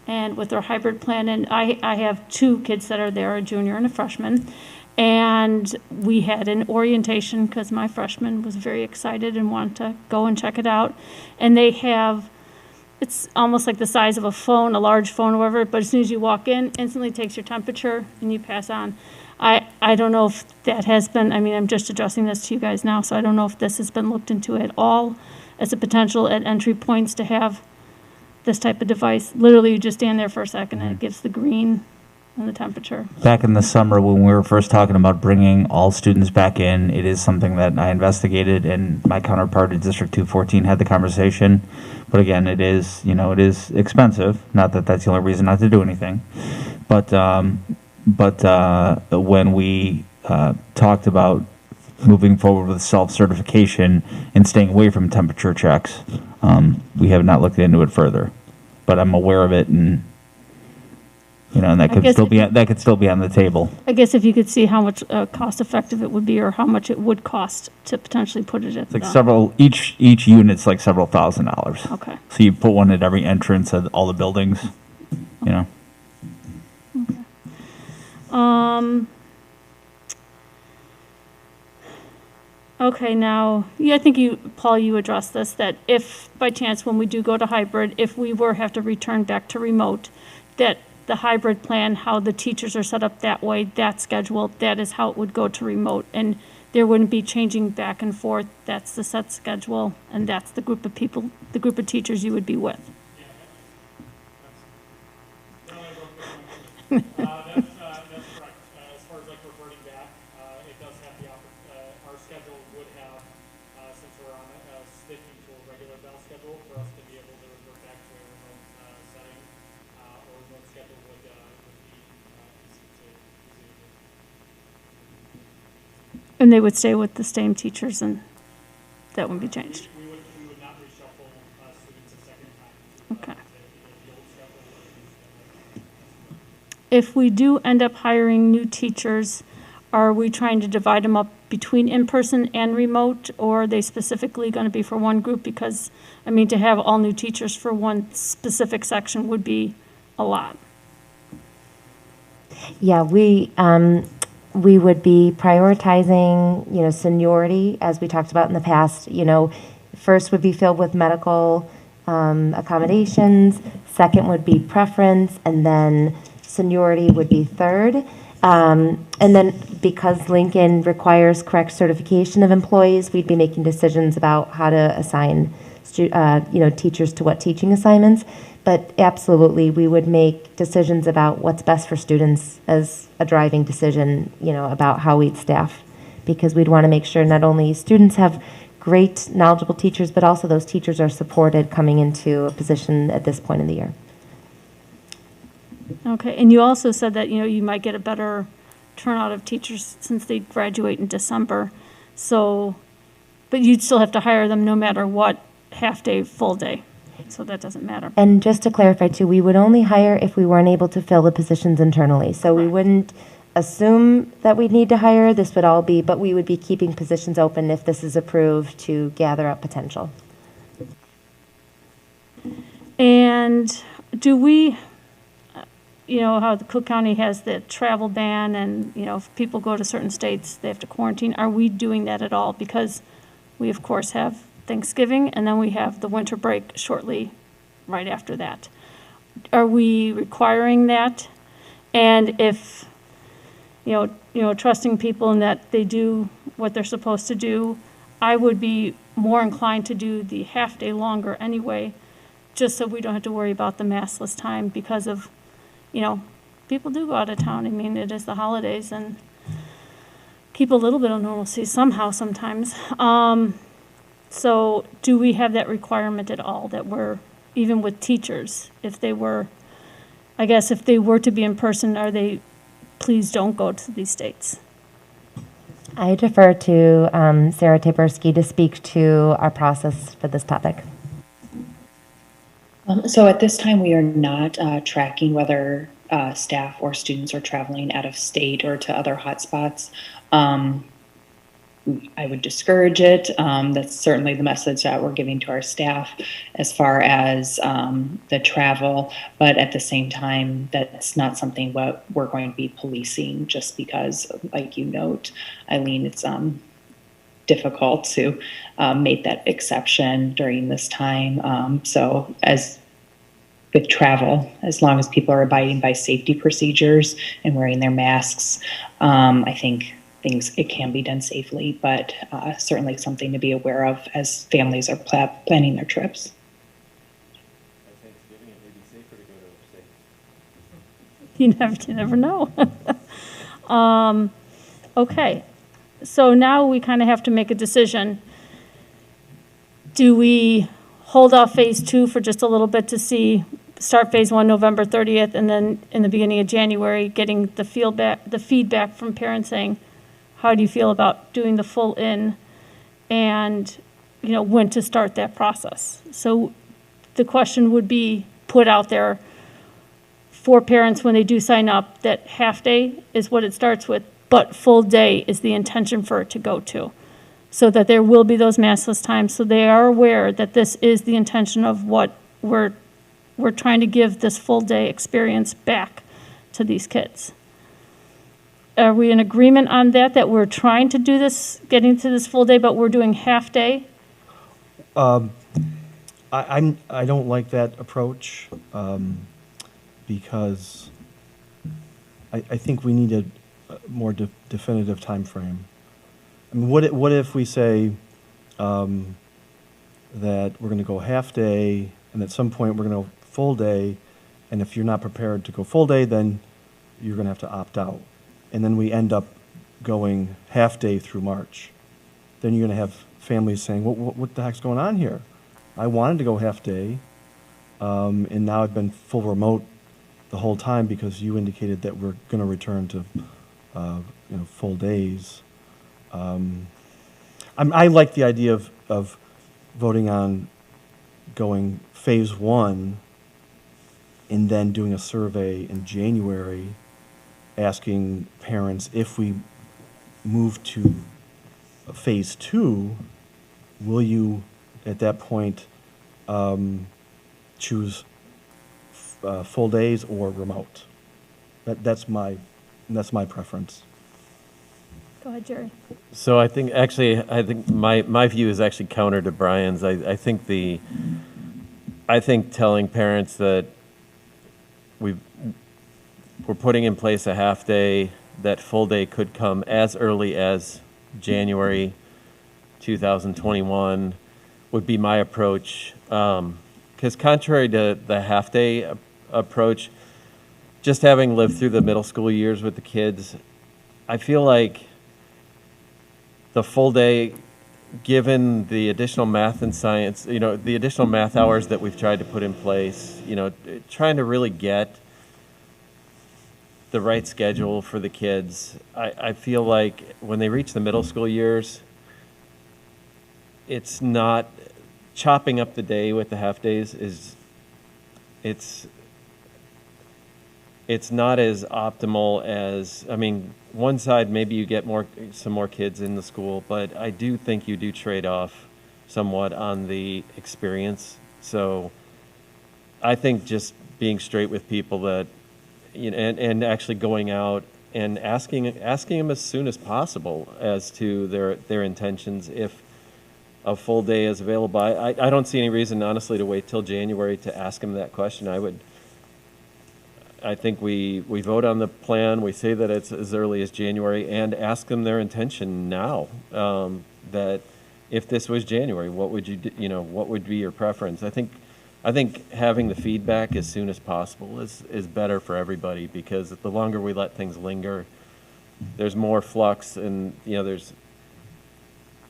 and with their hybrid plan, and I have 2 kids that are there, a junior and a freshman, and we had an orientation because my freshman was very excited and wanted to go and check it out, and they have, it's almost like the size of a phone, a large phone or whatever, but as soon as you walk in, instantly takes your temperature and you pass on. I don't know if that has been, I'm just addressing this to you guys now, so I don't know if this has been looked into at all as a potential at entry points to have this type of device. Literally, you just stand there for a second and it gives the green and the temperature. Back in the summer when we were first talking about bringing all students back in, it is something that I investigated, and my counterpart at District 214 had the conversation. But again, it is, it is expensive. Not that that's the only reason not to do anything. But when we talked about moving forward with self-certification and staying away from temperature checks, we have not looked into it further. But I'm aware of it, and and that could still be on the table. I guess if you could see how much cost effective it would be, or how much it would cost to potentially put it at It's like each unit's like several $1,000s. Okay. So you put one at every entrance of all the buildings, Okay. Okay, now, I think Paul, you addressed this, that if by chance when we do go to hybrid, if we have to return back to remote, that the hybrid plan, how the teachers are set up that way, that schedule, that is how it would go to remote. And there wouldn't be changing back and forth. That's the set schedule, and that's the group of people, the group of teachers you would be with. That's correct. As far as like reverting back, it does have our schedule would have, since we're on sticking to a regular bell schedule, for us to be able to revert back to a remote setting, or remote schedule would be easy to. And they would stay with the same teachers, and that wouldn't be changed. We would not reshuffle students a second time. Okay. If we do end up hiring new teachers, are we trying to divide them up between in-person and remote, or are they specifically going to be for one group? Because, to have all new teachers for one specific section would be a lot. Yeah, we would be prioritizing, seniority, as we talked about in the past. First would be filled with medical accommodations, second would be preference, and then seniority would be third. And then because Lincoln requires correct certification of employees, we'd be making decisions about how to assign teachers to what teaching assignments. But absolutely, we would make decisions about what's best for students as a driving decision, about how we'd staff. Because we'd want to make sure not only students have great, knowledgeable teachers, but also those teachers are supported coming into a position at this point in the year. Okay, and you also said that, you might get a better turnout of teachers since they graduate in December. So, but you'd still have to hire them no matter what, half day, full day. So that doesn't matter. And just to clarify too, we would only hire if we weren't able to fill the positions internally. So we wouldn't assume that we'd need to hire. This would all be, but we would be keeping positions open if this is approved to gather up potential. And do we, how the Cook County has the travel ban, and, if people go to certain states, they have to quarantine. Are we doing that at all? Because we, of course, have Thanksgiving, and then we have the winter break shortly right after that. are we requiring that? And if, trusting people in that they do what they're supposed to do, I would be more inclined to do the half-day longer anyway, just so we don't have to worry about the massless time because of, people do go out of town. I mean, it is the holidays and keep a little bit of normalcy somehow sometimes. So do we have that requirement at all that we're, even with teachers, if they were to be in person, are they, please don't go to these states? I defer to Sarah Taberski to speak to our process for this topic. So at this time, we are not tracking whether staff or students are traveling out of state or to other hotspots. I would discourage it. That's certainly the message that we're giving to our staff as far as the travel, but at the same time, that's not something what we're going to be policing just because, like you note, Eileen, it's difficult to make that exception during this time. So as with travel, as long as people are abiding by safety procedures and wearing their masks, I think it can be done safely, but certainly something to be aware of as families are planning their trips. You never know. Okay, so now we kind of have to make a decision. Do we hold off phase 2 for just a little bit to start phase 1 November 30th, and then in the beginning of January, getting the feedback from parents saying, how do you feel about doing the full in, and when to start that process? So the question would be put out there for parents when they do sign up that half day is what it starts with, but full day is the intention for it to go to, so that there will be those massless times, so they are aware that this is the intention of what we're trying to give this full day experience back to these kids. Are we in agreement on that we're trying to do this, getting to this full day, but we're doing half day? I don't like that approach because I think we need a more definitive time frame. I mean, what if we say that we're going to go half day, and at some point we're going to go full day, and if you're not prepared to go full day, then you're going to have to opt out. And then we end up going half day through March. Then you're going to have families saying, what the heck's going on here? I wanted to go half day, and now I've been full remote the whole time because you indicated that we're going to return to full days. I like the idea of voting on going phase 1 and then doing a survey in January asking parents, if we move to phase 2, will you at that point choose full days or remote? That's my preference. Go ahead, Jerry. So I think my view is actually counter to Brian's. I think telling parents that we're putting in place a half day, that full day could come as early as January 2021 would be my approach. Because contrary to the half day approach, just having lived through the middle school years with the kids, I feel like the full day, given the additional math and science, the additional math hours that we've tried to put in place, trying to really get the right schedule for the kids. I feel like when they reach the middle school years, it's not chopping up the day with the half days it's not as optimal as, one side, maybe you get some more kids in the school, but I do think you do trade off somewhat on the experience. So I think just being straight with people that, and actually going out and asking them as soon as possible as to their intentions if a full day is available. I don't see any reason, honestly, to wait till January to ask them that question. I I think we vote on the plan, we say that it's as early as January, and ask them their intention now. That if this was January, what would you, what would be your preference? I think having the feedback as soon as possible is better for everybody, because the longer we let things linger, there's more flux, and there's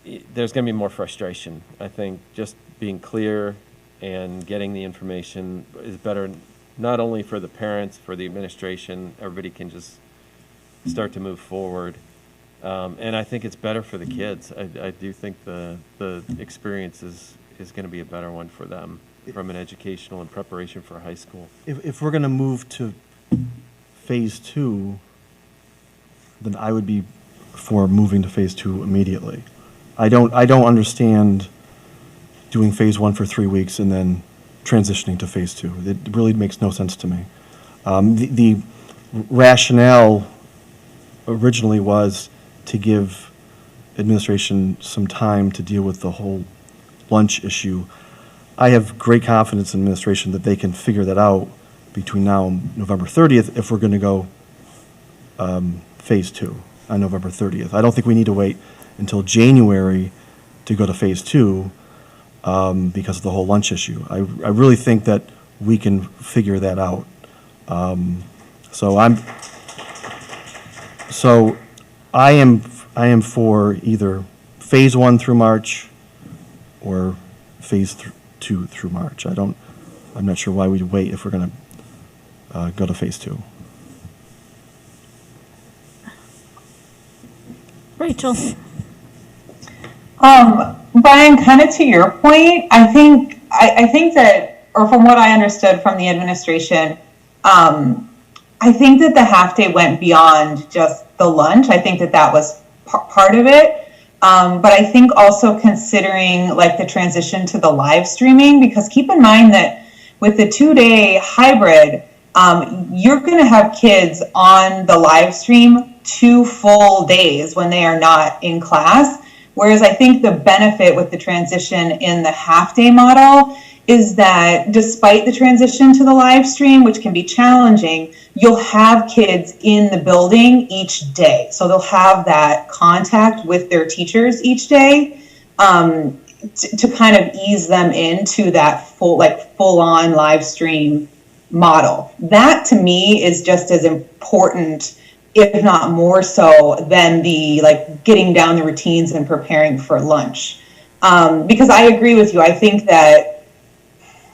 going to be more frustration. I think just being clear and getting the information is better, not only for the parents, for the administration. Everybody can just start to move forward, and I think it's better for the kids. I do think the experience is going to be a better one for them, from an educational and preparation for high school. If we're going to move to phase 2, then I would be for moving to phase 2 immediately. I don't understand doing phase 1 for 3 weeks and then transitioning to phase 2. It really makes no sense to me. The rationale originally was to give administration some time to deal with the whole lunch issue. I have great confidence in administration that they can figure that out between now and November 30th if we're going to go phase 2 on November 30th. I don't think we need to wait until January to go to phase 2 because of the whole lunch issue. I really think that we can figure that out. So I am for either phase 1 through March or phase 2 through March. I'm not sure why we'd wait if we're going to go to phase 2. Rachel. Brian, kind of to your point, I think that, or from what I understood from the administration, I think that the half day went beyond just the lunch. I think that was part of it. But I think also considering like the transition to the live streaming, because keep in mind that with the 2-day hybrid, you're going to have kids on the live stream 2 full days when they are not in class. Whereas I think the benefit with the transition in the half-day model is that despite the transition to the live stream, which can be challenging, you'll have kids in the building each day. So they'll have that contact with their teachers each day to kind of ease them into that full-on live stream model. That to me is just as important, if not more so, than the getting down the routines and preparing for lunch. Because I agree with you. I think that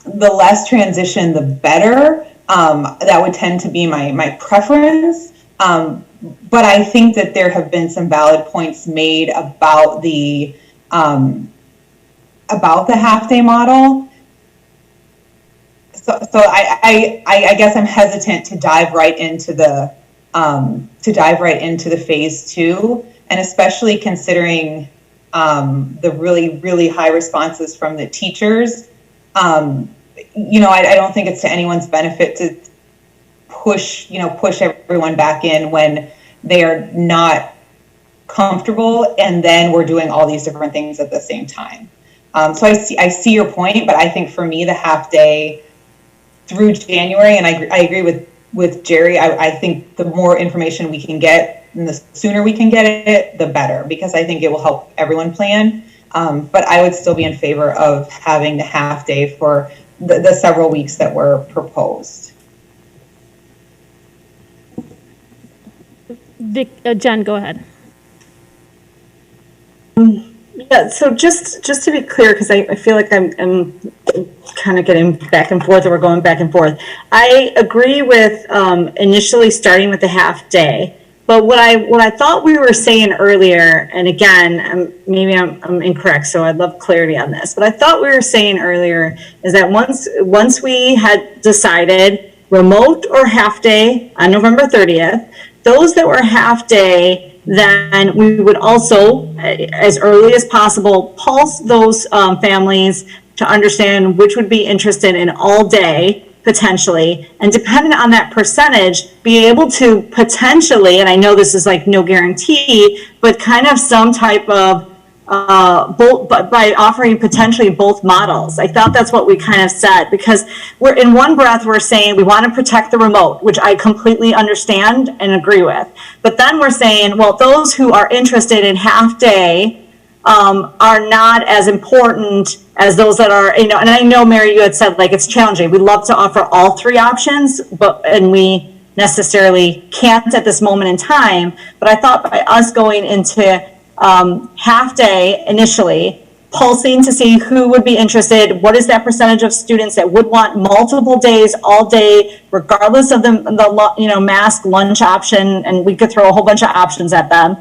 the less transition, the better. That would tend to be my preference. But I think that there have been some valid points made about the half-day model. So I guess I'm hesitant to dive right into the phase 2, and especially considering the really high responses from the teachers. I don't think it's to anyone's benefit to push everyone back in when they are not comfortable, and then we're doing all these different things at the same time. So I see your point, but I think for me, the half day through January, and I agree with Jerry, I think the more information we can get and the sooner we can get it, the better, because I think it will help everyone plan. But I would still be in favor of having the half day for the several weeks that were proposed. Jen, go ahead. Yeah, so just to be clear, because I feel like I'm kind of getting back and forth, or we're going back and forth. I agree with initially starting with the half day, but what I thought we were saying earlier, and again, maybe I'm incorrect, so I'd love clarity on this. But I thought we were saying earlier is that once we had decided remote or half day on November 30th, those that were half day, then we would also, as early as possible, pulse those families to understand which would be interested in all day, potentially, and depending on that percentage, be able to potentially, and I know this is like no guarantee, but kind of some type of by offering potentially both models. I thought that's what we kind of said, because we're in one breath, we're saying we want to protect the remote, which I completely understand and agree with. But then we're saying, well, those who are interested in half day are not as important as those that are, and I know, Mary, you had said like it's challenging. We'd love to offer all three options, and we necessarily can't at this moment in time. But I thought by us going into half day initially, pulsing to see who would be interested, what is that percentage of students that would want multiple days, all day, regardless of the mask lunch option, and we could throw a whole bunch of options at them,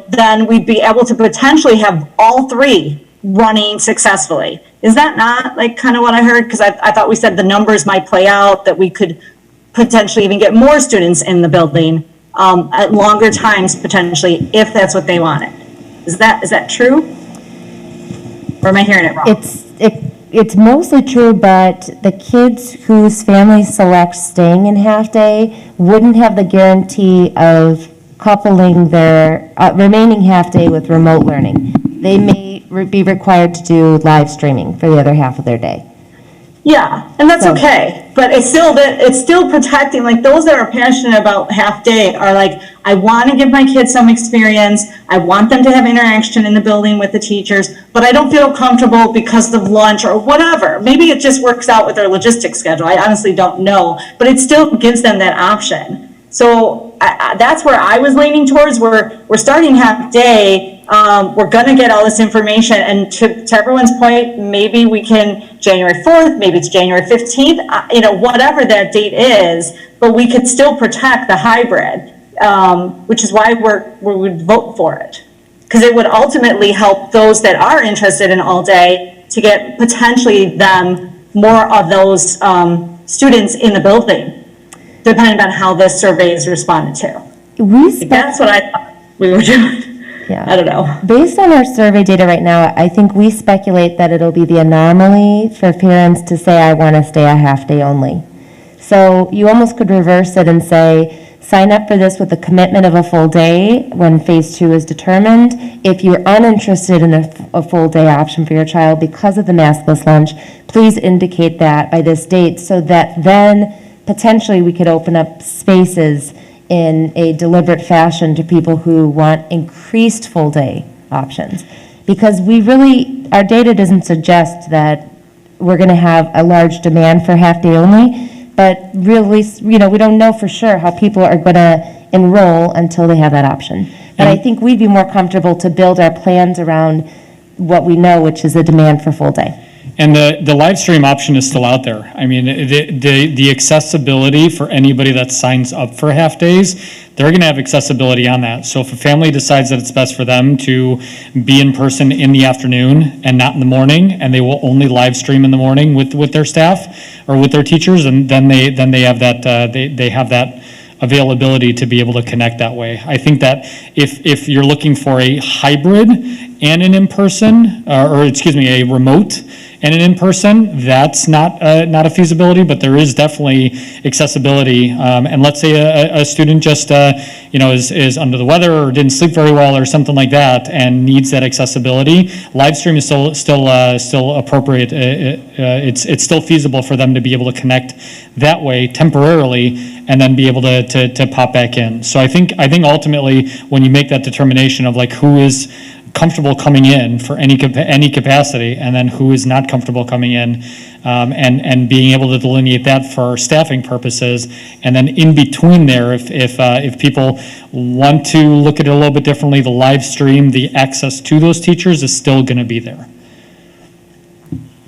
then we'd be able to potentially have all three running successfully. Is that not like kind of what I heard? Because I thought we said the numbers might play out, that we could potentially even get more students in the building at longer times potentially, if that's what they wanted. Is that true? Or am I hearing it wrong? It's mostly true, but the kids whose families select staying in half day wouldn't have the guarantee of coupling their remaining half day with remote learning. They may be required to do live streaming for the other half of their day. Yeah, and that's okay, but it's still protecting, like those that are passionate about half day are like, I want to give my kids some experience, I want them to have interaction in the building with the teachers, but I don't feel comfortable because of lunch or whatever. Maybe it just works out with their logistics schedule, I honestly don't know, but it still gives them that option. So that's where I was leaning towards. We're starting half day. We're going to get all this information. And to everyone's point, maybe we can January 4th, maybe it's January 15th, whatever that date is, but we could still protect the hybrid, which is why we would vote for it. Because it would ultimately help those that are interested in all day to get potentially them more of those students in the building, depending on how this survey is responded to. That's what I thought we were doing. Yeah. I don't know. Based on our survey data right now, I think we speculate that it'll be the anomaly for parents to say, I want to stay a half day only. So you almost could reverse it and say, sign up for this with the commitment of a full day when phase 2 is determined. If you're uninterested in a full day option for your child because of the maskless lunch, please indicate that by this date so that then potentially we could open up spaces in a deliberate fashion to people who want increased full day options. Because our data doesn't suggest that we're going to have a large demand for half day only, but really, we don't know for sure how people are going to enroll until they have that option. But I think we'd be more comfortable to build our plans around what we know, which is a demand for full day. And the live stream option is still out there. I mean, the accessibility for anybody that signs up for half days, they're going to have accessibility on that. So if a family decides that it's best for them to be in person in the afternoon and not in the morning, and they will only live stream in the morning with their staff or with their teachers, and then they have that they have that availability to be able to connect that way. I think that if you're looking for a hybrid and an in-person, a remote and an in-person, that's not a feasibility, but there is definitely accessibility. And let's say a student just is under the weather or didn't sleep very well or something like that and needs that accessibility. Live stream is still appropriate. It's still feasible for them to be able to connect that way temporarily and then be able to pop back in. So I think ultimately when you make that determination of like who is comfortable coming in for any capacity, and then who is not comfortable coming in, and being able to delineate that for staffing purposes, and then in between there, if people want to look at it a little bit differently, the live stream, the access to those teachers is still going to be there.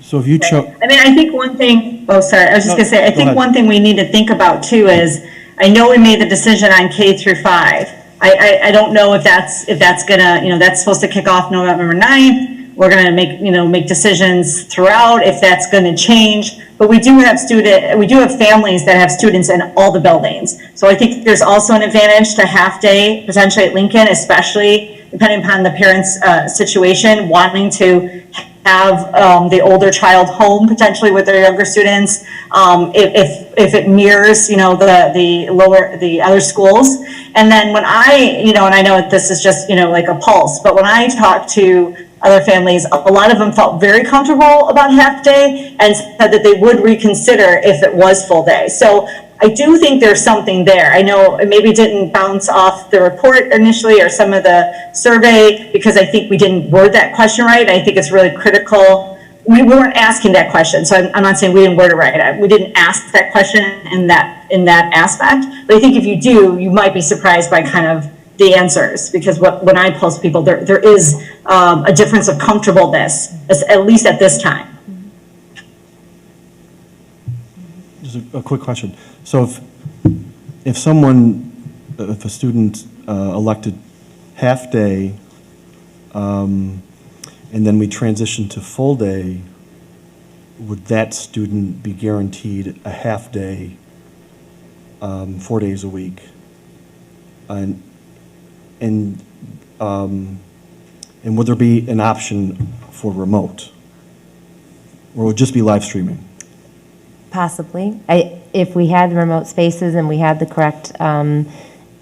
So if you chose, I mean, I think one thing. Oh, sorry. I was just going to say. I think one thing we need to think about too is, I know we made the decision on K through 5. I don't know if that's gonna, that's supposed to kick off November 9th. We're gonna make decisions throughout if that's gonna change. But we do have families that have students in all the buildings. So I think there's also an advantage to half day potentially at Lincoln, especially depending upon the parents' situation, wanting to have the older child home potentially with their younger students, if it mirrors, the other schools. And then when I, and I know this is just, like a pulse, but when I talk to other families, a lot of them felt very comfortable about half day and said that they would reconsider if it was full day. So I do think there's something there. I know it maybe didn't bounce off the report initially or some of the survey because I think we didn't word that question right. I think it's really critical. We weren't asking that question, so I'm not saying we didn't word it right. We didn't ask that question in that aspect. But I think if you do, you might be surprised by kind of the answers, because when I post people, there is a difference of comfortableness, at least at this time. Just a quick question. So if a student elected half day, and then we transition to full day, would that student be guaranteed a half day, 4 days a week? And would there be an option for remote? Or would it just be live streaming? Possibly. If we had the remote spaces and we had the correct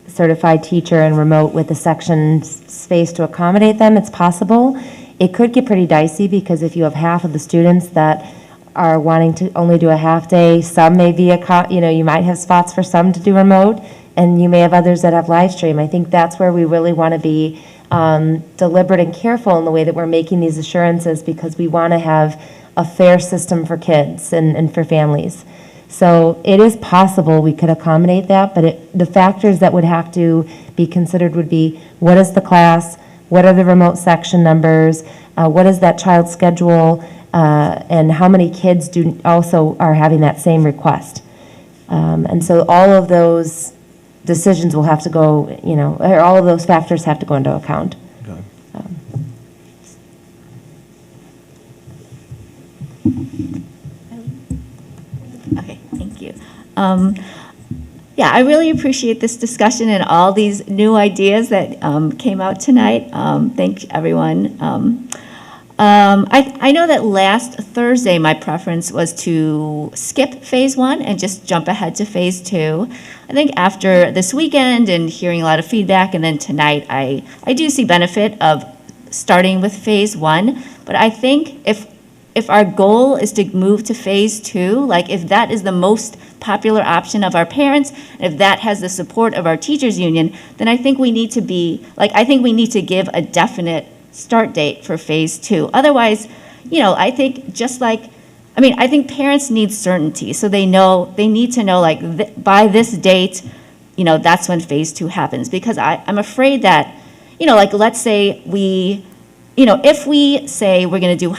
certified teacher and remote with the section space to accommodate them, it's possible. It could get pretty dicey because if you have half of the students that are wanting to only do a half day, some may be you might have spots for some to do remote, and you may have others that have live stream. I think that's where we really want to be deliberate and careful in the way that we're making these assurances, because we want to have a fair system for kids and for families. So it is possible we could accommodate that, but the factors that would have to be considered would be, what is the class, what are the remote section numbers, what is that child's schedule, and how many kids also are having that same request. And so all of those decisions will have to go, or all of those factors have to go into account. Okay. Okay, thank you. Yeah, I really appreciate this discussion and all these new ideas that came out tonight. Thank everyone. I know that last Thursday my preference was to skip phase 1 and just jump ahead to phase 2. I think after this weekend and hearing a lot of feedback, and then tonight, I do see benefit of starting with phase 1. But I think if our goal is to move to phase 2, like if that is the most popular option of our parents, and if that has the support of our teachers union, then I think we need to give a definite start date for phase 2. Otherwise, I think I think parents need certainty, so they need to know by this date, that's when phase 2 happens. Because I'm afraid that, let's say if we say we're going to do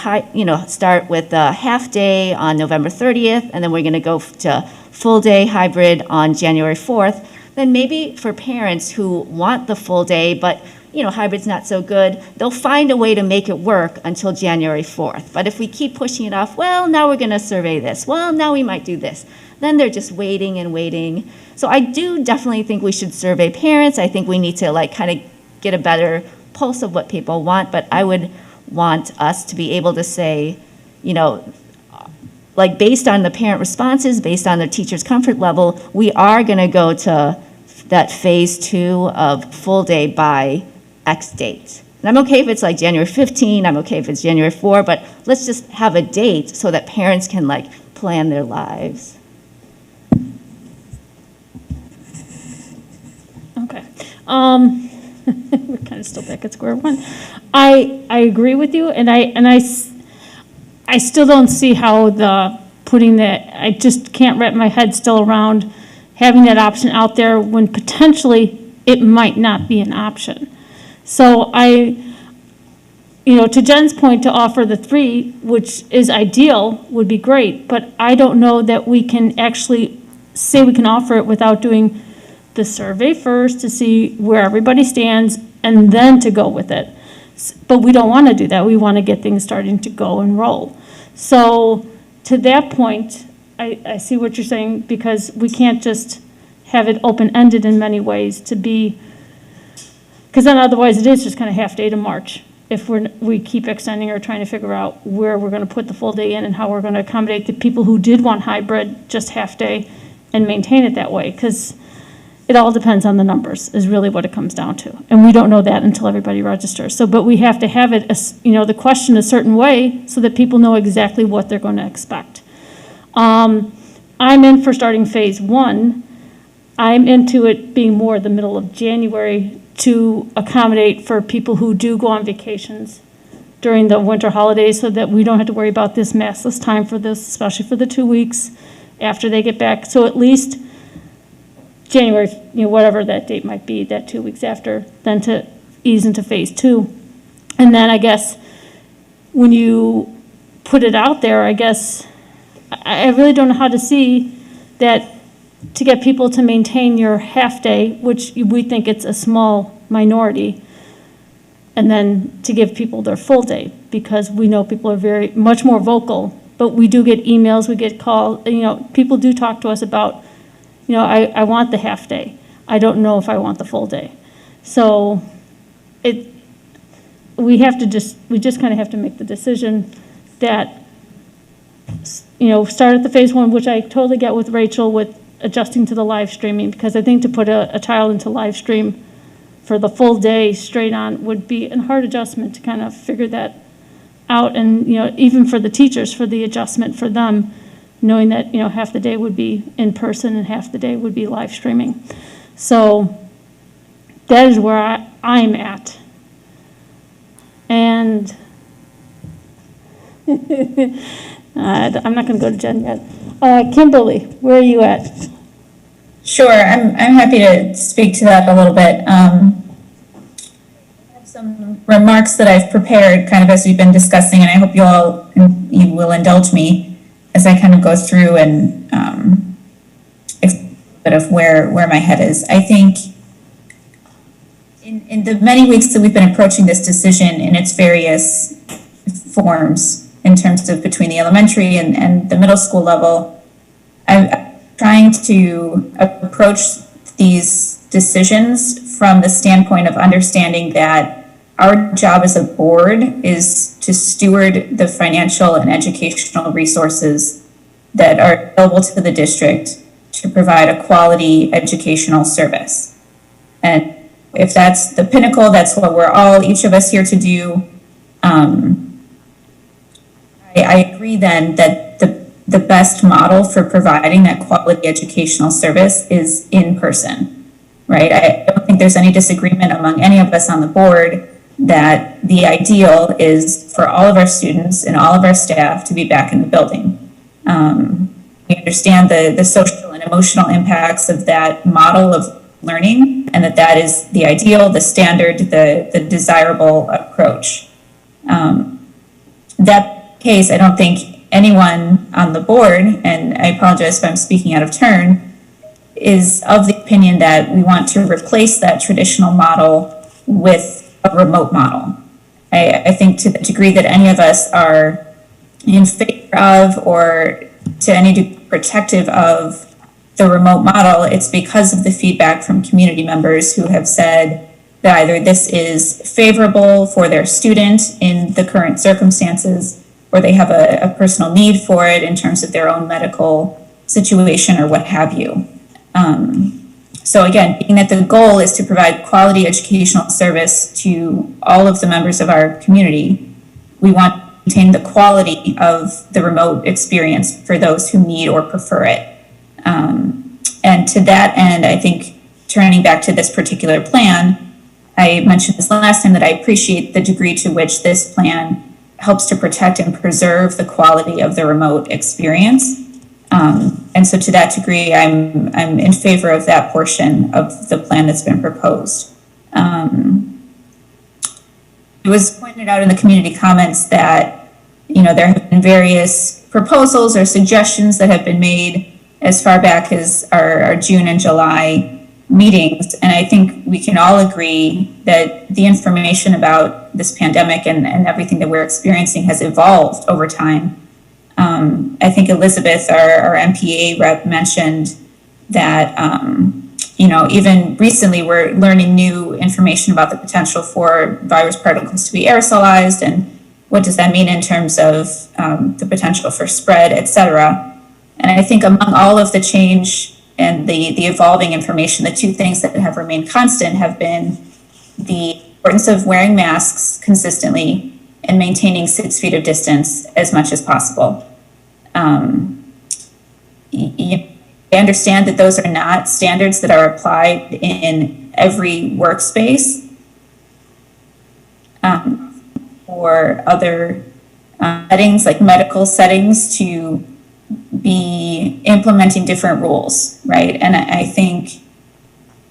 start with a half day on November 30th, and then we're going to go to full day hybrid on January 4th, then maybe for parents who want the full day, but hybrid's not so good, they'll find a way to make it work until January 4th. But if we keep pushing it off, well, now we're going to survey this. Well, now we might do this. Then they're just waiting and waiting. So I do definitely think we should survey parents. I think we need to kind of get a better pulse of what people want, but I would want us to be able to say, based on the parent responses, based on the teacher's comfort level, we are going to go to that phase 2 of full day by X date. And I'm okay if it's January 15, I'm okay if it's January 4, but let's just have a date so that parents can plan their lives. Okay. We're kind of still back at square one. I agree with you, and I still don't see how I just can't wrap my head still around having that option out there when potentially it might not be an option. So to Jen's point, to offer the 3, which is ideal, would be great, but I don't know that we can actually say we can offer it without doing the survey first to see where everybody stands and then to go with it. But we don't want to do that. We want to get things starting to go and roll. So to that point, I see what you're saying, because we can't just have it open-ended in many ways to be, because then otherwise it is just kind of half day to March. if we keep extending or trying to figure out where we're going to put the full day in and how we're going to accommodate the people who did want hybrid, just half day, and maintain it that way, because it all depends on the numbers, is really what it comes down to. And we don't know that until everybody registers. So, but we have to have it, the question a certain way so that people know exactly what they're going to expect. I'm in for starting phase 1. I'm into it being more the middle of January to accommodate for people who do go on vacations during the winter holidays, so that we don't have to worry about this massless time for this, especially for the 2 weeks after they get back. So at least January, whatever that date might be, that 2 weeks after, then to ease into phase 2. And then I guess when you put it out there, I guess I really don't know how to see that to get people to maintain your half day, which we think it's a small minority, and then to give people their full day, because we know people are very much more vocal. But we do get emails, we get calls, people do talk to us about, I want the half day. I don't know if I want the full day. So we just kind of have to make the decision that, start at the phase 1, which I totally get with Rachel with adjusting to the live streaming, because I think to put a child into live stream for the full day straight on would be a hard adjustment to kind of figure that out. And, even for the teachers, for the adjustment for them, knowing that, half the day would be in person and half the day would be live streaming. So that is where I'm at. And I'm not going to go to Jen yet. Kimberly, where are you at? Sure, I'm happy to speak to that a little bit. I have some remarks that I've prepared kind of as we've been discussing, and I hope you will indulge me as I kind of go through and explain a bit of where my head is. I think in the many weeks that we've been approaching this decision in its various forms, in terms of between the elementary and the middle school level, I'm trying to approach these decisions from the standpoint of understanding that our job as a board is to steward the financial and educational resources that are available to the district to provide a quality educational service. And if that's the pinnacle, that's what each of us here to do. I agree then that the best model for providing that quality educational service is in person, right? I don't think there's any disagreement among any of us on the board that the ideal is for all of our students and all of our staff to be back in the building. We understand the social and emotional impacts of that model of learning, and that is the ideal, the standard, the desirable approach. That case, I don't think anyone on the board, and I apologize if I'm speaking out of turn, is of the opinion that we want to replace that traditional model with a remote model. I think to the degree that any of us are in favor of or to any degree protective of the remote model, it's because of the feedback from community members who have said that either this is favorable for their student in the current circumstances, or they have a personal need for it in terms of their own medical situation or what have you. So again, being that the goal is to provide quality educational service to all of the members of our community, we want to maintain the quality of the remote experience for those who need or prefer it. And to that end, I think turning back to this particular plan, I mentioned this last time that I appreciate the degree to which this plan helps to protect and preserve the quality of the remote experience. And so to that degree, I'm in favor of that portion of the plan that's been proposed. It was pointed out in the community comments that, there have been various proposals or suggestions that have been made as far back as our June and July meetings. And I think we can all agree that the information about this pandemic and everything that we're experiencing has evolved over time. I think Elizabeth, our MPA rep, mentioned that, even recently, we're learning new information about the potential for virus particles to be aerosolized, and what does that mean in terms of the potential for spread, et cetera. And I think among all of the change and the evolving information, the two things that have remained constant have been the importance of wearing masks consistently and maintaining 6 feet of distance as much as possible. I understand that those are not standards that are applied in every workspace or other settings, like medical settings, to be implementing different rules, right? And I think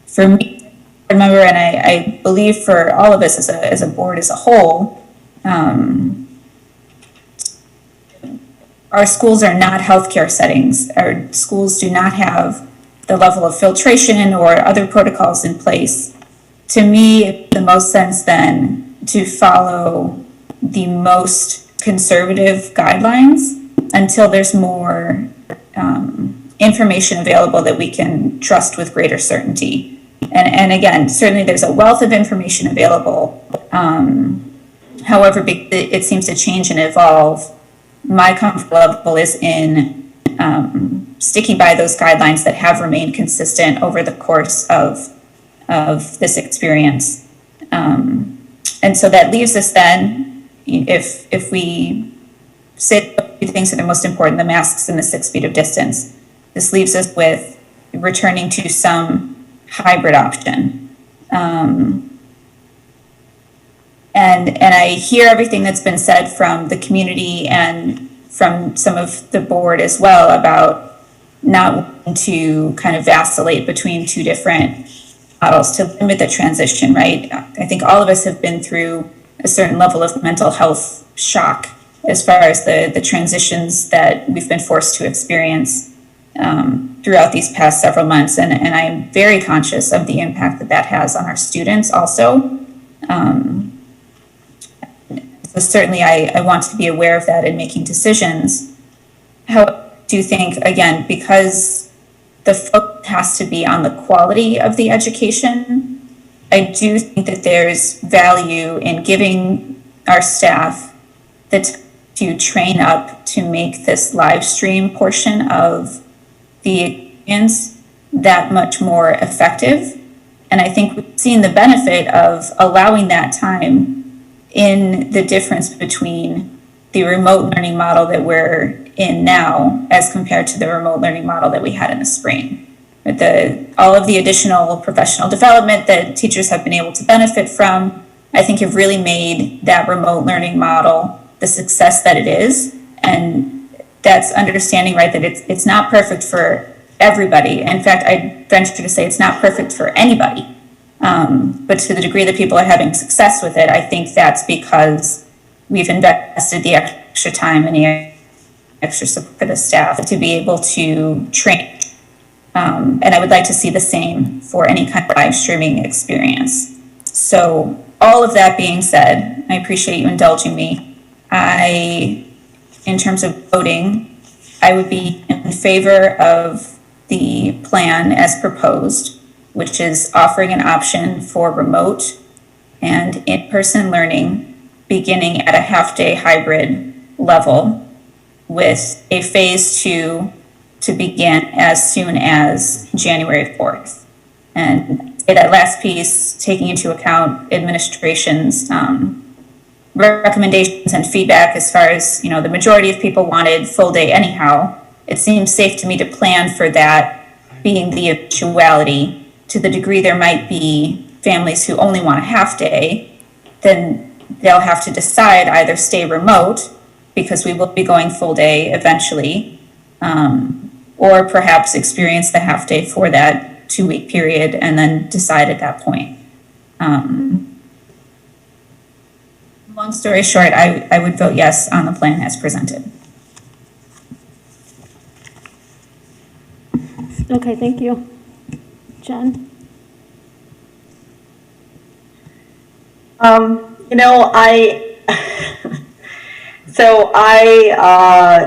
for me, remember, and I believe for all of us as a board as a whole, our schools are not healthcare settings. Our schools do not have the level of filtration or other protocols in place. To me, it makes the most sense then to follow the most conservative guidelines until there's more information available that we can trust with greater certainty. And again, certainly there's a wealth of information available. However, it seems to change and evolve. My comfort level is in sticking by those guidelines that have remained consistent over the course of this experience. And so that leaves us then, if we say the things that are most important, the masks and the 6 feet of distance, this leaves us with returning to some hybrid option. And I hear everything that's been said from the community and from some of the board as well about not wanting to kind of vacillate between two different models to limit the transition, right? I think all of us have been through a certain level of mental health shock as far as the transitions that we've been forced to experience throughout these past several months. And I'm very conscious of the impact that has on our students also. So certainly I want to be aware of that in making decisions. However, I do think, again, because the focus has to be on the quality of the education, I do think that there's value in giving our staff the time to train up to make this live stream portion of the experience that much more effective. And I think we've seen the benefit of allowing that time in the difference between the remote learning model that we're in now as compared to the remote learning model that we had in the spring. With all of the additional professional development that teachers have been able to benefit from, I think have really made that remote learning model the success that it is. And that's understanding, right, that it's not perfect for everybody. In fact, I venture to say it's not perfect for anybody. But to the degree that people are having success with it, I think that's because we've invested the extra time and the extra support for the staff to be able to train. And I would like to see the same for any kind of live streaming experience. So all of that being said, I appreciate you indulging me. In terms of voting, I would be in favor of the plan as proposed, which is offering an option for remote and in-person learning beginning at a half-day hybrid level with a phase 2 to begin as soon as January 4th. And that last piece, taking into account administration's recommendations and feedback as far as, the majority of people wanted full day anyhow, it seems safe to me to plan for that being the eventuality. To the degree there might be families who only want a half day, then they'll have to decide either stay remote, because we will be going full day eventually, or perhaps experience the half day for that 2-week period and then decide at that point. Long story short, I would vote yes on the plan as presented. Okay, thank you. Jen?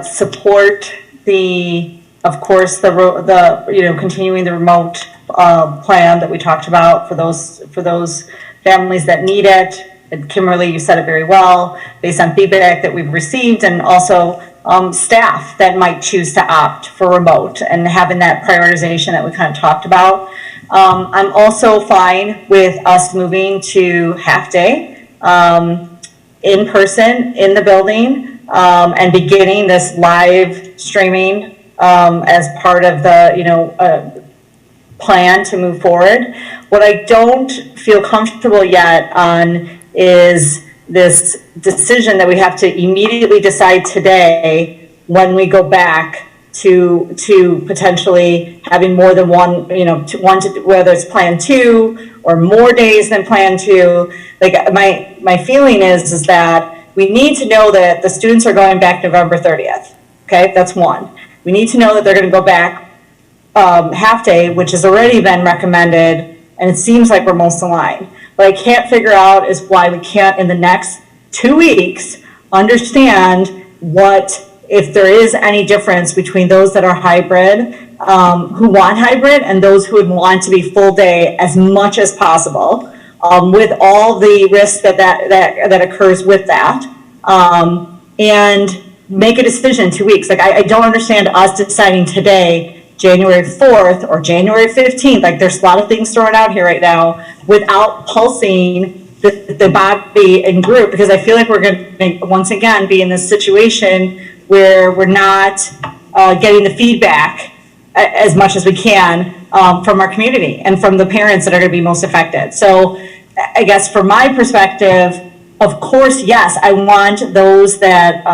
Support continuing the remote plan that we talked about for those families that need it. And Kimberly, you said it very well, based on feedback that we've received, and also staff that might choose to opt for remote, and having that prioritization that we kind of talked about. I'm also fine with us moving to half-day in person in the building, and beginning this live streaming as part of the plan to move forward. What I don't feel comfortable yet on is this decision that we have to immediately decide today when we go back to potentially having more than one, whether it's plan 2 or more days than plan 2. Like my feeling is that we need to know that the students are going back November 30th. Okay, that's one. We need to know that they're going to go back half day, which has already been recommended, and it seems like we're most aligned. What I can't figure out is why we can't, in the next 2 weeks, understand if there is any difference between those that are hybrid, who want hybrid, and those who would want to be full day as much as possible, with all the risks that occurs with that, and make a decision in 2 weeks. Like I don't understand us deciding today, January 4th or January 15th, like there's a lot of things thrown out here right now, without pulsing the body and group, because I feel like we're going to once again be in this situation where we're not getting the feedback as much as we can from our community and from the parents that are going to be most affected. So I guess from my perspective, of course, yes, I want those that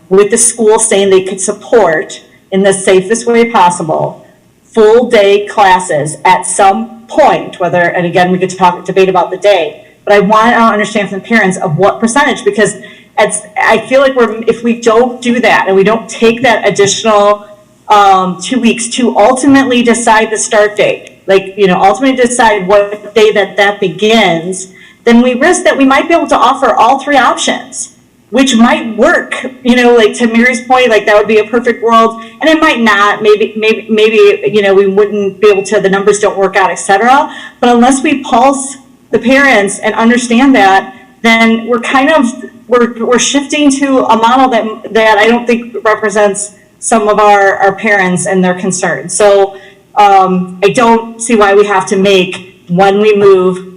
with the school saying they could support in the safest way possible full day classes at some point, and again, we could debate about the day, but I want to understand from the parents of what percentage, because I feel like if we don't do that and we don't take that additional 2 weeks to ultimately decide the start date, ultimately decide what day that begins, then we risk that we might be able to offer all 3 options, which might work, to Mary's point, that would be a perfect world, and it might not, maybe, we wouldn't be able to, the numbers don't work out, etc. But unless we pulse the parents and understand that, then we're shifting to a model that I don't think represents some of our parents and their concerns. So I don't see why we have to make, when we move,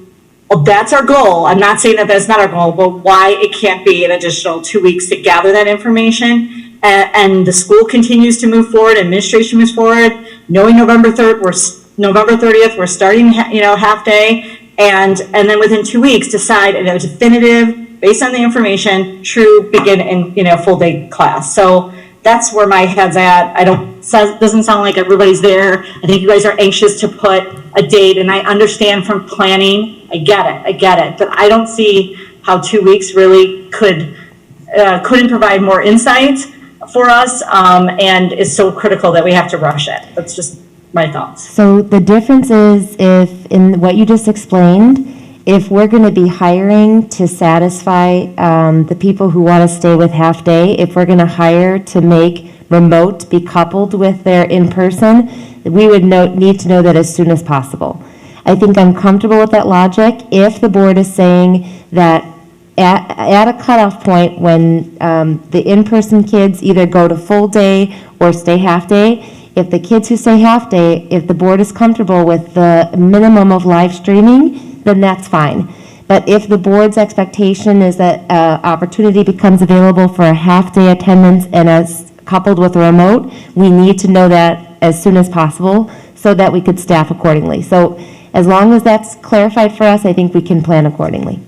well, that's our goal. I'm not saying that that's not our goal, but why it can't be an additional 2 weeks to gather that information, and the school continues to move forward, administration moves forward, knowing November 30th, we're starting, half day, and then within 2 weeks decide a definitive, based on the information, true begin in full day class. So that's where my head's at. Doesn't sound like everybody's there. I think you guys are anxious to put a date, and I understand from planning. I get it. But I don't see how 2 weeks really couldn't provide more insight for us, and is so critical that we have to rush it. That's just my thoughts. So the difference is, if in what you just explained, if we're going to be hiring to satisfy the people who want to stay with half day, if we're going to hire to make remote be coupled with their in-person, we would need to know that as soon as possible. I think I'm comfortable with that logic. If the board is saying that at a cutoff point when the in-person kids either go to full day or stay half day, if the kids who stay half day, if the board is comfortable with the minimum of live streaming, then that's fine. But if the board's expectation is that opportunity becomes available for a half-day attendance and as coupled with a remote, we need to know that as soon as possible so that we could staff accordingly. So as long as that's clarified for us, I think we can plan accordingly.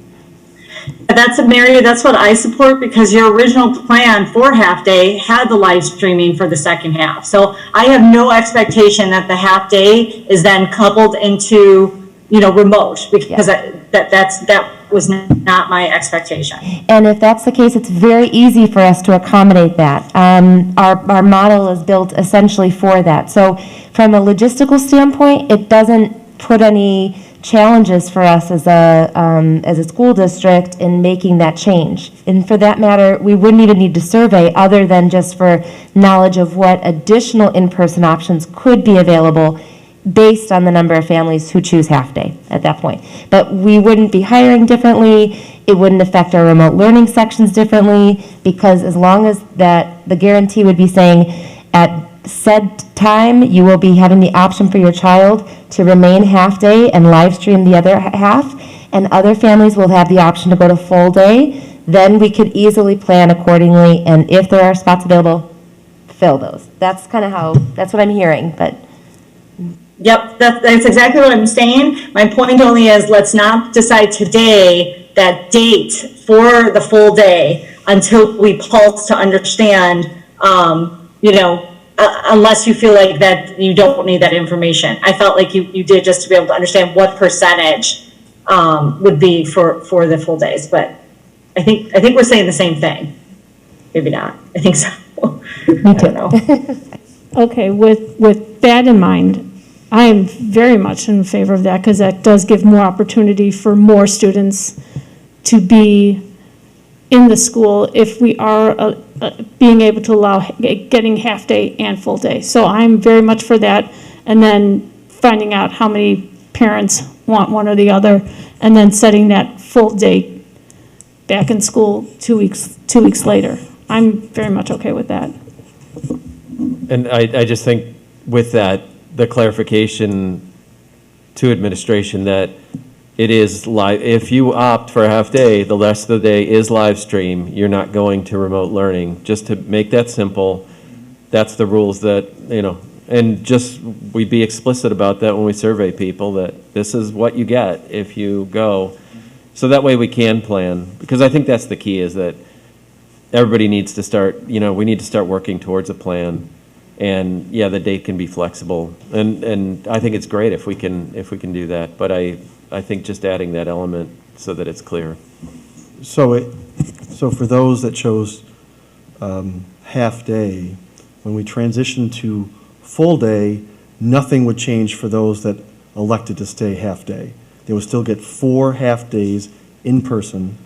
Mary, that's what I support, because your original plan for half day had the live streaming for the second half. So I have no expectation that the half day is then coupled into remote, because that was not my expectation. And if that's the case, it's very easy for us to accommodate that. Our model is built essentially for that. So from a logistical standpoint, it doesn't put any challenges for us as a school district in making that change. And for that matter, we wouldn't even need to survey, other than just for knowledge of what additional in-person options could be available based on the number of families who choose half-day at that point. But we wouldn't be hiring differently, it wouldn't affect our remote learning sections differently, because as long as that, the guarantee would be saying, at said time, you will be having the option for your child to remain half-day and live stream the other half, and other families will have the option to go to full day, then we could easily plan accordingly, and if there are spots available, fill those. That's kind of how, that's what I'm hearing, but. Yep, that's exactly what I'm saying. My point only is, let's not decide today that date for the full day until we pulse to understand, unless you feel like that you don't need that information. I felt like you did, just to be able to understand what percentage would be for the full days. But I think we're saying the same thing. Maybe not. I think so. Me too. I don't know. Okay, with that in mind, I am very much in favor of that, because that does give more opportunity for more students to be in the school if we are being able to allow getting half day and full day. So I'm very much for that, and then finding out how many parents want one or the other, and then setting that full day back in school 2 weeks later. I'm very much okay with that. And I just think with that, the clarification to administration that it is live, if you opt for a half day, the rest of the day is live stream, you're not going to remote learning. Just to make that simple, that's the rules that, and just, we be explicit about that when we survey people, that this is what you get if you go. So that way we can plan, because I think that's the key, is that everybody needs to start, we need to start working towards a plan. And yeah, the date can be flexible, and I think it's great if we can do that. But I think just adding that element so that it's clear. So for those that chose half day, when we transition to full day, nothing would change for those that elected to stay half day. They would still get 4 half days in person,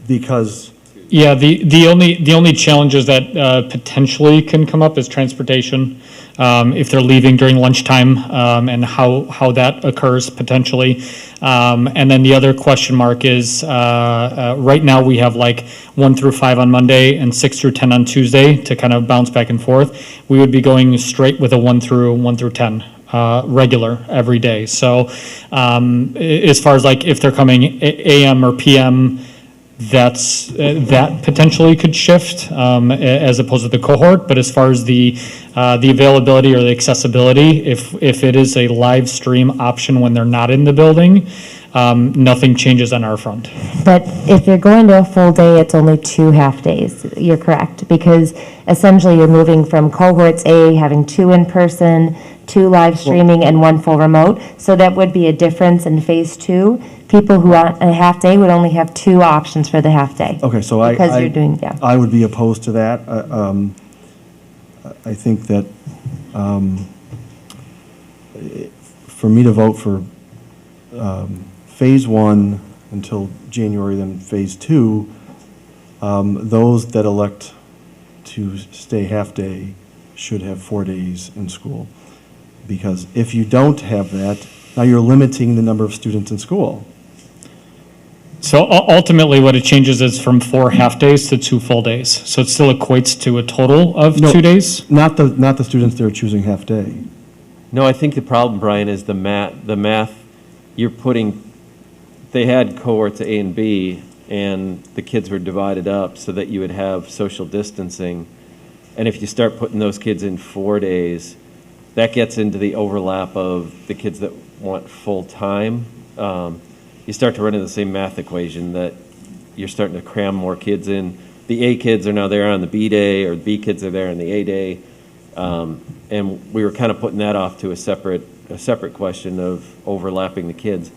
because. Yeah, the only challenges that potentially can come up is transportation, if they're leaving during lunchtime, and how that occurs potentially. And then the other question mark is, right now we have like 1 through 5 on Monday and 6 through 10 on Tuesday to kind of bounce back and forth. We would be going straight with a 1 through 10. Regular every day. So as far as like if they're coming AM or PM, that potentially could shift as opposed to the cohort. But as far as the availability or the accessibility, if it is a live stream option when they're not in the building, nothing changes on our front. But if you're going to a full day, it's only 2 half days. You're correct, because essentially you're moving from cohorts A having 2 in person, 2 live streaming, and 1 full remote. So that would be a difference in phase 2. People who want a half day would only have 2 options for the half day. Okay, so I would be opposed to that. I think that for me to vote for phase 1 until January, then phase 2, those that elect to stay half day should have 4 days in school. Because if you don't have that, now you're limiting the number of students in school. So ultimately, what it changes is from 4 half days to 2 full days. So it still equates to a total of 2 days? Not the students that are choosing half day. No, I think the problem, Brian, is the math you're putting. They had cohorts A and B, and the kids were divided up so that you would have social distancing. And if you start putting those kids in 4 days, that gets into the overlap of the kids that want full time. You start to run into the same math equation that you're starting to cram more kids in. The A kids are now there on the B day, or the B kids are there on the A day. And we were kind of putting that off to a separate question of overlapping the kids.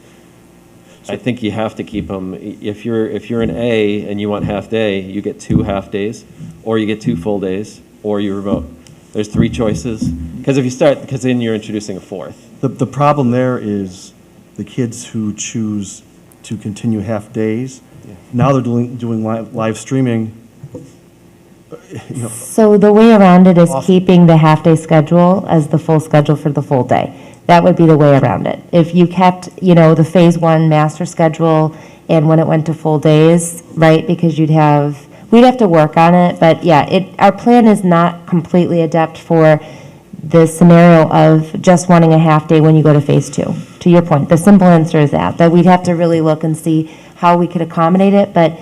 I think you have to keep them. If you're an A and you want half day, you get 2 half days, or you get 2 full days, or you remote. There's 3 choices. Because then you're introducing a 4th. The problem there is the kids who choose to continue half days. Now they're doing live streaming. So the way around it is keeping the half-day schedule as the full schedule for the full day. That would be the way around it. If you kept, the phase one master schedule and when it went to full days, right, because we'd have to work on it, but yeah, our plan is not completely adept for the scenario of just wanting a half day when you go to phase two. To your point, the simple answer is that we'd have to really look and see how we could accommodate it, but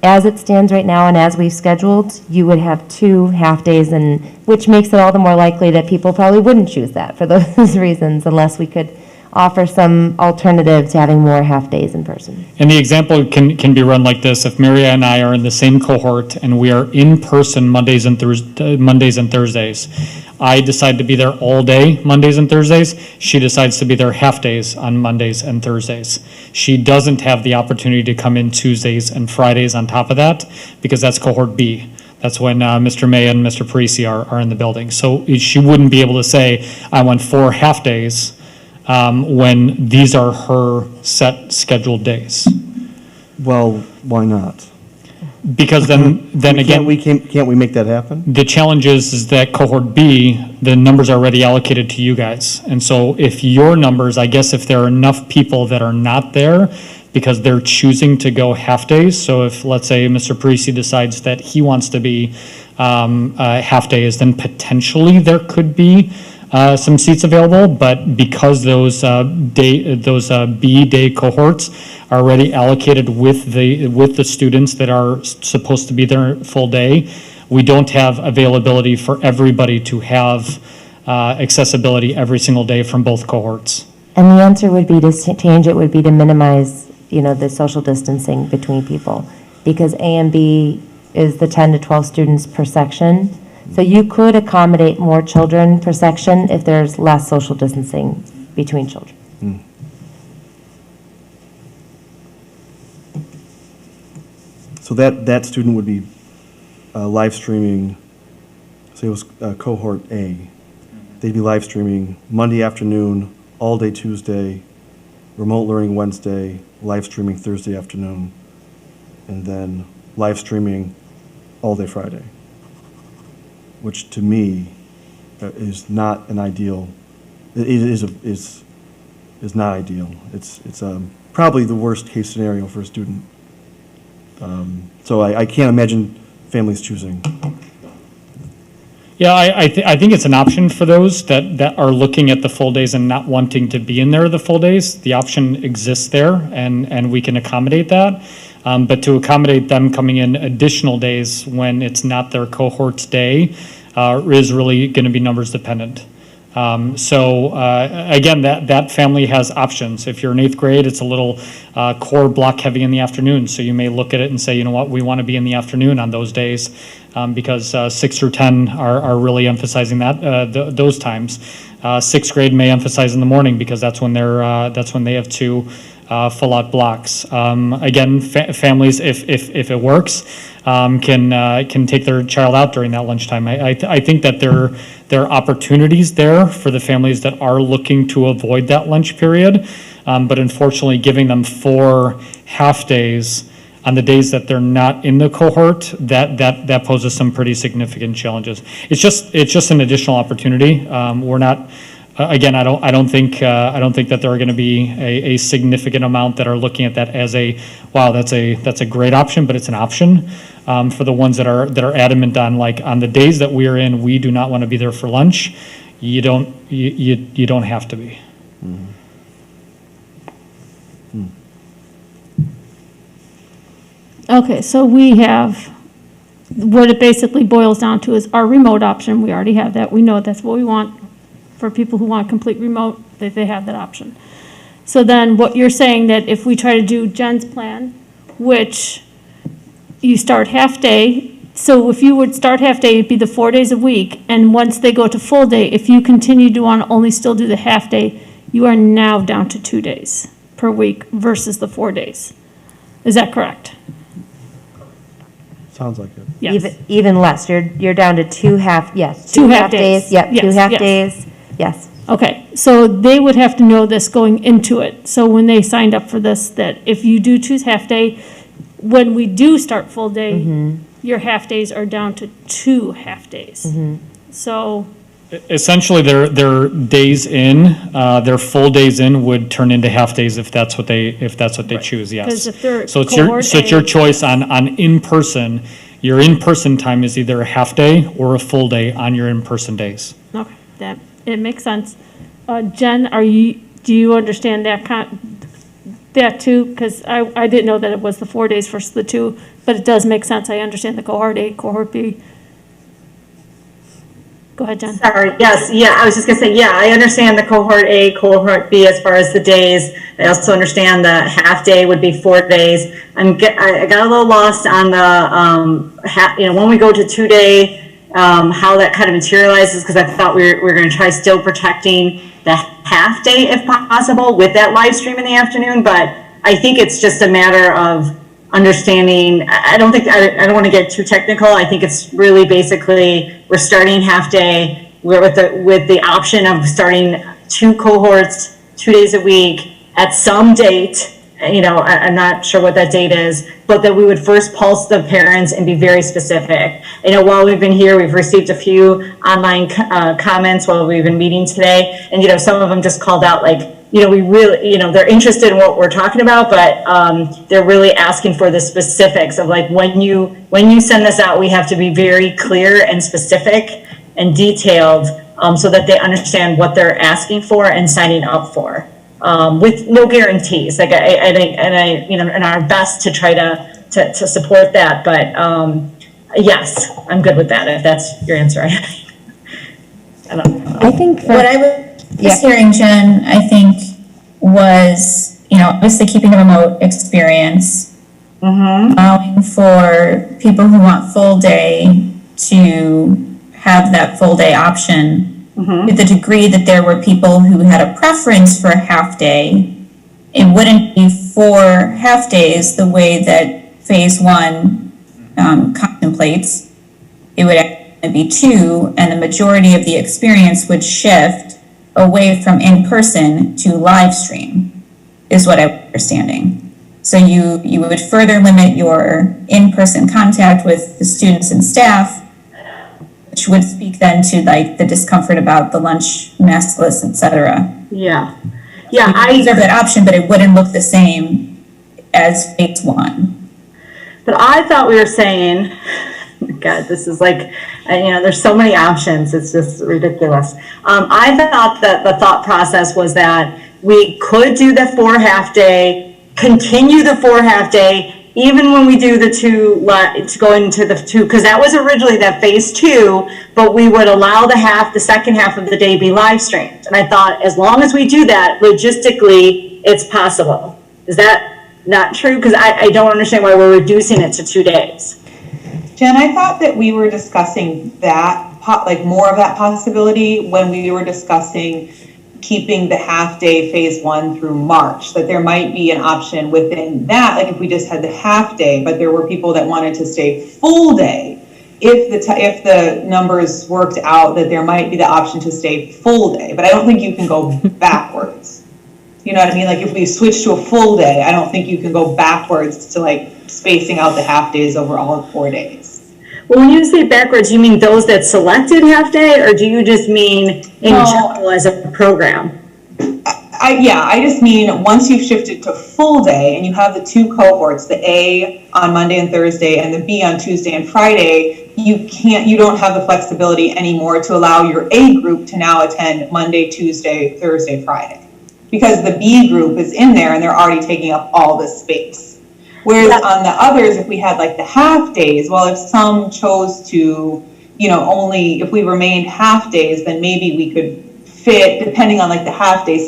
as it stands right now and as we've scheduled, you would have 2 half days, and which makes it all the more likely that people probably wouldn't choose that for those reasons unless we could offer some alternative to having more half days in person. And the example can be run like this. If Maria and I are in the same cohort and we are in person Mondays and Thursdays, I decide to be there all day Mondays and Thursdays. She decides to be there half days on Mondays and Thursdays. She doesn't have the opportunity to come in Tuesdays and Fridays on top of that because that's cohort B. That's when Mr. May and Mr. Parisi are in the building. So she wouldn't be able to say, I want 4 half days when these are her set scheduled days. Well, why not? Because then again, Can't we make that happen? the challenge is that cohort B, the numbers are already allocated to you guys. And so if your numbers, I guess if there are enough people that are not there because they're choosing to go half days, so if, let's say, Mr. Parisi decides that he wants to be half days, then potentially there could be some seats available, but because those B day cohorts are already allocated with the students that are supposed to be there full day, we don't have availability for everybody to have accessibility every single day from both cohorts. And the answer would be to change it would be to minimize, the social distancing between people, because A and B is the 10 to 12 students per section. So you could accommodate more children per section if there's less social distancing between children. So that student would be live streaming, say it was cohort A. They'd be live streaming Monday afternoon, all day Tuesday, remote learning Wednesday, live streaming Thursday afternoon, and then live streaming all day Friday, which to me is not an ideal. It is not ideal. It's probably the worst case scenario for a student. So I can't imagine families choosing. Yeah, I think it's an option for those that are looking at the full days and not wanting to be in there the full days. The option exists there, and we can accommodate that. But to accommodate them coming in additional days when it's not their cohort's day is really going to be numbers dependent. Again, that family has options. If you're in 8th grade, it's a little core block heavy in the afternoon. So you may look at it and say, you know what, we want to be in the afternoon on those days because 6 through 10 are really emphasizing that those times. 6th grade may emphasize in the morning because that's when they have 2 full out blocks. Again, families, if it works, can take their child out during that lunchtime. I think that there are opportunities there for the families that are looking to avoid that lunch period. But unfortunately, giving them 4 half days on the days that they're not in the cohort, that poses some pretty significant challenges. It's just an additional opportunity. We're not. Again, I don't think that there are going to be a significant amount that are looking at that as wow, that's a great option, but it's an option for the ones that are adamant on on the days that we are in, we do not want to be there for lunch. You don't have to be. Mm-hmm. Okay, so we have, what it basically boils down to is our remote option. We already have that. We know that's what we want for people who want complete remote, that they have that option. So then what you're saying that if we try to do Jen's plan, which you start half day, so if you would start half day, it'd be the 4 days a week, and once they go to full day, if you continue to want to only still do the half day, you are now down to 2 days per week versus the 4 days. Is that correct? Sounds like it. Yes. Even less. You're down to 2 half. Yes. 2 half days. Yep. Yes, 2 half yes. days. Yes. Okay, so they would have to know this going into it. So when they signed up for this, that if you do choose half day, when we do start full day, your half-days are down to 2 half-days. So, Essentially, their days in, their full days in would turn into half-days if that's what they choose, yes. 'Cause if they're So it's cohort your A- choice on in-person. Your in-person time is either a half-day or a full day on your in-person days. okay, it makes sense. Jen, do you understand that too? Because I didn't know that it was the 4 days versus the 2, but it does make sense. I understand the cohort A, cohort B. Go ahead, Jen. Sorry, yes, yeah, I was just gonna say, yeah, I understand the cohort A, cohort B as far as the days. I also understand the half-day would be 4 days. I got a little lost on the, when we go to 2-day, how that kind of materializes, because I thought we were gonna try still protecting the half-day if possible with that live stream in the afternoon, but I think it's just a matter of understanding. I don't want to get too technical. I think it's really basically we're starting half day. We're with the option of starting 2 cohorts 2 days a week at some date. I'm not sure what that date is, but that we would first pulse the parents and be very specific. While we've been here, we've received a few online comments while we've been meeting today, and some of them just called out we really, they're interested in what we're talking about, but they're really asking for the specifics of when you send this out, we have to be very clear and specific and detailed so that they understand what they're asking for and signing up for, with no guarantees. And our best to try to support that. But yes, I'm good with that if that's your answer. I don't know. I think What I was hearing, Jen, I think was, obviously keeping a remote experience, allowing for people who want full day to have that full day option, to the degree that there were people who had a preference for a half day. It wouldn't be 4 half days the way that phase 1 contemplates. It would actually be 2, and the majority of the experience would shift away from in-person to live stream, is what I'm understanding. So you would further limit your in-person contact with the students and staff, which would speak then to the discomfort about the lunch maskless, et cetera. Yeah. I reserve that option, but it wouldn't look the same as phase 1. But I thought we were saying, God, this is there's so many options. It's just ridiculous. I thought that the thought process was that we could do the 4 half day, continue the 4 half day, even when we do the 2, to go into the 2, because that was originally that phase 2, but we would allow the second half of the day be live streamed. And I thought, as long as we do that, logistically, it's possible. Is that not true? Because I don't understand why we're reducing it to 2 days. Jen, I thought that we were discussing that, more of that possibility when we were discussing keeping the half-day phase 1 through March, that there might be an option within that, if we just had the half-day, but there were people that wanted to stay full day. If the numbers worked out, that there might be the option to stay full day, but I don't think you can go backwards. You know what I mean? If we switch to a full day, I don't think you can go backwards to spacing out the half days over all 4 days. Well, when you say backwards, you mean those that selected half day, or do you just mean in general as a program? I just mean once you've shifted to full day and you have the 2 cohorts, the A on Monday and Thursday and the B on Tuesday and Friday, you don't have the flexibility anymore to allow your A group to now attend Monday, Tuesday, Thursday, Friday. Because the B group is in there and they're already taking up all this space. Whereas on the others, if we had the half days, well, if some chose to, only if we remained half days, then maybe we could fit, depending on the half day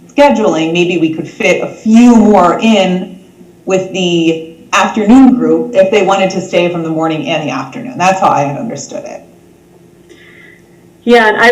scheduling, maybe we could fit a few more in with the afternoon group if they wanted to stay from the morning and the afternoon. That's how I had understood it. Yeah, and I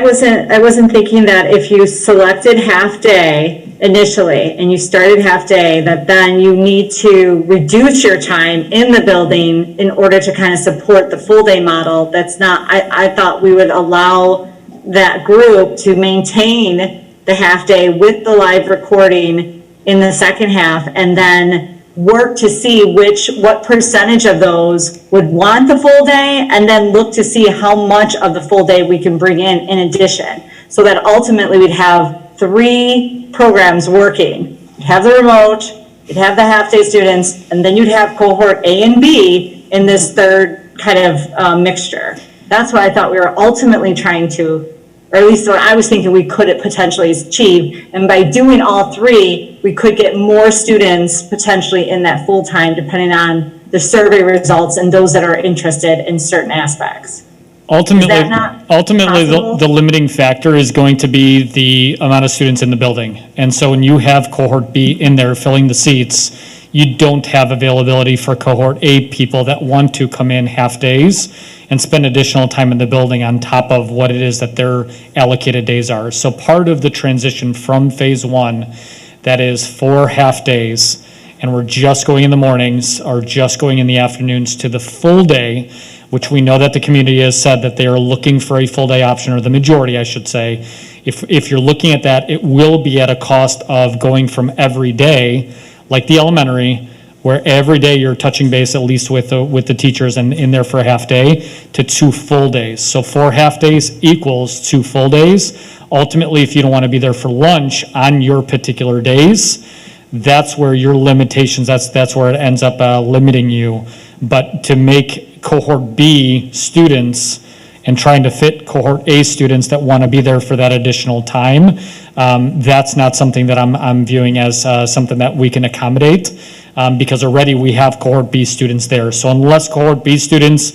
wasn't thinking that if you selected half day initially and you started half day, that then you need to reduce your time in the building in order to kind of support the full day model. That's not, I thought we would allow that group to maintain the half day with the live recording in the second half, and then work to see what percentage of those would want the full day, and then look to see how much of the full day we can bring in addition, so that ultimately we'd have 3 programs working. You'd have the remote, you'd have the half-day students, and then you'd have cohort A and B in this third kind of mixture. That's what I thought we were ultimately trying to, or at least what I was thinking we could potentially achieve. And by doing all 3, we could get more students potentially in that full time, depending on the survey results and those that are interested in certain aspects. Ultimately, possible? the limiting factor is going to be the amount of students in the building. And so when you have cohort B in there filling the seats, you don't have availability for cohort A people that want to come in half days and spend additional time in the building on top of what it is that their allocated days are. So part of the transition from phase 1, that is 4 half days, and we're just going in the mornings or just going in the afternoons, to the full day, which we know that the community has said that they are looking for a full day option, or the majority, I should say. If you're looking at that, it will be at a cost of going from every day, like the elementary, where every day you're touching base at least with the teachers and in there for a half day, to 2 full days. So 4 half days equals 2 full days. Ultimately, if you don't want to be there for lunch on your particular days, that's where your limitations, that's where it ends up limiting you. But to make cohort B students and trying to fit cohort A students that want to be there for that additional time, that's not something that I'm viewing as something that we can accommodate, because already we have cohort B students there. So unless cohort B students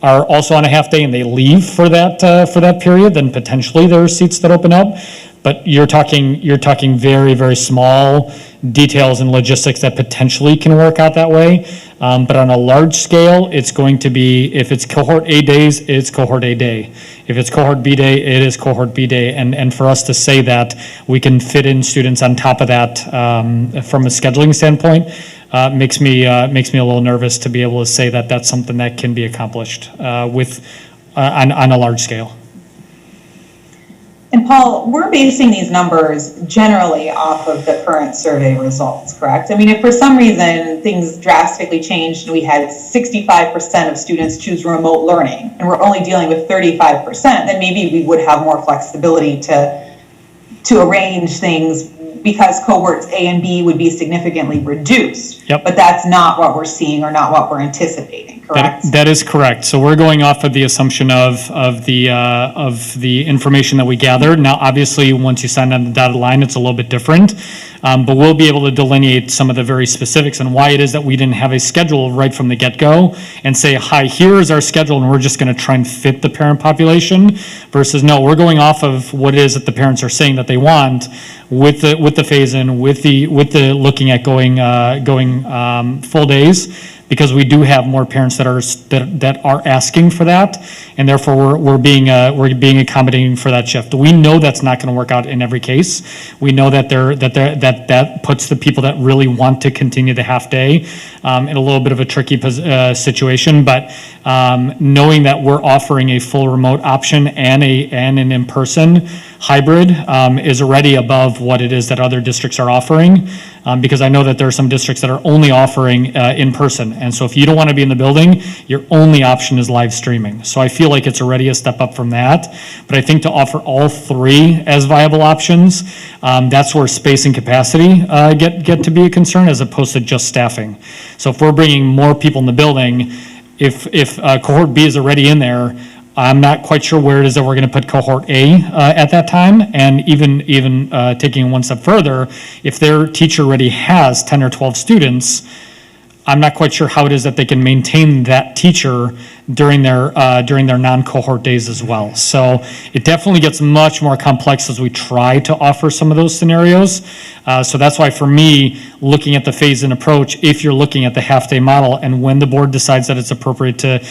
are also on a half day and they leave for that period, then potentially there are seats that open up. But you're talking very, very small details and logistics that potentially can work out that way. But on a large scale, it's going to be, if it's cohort A days, it's cohort A day. If it's cohort B day, it is cohort B day. And for us to say that we can fit in students on top of that from a scheduling standpoint, makes me a little nervous to be able to say that that's something that can be accomplished on a large scale. And Paul, we're basing these numbers generally off of the current survey results, correct? I mean, if for some reason things drastically changed and we had 65% of students choose remote learning and we're only dealing with 35%, then maybe we would have more flexibility to arrange things, because cohorts A and B would be significantly reduced. Yep. But that's not what we're seeing or not what we're anticipating, correct? That is correct. So we're going off of the assumption of the information that we gathered. Now, obviously, once you sign on the dotted line, it's a little bit different. But we'll be able to delineate some of the very specifics and why it is that we didn't have a schedule right from the get-go and say, hi, here is our schedule, and we're just going to try and fit the parent population, versus no, we're going off of what it is that the parents are saying that they want with the phase-in, with the looking at going full days, because we do have more parents that are asking for that, and therefore we're being accommodating for that shift. We know that's not going to work out in every case. We know that that puts the people that really want to continue the half day in a little bit of a tricky situation. But knowing that we're offering a full remote option and an in-person hybrid is already above what it is that other districts are offering, because I know that there are some districts that are only offering in person. And so if you don't want to be in the building, your only option is live streaming. So I feel like it's already a step up from that. But I think to offer all 3 as viable options, that's where space and capacity get to be a concern, as opposed to just staffing. So if we're bringing more people in the building, if cohort B is already in there, I'm not quite sure where it is that we're going to put cohort A at that time. And even taking one step further, if their teacher already has 10 or 12 students, I'm not quite sure how it is that they can maintain that teacher during their non-cohort days as well. So it definitely gets much more complex as we try to offer some of those scenarios. So that's why, for me, looking at the phase-in approach, if you're looking at the half-day model, and when the board decides that it's appropriate to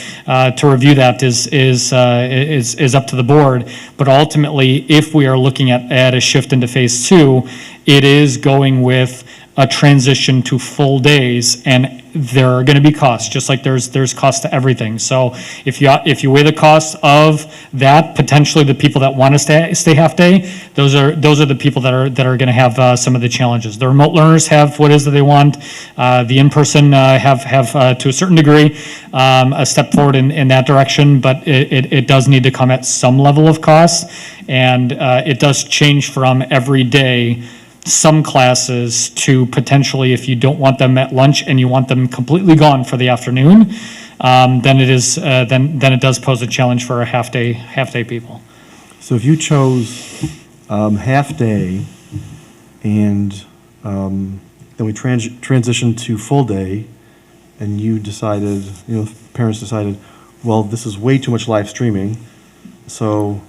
review that, is up to the board. But ultimately, if we are looking at a shift into phase 2, it is going with a transition to full days, and there are going to be costs, just like there's cost to everything. So if you weigh the cost of that, potentially the people that want to stay half day, those are the people that are going to have some of the challenges. The remote learners have what it is that they want. The in-person have to a certain degree a step forward in that direction, but it does need to come at some level of cost, and it does change from every day some classes to potentially, if you don't want them at lunch and you want them completely gone for the afternoon, then it does pose a challenge for a half day people. So if you chose half day and then we transitioned to full day, and you decided, parents decided, well, this is way too much live streaming, so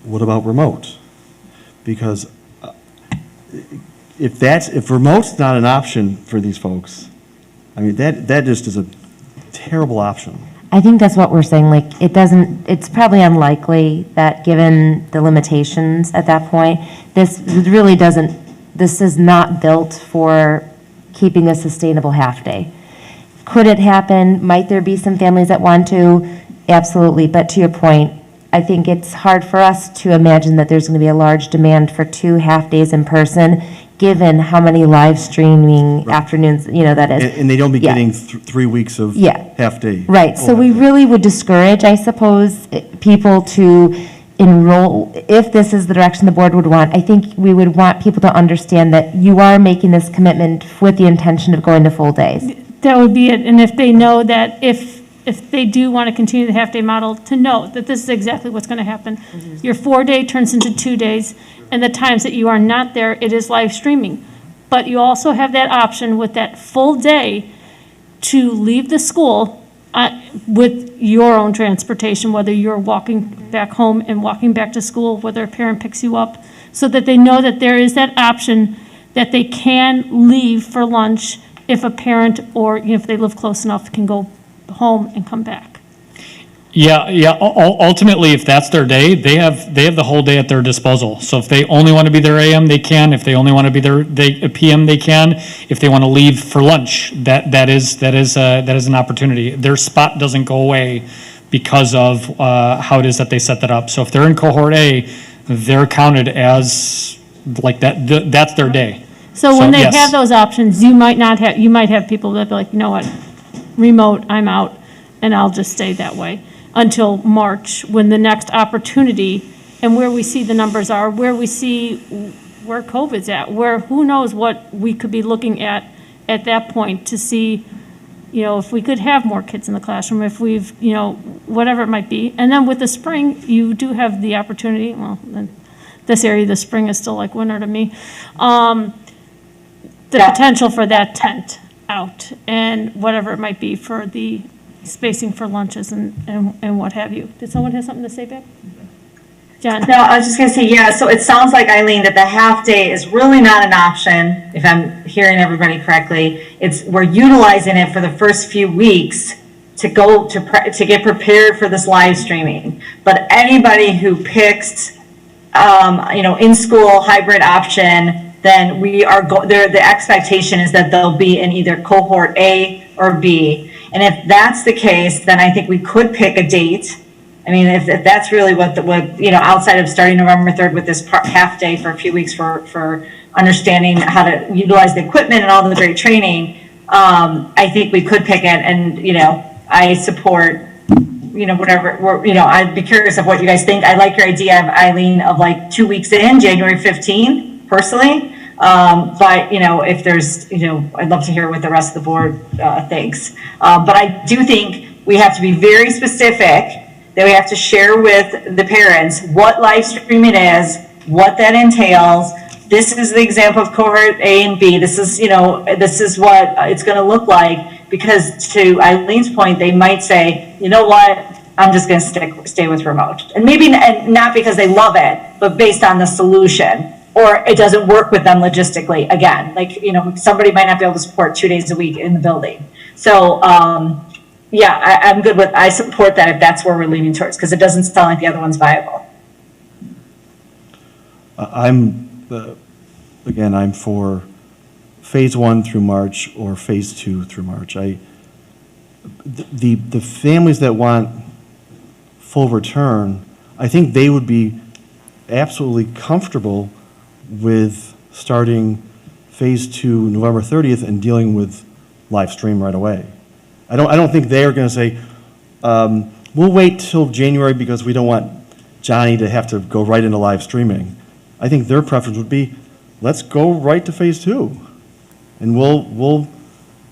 what about remote? Because if remote's not an option for these folks, I mean, that just is a terrible option. I think that's what we're saying, like, it's probably unlikely that, given the limitations at that point, this is not built for keeping a sustainable half-day. Could it happen? Might there be some families that want to? Absolutely, but to your point, I think it's hard for us to imagine that there's going to be a large demand for 2 half-days in person, given how many live streaming afternoons, that is. And they don't be getting 3 weeks of half-day. Right, so we really would discourage, I suppose, people to enroll, if this is the direction the board would want. I think we would want people to understand that you are making this commitment with the intention of going to full days. That would be it, and if they know that if they do want to continue the half-day model, to know that this is exactly what's going to happen. Your 4-day turns into 2 days, and the times that you are not there, it is live streaming. But you also have that option with that full day to leave the school with your own transportation, whether you're walking back home and walking back to school, whether a parent picks you up, so that they know that there is that option that they can leave for lunch if a parent or if they live close enough can go home and come back. Yeah. Ultimately, if that's their day, they have the whole day at their disposal. So if they only want to be there AM, they can. If they only want to be there PM, they can. If they want to leave for lunch, that is an opportunity. Their spot doesn't go away because of how it is that they set that up. So if they're in cohort A, they're counted as like that. That's their day. So when they yes. have those options, you might have people that be like, you know what, remote, I'm out, and I'll just stay that way until March, when the next opportunity and where we see the numbers are, where we see where COVID's at, where who knows what we could be looking at that point to see, if we could have more kids in the classroom, if we've, whatever it might be. And then with the spring, you do have the opportunity, well, this area, the spring is still like winter to me, the potential for that tent out and whatever it might be for the spacing for lunches and what have you. Did someone have something to say, Beck? John? No, I was just going to say, yeah, so it sounds like, Eileen, that the half-day is really not an option, if I'm hearing everybody correctly. We're utilizing it for the first few weeks to get prepared for this live streaming. But anybody who picks, in-school hybrid option, then the expectation is that they'll be in either cohort A or B. And if that's the case, then I think we could pick a date. I mean, if that's really what outside of starting November 3rd with this half day for a few weeks for understanding how to utilize the equipment and all the great training, I think we could pick it. And, I support, whatever, I'd be curious of what you guys think. I like your idea, of Eileen, of like 2 weeks in, January 15, personally. But, if there's, I'd love to hear what the rest of the board thinks. But I do think we have to be very specific, that we have to share with the parents what live streaming is, what that entails. This is the example of cohort A and B. This is, this is what it's going to look like. Because to Eileen's point, they might say, you know what, I'm just going to stay with remote. And maybe not because they love it, but based on the solution. Or it doesn't work with them logistically. Again, like, somebody might not be able to support 2 days a week in the building. So, I'm good with, I support that if that's where we're leaning towards, because it doesn't sound like the other one's viable. I'm for phase 1 through March or phase 2 through March. The families that want full return, I think they would be absolutely comfortable with starting phase 2 November 30th and dealing with live stream right away. I don't think they are going to say, we'll wait till January because we don't want Johnny to have to go right into live streaming. I think their preference would be, let's go right to phase 2, and we'll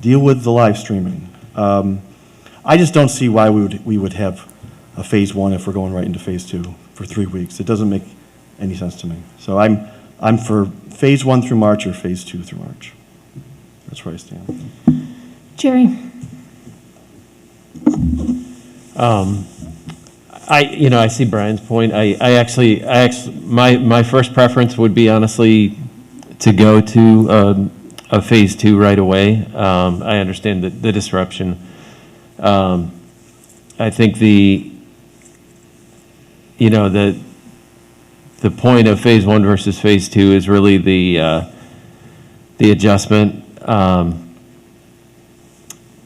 deal with the live streaming. I just don't see why we would have a phase 1 if we're going right into phase 2 for 3 weeks. It doesn't make any sense to me. So I'm for phase 1 through March or phase 2 through March. That's where I stand. Jerry? I see Brian's point. My first preference would be honestly to go to a phase 2 right away. I understand the disruption. I think the point of phase 1 versus phase 2 is really the adjustment.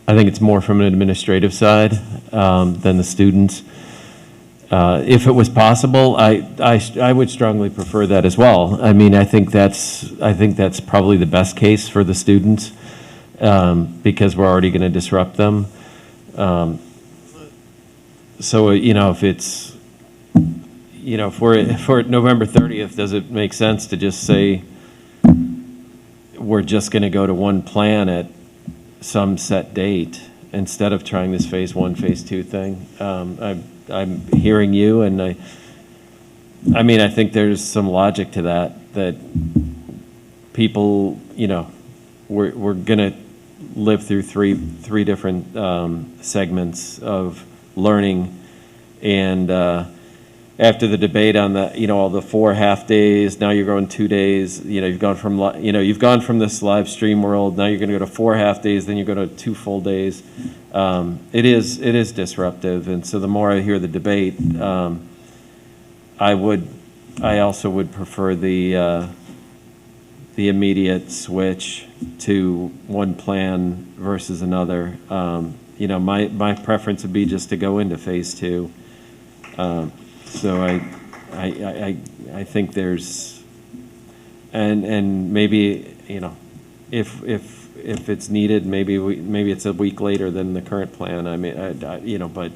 I think it's more from an administrative side than the students. If it was possible, I would strongly prefer that as well. I mean, I think that's probably the best case for the students because we're already going to disrupt them. So if it's if we're at November 30th, does it make sense to just say we're just going to go to one plan at some set date instead of trying this phase 1, phase 2 thing? I'm hearing you, and I mean, I think there's some logic to that people, we're going to live through three different segments of learning, and after the debate on all the 4 half days, now you're going 2 days. You've gone from this live stream world. Now you're going to go to 4 half days. Then you go to 2 full days. It is disruptive, and so the more I hear the debate, I also would prefer the immediate switch to one plan versus another. My preference would be just to go into phase 2. So I think there's, and maybe, if it's needed, maybe it's a week later than the current plan. I mean, but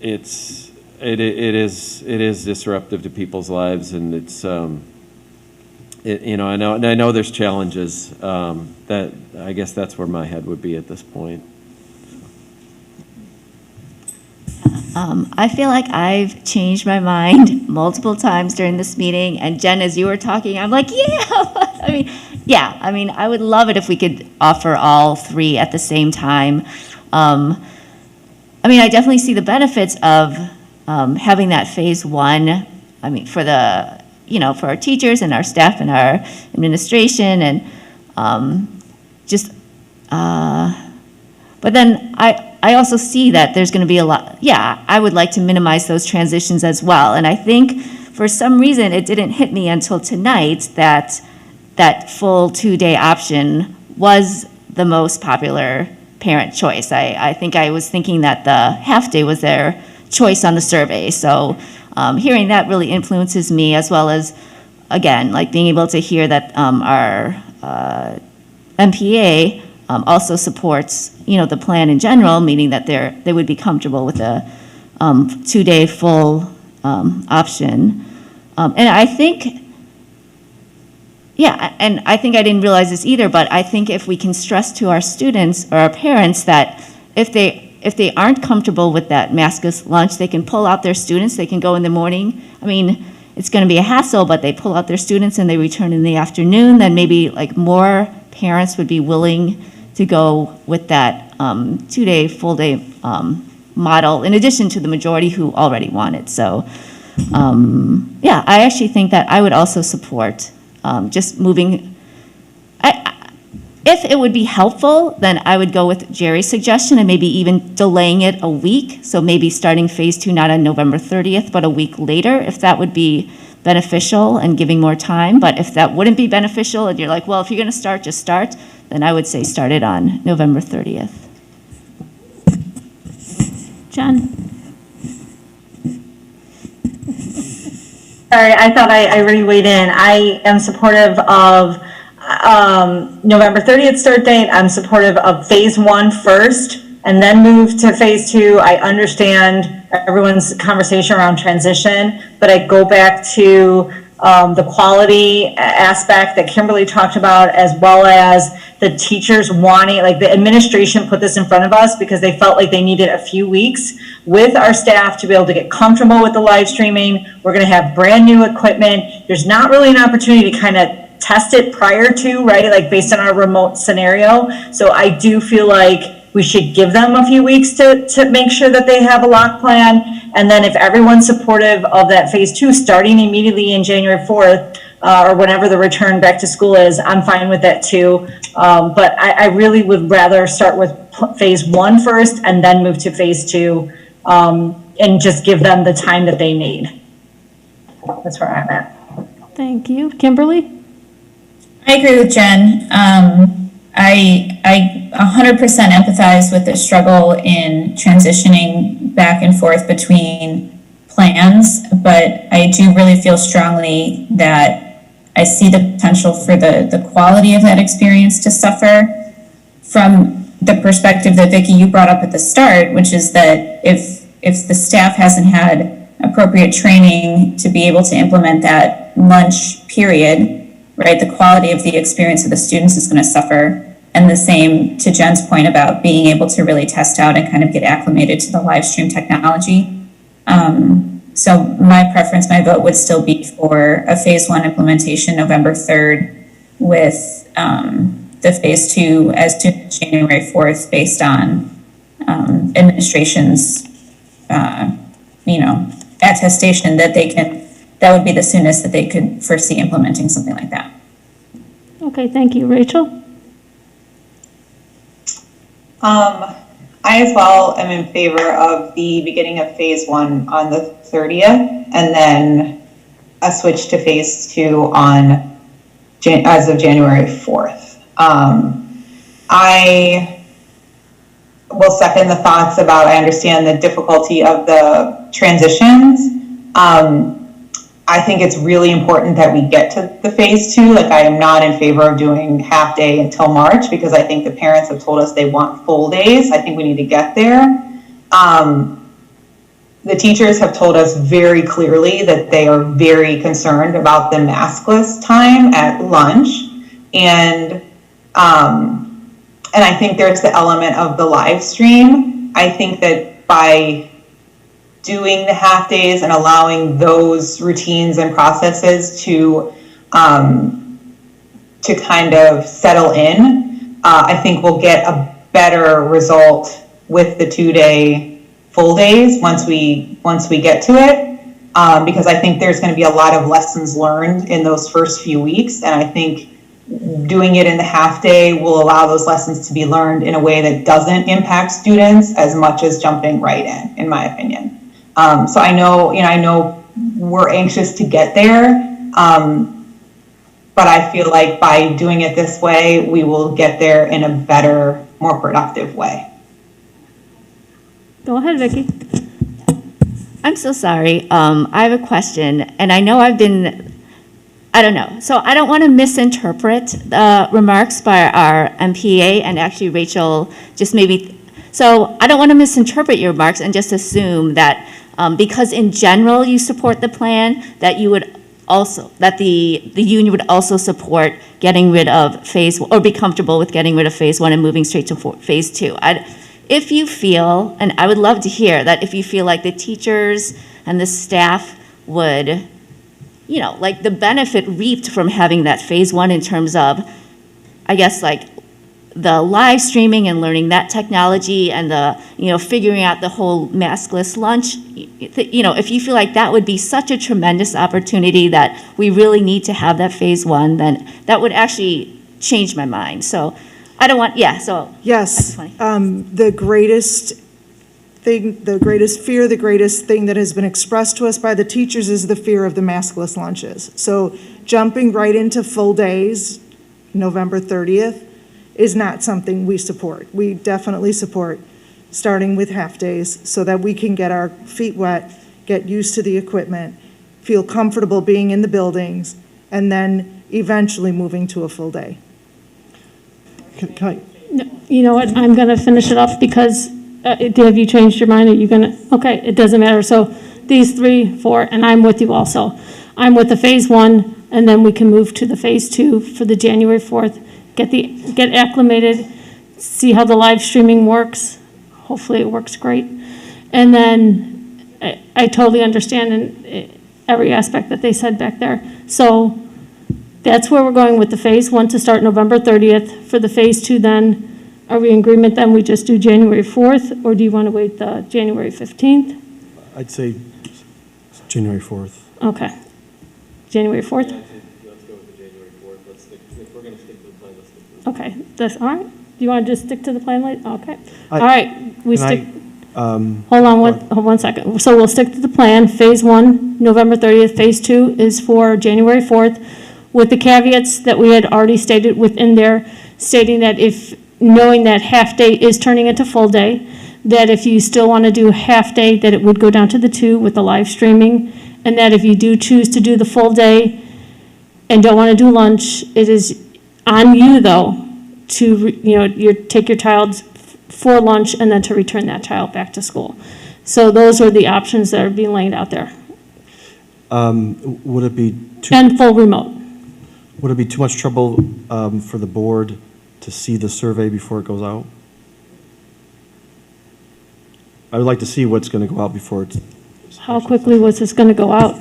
it is disruptive to people's lives, and it's, I know there's challenges, that I guess that's where my head would be at this point. I feel like I've changed my mind multiple times during this meeting, and Jen, as you were talking, I'm like, I mean, I would love it if we could offer all 3 at the same time. I mean, I definitely see the benefits of having that phase 1, I mean, for for our teachers and our staff and our administration, and but then I also see that there's going to be a lot. Yeah, I would like to minimize those transitions as well. And I think for some reason it didn't hit me until tonight that that full 2-day option was the most popular parent choice. I think I was thinking that the half day was their choice on the survey. So hearing that really influences me, as well as, again, like being able to hear that our MPA also supports, the plan in general, meaning that they would be comfortable with a 2-day full option. And I think, and I think I didn't realize this either, but I think if we can stress to our students or our parents that if they aren't comfortable with that maskless lunch, they can pull out their students, they can go in the morning. I mean, it's going to be a hassle, but they pull out their students and they return in the afternoon, then maybe like more parents would be willing to go with that 2-day, full day model, in addition to the majority who already want it. So, I actually think that I would also support just moving. If it would be helpful, then I would go with Jerry's suggestion and maybe even delaying it a week. So maybe starting phase 2 not on November 30th, but a week later, if that would be beneficial and giving more time. But if that wouldn't be beneficial and you're like, well, if you're going to start, just start, then I would say start it on November 30th. Jen? Sorry, I thought I already weighed in. I am supportive of November 30th start date. I'm supportive of phase 1 first and then move to phase 2. I understand everyone's conversation around transition, but I go back to the quality aspect that Kimberly talked about, as well as the teachers wanting, like the administration put this in front of us because they felt like they needed a few weeks with our staff to be able to get comfortable with the live streaming. We're going to have brand new equipment. There's not really an opportunity to kind of test it prior to, right? Like based on our remote scenario. So I do feel like we should give them a few weeks to make sure that they have a lock plan. And then if everyone's supportive of that phase 2 starting immediately in January 4th, or whenever the return back to school is, I'm fine with that too. But I really would rather start with phase 1 first and then move to phase 2, and just give them the time that they need. That's where I'm at. Thank you. Kimberly? I agree with Jen. I 100% empathize with the struggle in transitioning back and forth between plans, but I do really feel strongly that I see the potential for the quality of that experience to suffer from the perspective that Vicki, you brought up at the start, which is that if the staff hasn't had appropriate training to be able to implement that lunch period, right, the quality of the experience of the students is going to suffer. And the same to Jen's point about being able to really test out and kind of get acclimated to the live stream technology. So my preference, my vote would still be for a phase 1 implementation November 3rd with the phase 2 as to January 4th based on administration's, attestation that that would be the soonest that they could foresee implementing something like that. Okay, thank you. Rachel? I as well am in favor of the beginning of phase 1 on the 30th and then a switch to phase 2 on as of January 4th. I will second the thoughts about, I understand the difficulty of the transitions. I think it's really important that we get to the phase 2. Like, I am not in favor of doing half day until March because I think the parents have told us they want full days. I think we need to get there. The teachers have told us very clearly that they are very concerned about the maskless time at lunch. And I think there's the element of the live stream. I think that by doing the half days and allowing those routines and processes to kind of settle in, I think we'll get a better result with the 2-day full days once we get to it, because I think there's going to be a lot of lessons learned in those first few weeks, and I think doing it in the half day will allow those lessons to be learned in a way that doesn't impact students as much as jumping right in my opinion. So I know we're anxious to get there, but I feel like by doing it this way, we will get there in a better, more productive way. Go ahead, Vicki. I'm so sorry. I have a question, and I know I don't know. So I don't want to misinterpret the remarks by our MPA and actually Rachel just maybe. So I don't want to misinterpret your remarks and just assume that because in general you support the plan, that you would also, that the union would also support getting rid of phase, or be comfortable with getting rid of phase 1 and moving straight to phase 2. If you feel, and I would love to hear that, if you feel like the teachers and the staff would, like the benefit reaped from having that phase 1 in terms of, I guess, like the live streaming and learning that technology and the, figuring out the whole maskless lunch, if you feel like that would be such a tremendous opportunity that we really need to have that phase 1, then that would actually change my mind. So I don't want, so. Yes, the greatest thing, the greatest fear, the greatest thing that has been expressed to us by the teachers is the fear of the maskless lunches. So jumping right into full days, November 30th, is not something we support. We definitely support starting with half days so that we can get our feet wet, get used to the equipment, feel comfortable being in the buildings, and then eventually moving to a full day. Can I, You know what, I'm gonna finish it up because, have you changed your mind? Are you gonna, okay, it doesn't matter. So these 3, 4, and I'm with you also. I'm with the phase 1, and then we can move to the phase 2 for the January 4th. Get acclimated, see how the live streaming works. Hopefully it works great. And then I totally understand in every aspect that they said back there. So that's where we're going with the phase 1 to start November 30th. For the phase 2 then, are we in agreement then we just do January 4th, or do you want to wait the January 15th? I'd say January 4th. Okay. January 4th? Let's go with the January 4th. Let's stick, if we're going to stick to the plan, let's stick to the plan. Okay, that's, all right. Do you want to just stick to the plan late? Okay. I- All right, we Can I, stick, hold one second. So we'll stick to the plan. Phase 1, November 30th. Phase 2 is for January 4th, with the caveats that we had already stated within there, stating that if, knowing that half day is turning into full day, that if you still want to do half day, that it would go down to the 2 with the live streaming, and that if you do choose to do the full day and don't want to do lunch, it is on you, though, to, take your child for lunch and then to return that child back to school. So those are the options that are being laid out there. Would it be And full remote. Would it be too much trouble for the board to see the survey before it goes out? I would like to see what's going to go out before it's... How quickly was this going to go out?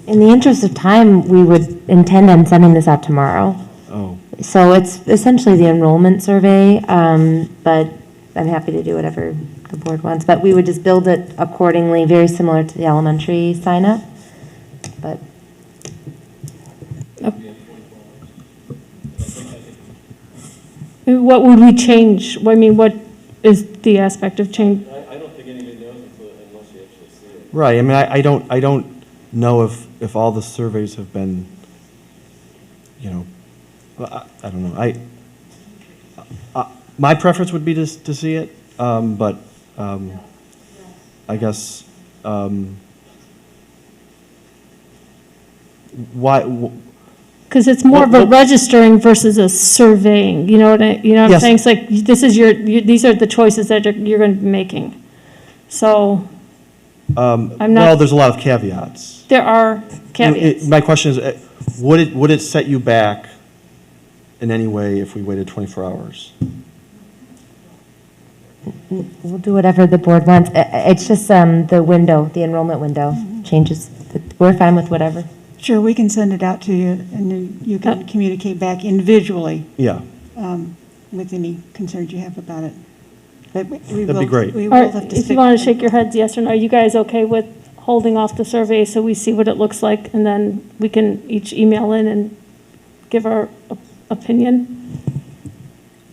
In the interest of time, we would intend on sending this out tomorrow. Oh. So it's essentially the enrollment survey, but I'm happy to do whatever the board wants. But we would just build it accordingly, very similar to the elementary sign-up. But what would we change? I mean, what is the aspect of change? I don't think anybody knows unless you actually see it. Right, I mean, I don't know if all the surveys have been, I don't know. My preference would be to see it, but I guess, why? Because it's more of a registering versus a surveying, you know what I'm Yes. saying? It's like, this is these are the choices that you're going to be making. So, Well, there's a lot of caveats. there are caveats. My question is, would it set you back in any way if we waited 24 hours? we'll do whatever the board wants. It's just the window, the enrollment window changes. We're fine with whatever. Sure, we can send it out to you, and then you can communicate back individually Yeah. with any concerns you have about it. But That'd be great. We All will right, have to if stick you want with to shake your heads yes or no, are you guys okay with holding off the survey so we see what it looks like, and then we can each email in and give our opinion?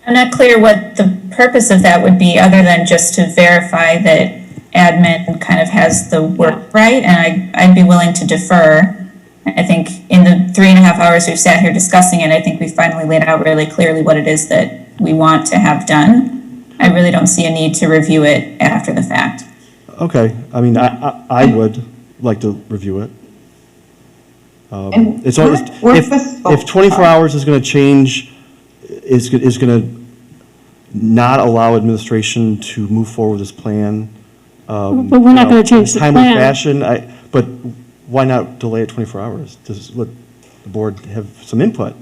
I'm not clear what the purpose of that would be, other than just to verify that admin kind of has the work right, and I'd be willing to defer. I think in the 3.5 hours we've sat here discussing it, I think we finally laid out really clearly what it is that we want to have done. I really don't see a need to review it after the fact. Okay, I mean, I would like to review it. It's always, if 24 hours is going to change, is going to not allow administration to move forward with this plan. But we're not going to change the plan. Timely fashion, but why not delay it 24 hours? Just let the board have some input.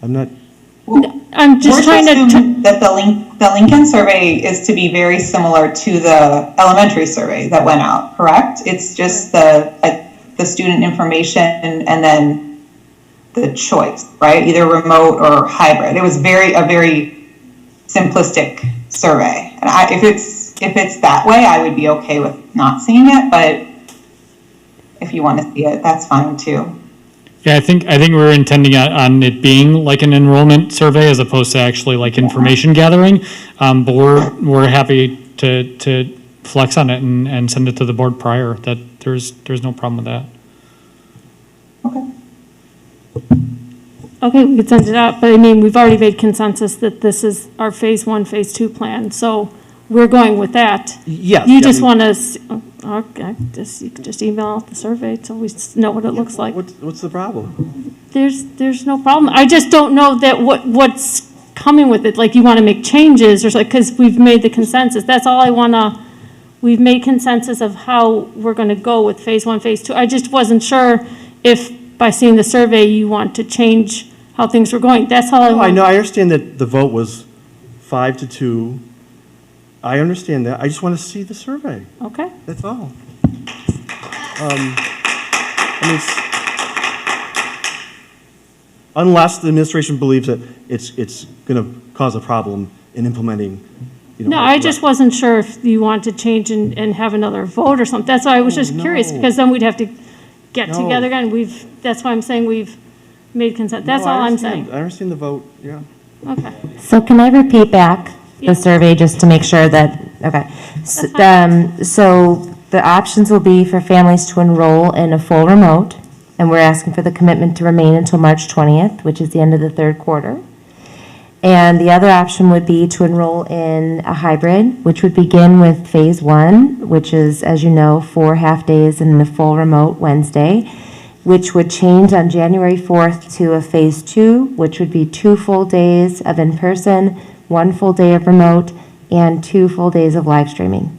I'm just trying to assume that the Lincoln survey is to be very similar to the elementary survey that went out, correct? It's just the student information and then the choice, right? Either remote or hybrid. It was a very simplistic survey. And if it's that way, I would be okay with not seeing it, but if you want to see it, that's fine too. Yeah, I think we were intending on it being like an enrollment survey as opposed to actually like information gathering. But we're happy to flex on it and send it to the board prior. That there's no problem with that. Okay, we could send it out, but I mean, we've already made consensus that this is our phase 1, phase 2 plan, so we're going with that. Yes. You yeah, just we- want to, okay, you could just email out the survey so we know what it looks like. What's the problem? There's no problem. I just don't know that what's coming with it, like you want to make changes or something, because we've made the consensus. That's all I want to, we've made consensus of how we're going to go with phase 1, phase 2. I just wasn't sure if by seeing the survey, you want to change how things were going. That's all I No, want. I know, I understand that the vote was 5-2. I understand that. I just want to see the survey. Okay. That's all. I mean, unless the administration believes that it's going to cause a problem in implementing, No, I just wasn't sure if you want to change and have another vote or something. That's why I was just curious, no. because then we'd have to get No. together again. That's why I'm saying we've made consent. That's No, I all I'm understand. saying. I understand the vote, yeah. Okay. So can I repeat back the survey just to make sure that, okay. So the options will be for families to enroll in a full remote, and we're asking for the commitment to remain until March 20th, which is the end of the third quarter. And the other option would be to enroll in a hybrid, which would begin with phase 1, which is, as you know, 4 half-days and a full remote Wednesday, which would change on January 4th to a phase 2, which would be 2 full days of in-person, 1 full day of remote, and 2 full days of live streaming.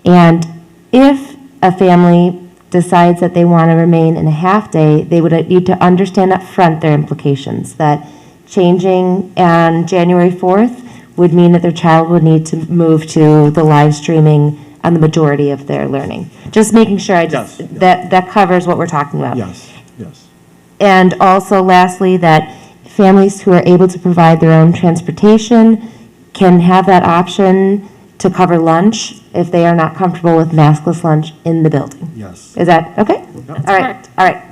And if a family decides that they want to remain in a half-day, they would need to understand up front their implications, that changing on January 4th would mean that their child would need to move to the live streaming on the majority of their learning. Just making sure that covers what we're talking about. Yes, yes. And also lastly, that families who are able to provide their own transportation can have that option to cover lunch if they are not comfortable with maskless lunch in the building. Yes. Is that okay? That's all right. correct. All right.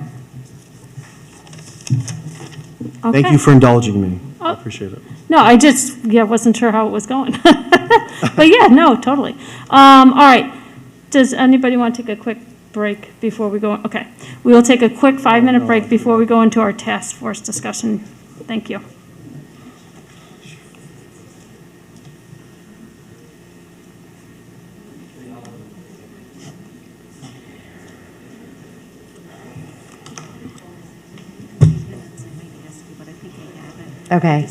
Thank Okay. you for indulging me. I appreciate it. No, I just, wasn't sure how it was going. But yeah, no, totally. All right. Does anybody want to take a quick break before we go? Okay. We will take a quick 5-minute break before we go into our task force discussion. Thank you. Okay.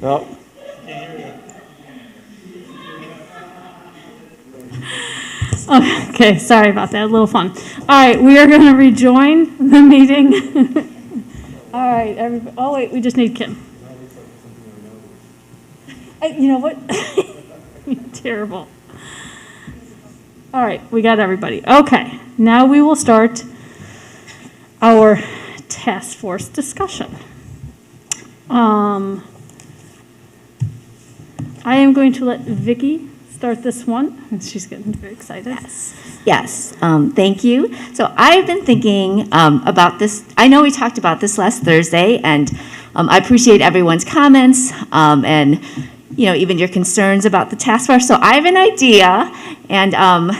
No. Okay, sorry about that, a little fun. All right, we are going to rejoin the meeting. All right, everybody, oh wait, we just need Kim. You know what? Terrible. All right, we got everybody. Okay, now we will start our task force discussion. I am going to let Vicki start this one. She's getting very excited. Yes, thank you. So I've been thinking about this. I know we talked about this last Thursday, and I appreciate everyone's comments and even your concerns about the task force. So I have an idea, and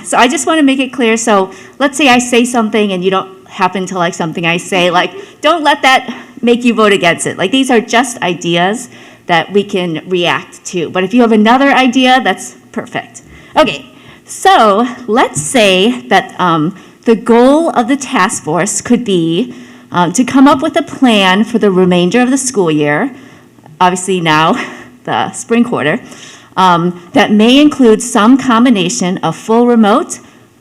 so I just want to make it clear. So let's say I say something and you don't happen to like something I say. Don't let that make you vote against it. These are just ideas that we can react to. But if you have another idea, that's perfect. Okay, so let's say that the goal of the task force could be to come up with a plan for the remainder of the school year, obviously now the spring quarter, that may include some combination of full remote,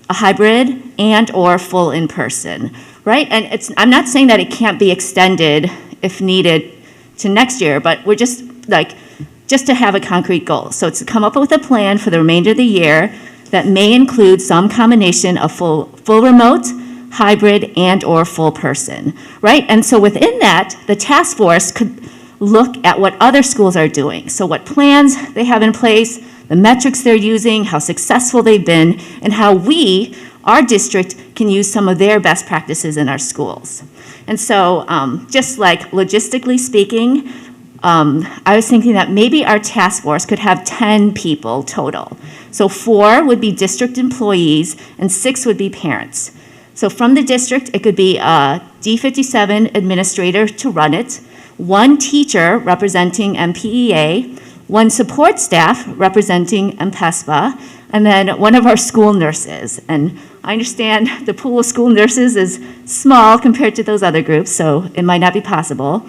a hybrid, and or full in-person, right? And I'm not saying that it can't be extended if needed to next year, but we're just to have a concrete goal. So it's to come up with a plan for the remainder of the year that may include some combination of full remote, hybrid, and or full person, right? And so within that, the task force could look at what other schools are doing. So what plans they have in place, the metrics they're using, how successful they've been, and how we, our district, can use some of their best practices in our schools. And so just logistically speaking, I was thinking that maybe our task force could have 10 people total. So 4 would be district employees and 6 would be parents. So from the district, it could be a D57 administrator to run it, 1 teacher representing MPEA, 1 support staff representing MPESPA, and then 1 of our school nurses. And I understand the pool of school nurses is small compared to those other groups, so it might not be possible.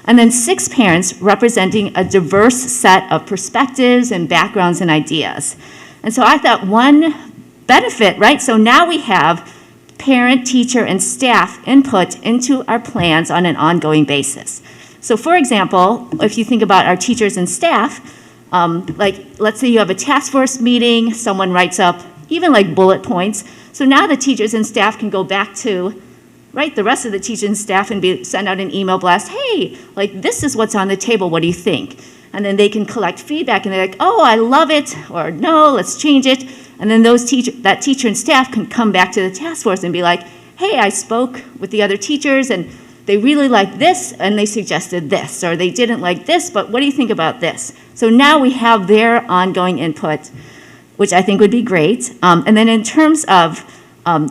And then 6 parents representing a diverse set of perspectives and backgrounds and ideas. And so I thought one benefit, right? So now we have parent, teacher, and staff input into our plans on an ongoing basis. So for example, if you think about our teachers and staff, let's say you have a task force meeting, someone writes up even bullet points. So now the teachers and staff can go back to the rest of the teachers and staff and send out an email blast, hey, this is what's on the table, what do you think? And then they can collect feedback and they're like, oh, I love it, or no, let's change it. And then that teacher and staff can come back to the task force and be like, hey, I spoke with the other teachers and they really like this and they suggested this, or they didn't like this, but what do you think about this? So now we have their ongoing input, which I think would be great. And then in terms of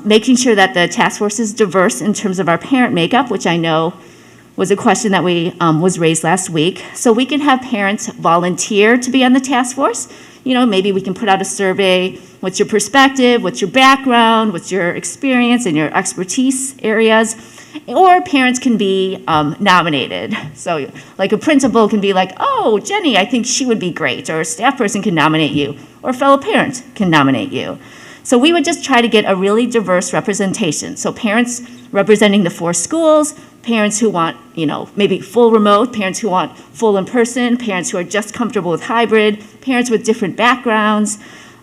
making sure that the task force is diverse in terms of our parent makeup, which I know was a question that was raised last week. So we can have parents volunteer to be on the task force. Maybe we can put out a survey. What's your perspective? What's your background? What's your experience and your expertise areas? Or parents can be nominated. So a principal can be like, oh, Jenny, I think she would be great. Or a staff person can nominate you. Or a fellow parent can nominate you. So we would just try to get a really diverse representation. So parents representing the 4 schools, parents who want, maybe full remote, parents who want full in person, parents who are just comfortable with hybrid, parents with different backgrounds.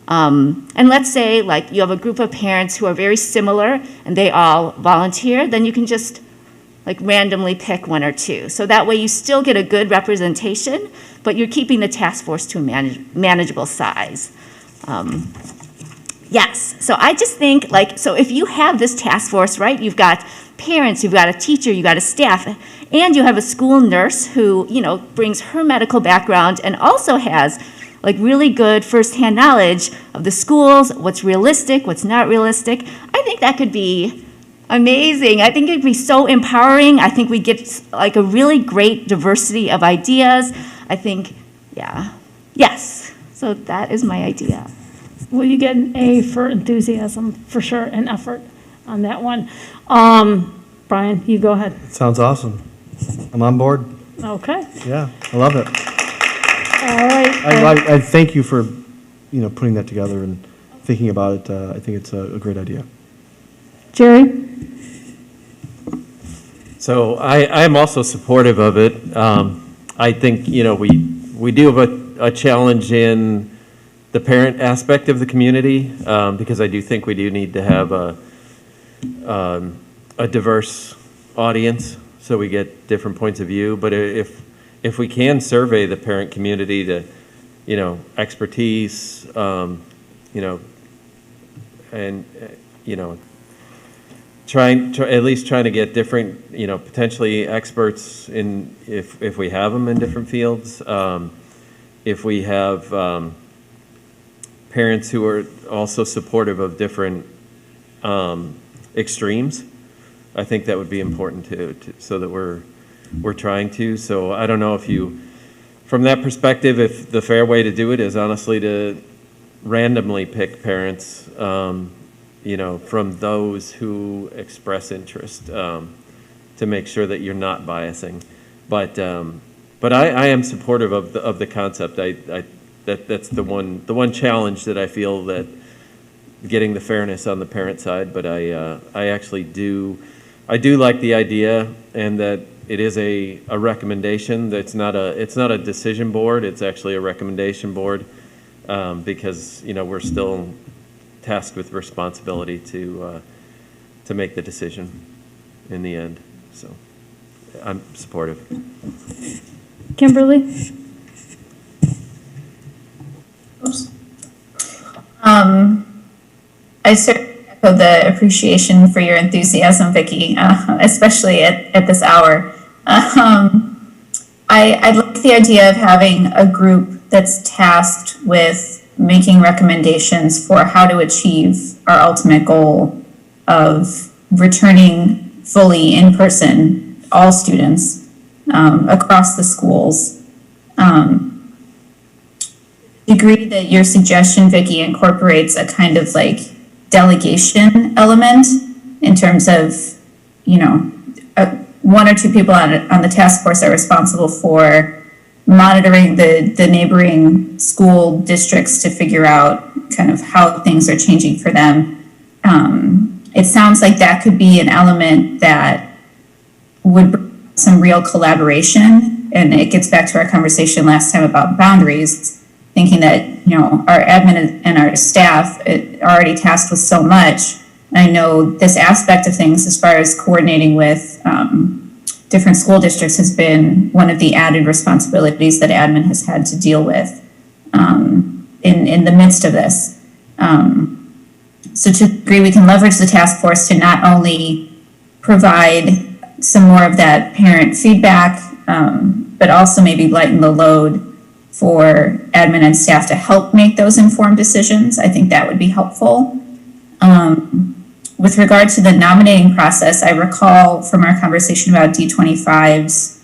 And let's say you have a group of parents who are very similar and they all volunteer, then you can just randomly pick 1 or 2. So that way you still get a good representation, but you're keeping the task force to a manageable size. Yes, so I just think so if you have this task force, right, you've got parents, you've got a teacher, you've got a staff, and you have a school nurse who, brings her medical background and also has really good firsthand knowledge of the schools, what's realistic, what's not realistic. I think that could be amazing. I think it'd be so empowering. I think we get a really great diversity of ideas. I think, yes. So that is my idea. Well, you get an A for enthusiasm, for sure, and effort on that one. Brian, you go ahead. Sounds awesome. I'm on board. Okay. Yeah, I love it. right. I thank you for, putting that together and thinking about it. I think it's a great idea. Jerry? So I am also supportive of it. I think, we do have a challenge in the parent aspect of the community, because I do think we do need to have a diverse audience, so we get different points of view. But if we can survey the parent community to, expertise, and, at least trying to get different, potentially experts in, if we have them in different fields. If we have parents who are also supportive of different extremes, I think that would be important to so that we're trying to. So I don't know if you, from that perspective, if the fair way to do it is honestly to randomly pick parents, from those who express interest, to make sure that you're not biasing. But I am supportive of the concept. That's the one challenge that I feel, that getting the fairness on the parent side. But I actually do like the idea, and that it is a recommendation. That's not a decision board. It's actually a recommendation board, because we're still tasked with responsibility to make the decision in the end. So I'm supportive. Kimberly? Oops. I certainly echo the appreciation for your enthusiasm, Vicki, especially at this hour. I like the idea of having a group that's tasked with making recommendations for how to achieve our ultimate goal of returning fully in person all students across the schools. Degree that your suggestion, Vicki, incorporates a kind of like delegation element in terms of, one or two people on the task force are responsible for monitoring the neighboring school districts to figure out kind of how things are changing for them. It sounds like that could be an element that would bring some real collaboration, and it gets back to our conversation last time about boundaries, thinking that, our admin and our staff are already tasked with so much. And I know this aspect of things, as far as coordinating with different school districts, has been one of the added responsibilities that admin has had to deal with in the midst of this. So to agree, we can leverage the task force to not only provide some more of that parent feedback, but also maybe lighten the load for admin and staff to help make those informed decisions. I think that would be helpful. With regard to the nominating process, I recall from our conversation about D25's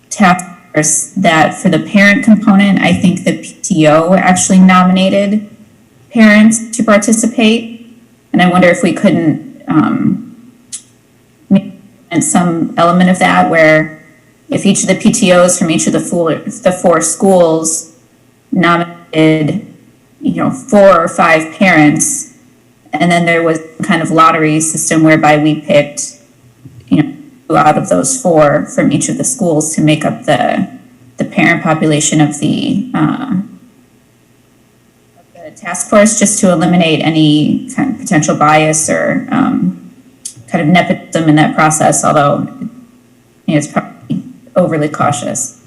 task force that for the parent component, I think the PTO actually nominated parents to participate. And I wonder if we couldn't make some element of that, where if each of the PTOs from each of the four schools nominated, 4 or 5 parents, and then there was kind of lottery system whereby we picked, 2 out of those 4 from each of the schools to make up the parent population of the task force, just to eliminate any kind of potential bias or kind of nepotism in that process, although it's probably overly cautious.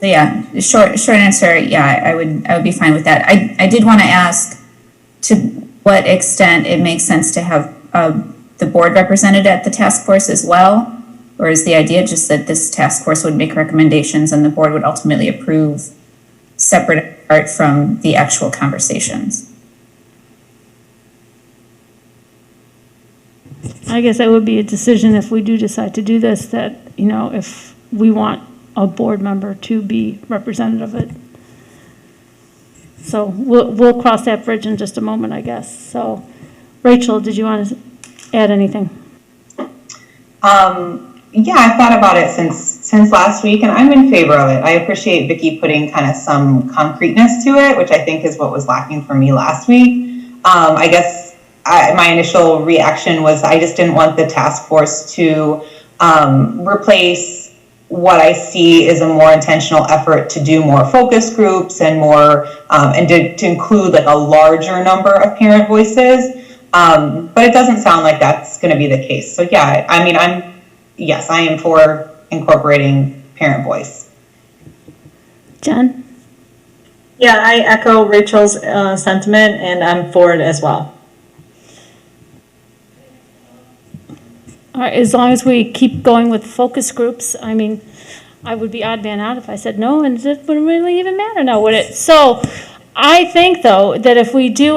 So yeah, short answer, yeah, I would be fine with that. I did want to ask to what extent it makes sense to have the board represented at the task force as well, or is the idea just that this task force would make recommendations and the board would ultimately approve separate and apart from the actual conversations? I guess that would be a decision if we do decide to do this, that, if we want a board member to be representative of it. So we'll cross that bridge in just a moment, I guess. So, Rachel, did you want to add anything? Yeah, I've thought about it since since last week, and I'm in favor of it. I appreciate Vicki putting kind of some concreteness to it, which I think is what was lacking for me last week. I guess my initial reaction was I just didn't want the task force to replace what I see is a more intentional effort to do more focus groups and more, and to include like a larger number of parent voices. But it doesn't sound like that's going to be the case. So yeah, I mean, yes, I am for incorporating parent voice. Jen? Yeah, I echo Rachel's sentiment, and I'm for it as well. All right, as long as we keep going with focus groups, I mean, I would be odd man out if I said no, and it wouldn't really even matter now, would it? So I think, though, that if we do,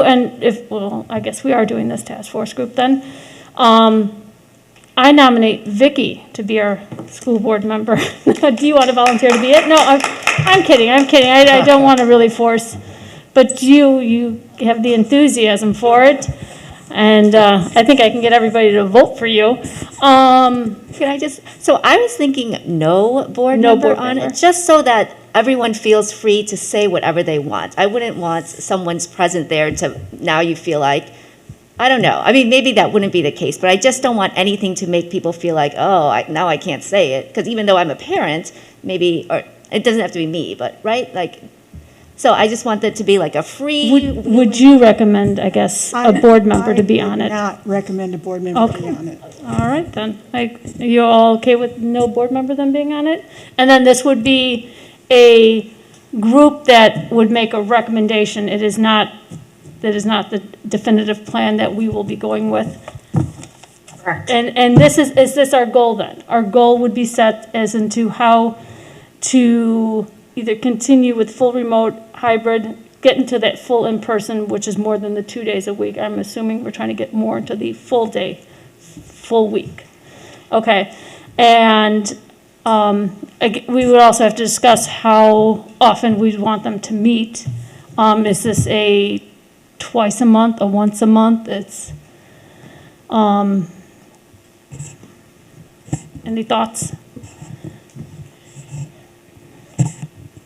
well, I guess we are doing this task force group then, I nominate Vicki to be our school board member. Do you want to volunteer to be it? No, I'm kidding. I don't want to really force, but you have the enthusiasm for it. And I think I can get everybody to vote for you. So I was thinking no board member on it, just so that everyone feels free to say whatever they want. I wouldn't want someone's present there to, now you feel like, I don't know. I mean, maybe that wouldn't be the case, but I just don't want anything to make people feel like, oh, now I can't say it. Because even though I'm a parent, maybe, or it doesn't have to be me, but, right? Like, so I just want it to be like a free. Would you recommend, I guess, a board member to be on it? I would not recommend a board member to be on it. All right, then. Are you all okay with no board member then being on it? And then this would be a group that would make a recommendation. That is not the definitive plan that we will be going with. Correct. And is this our goal then? Our goal would be set as into how to either continue with full remote, hybrid, get into that full in-person, which is more than the 2 days a week. I'm assuming we're trying to get more into the full day, full week. Okay, and we would also have to discuss how often we'd want them to meet. Is this a twice a month, a once a month? It's, any thoughts?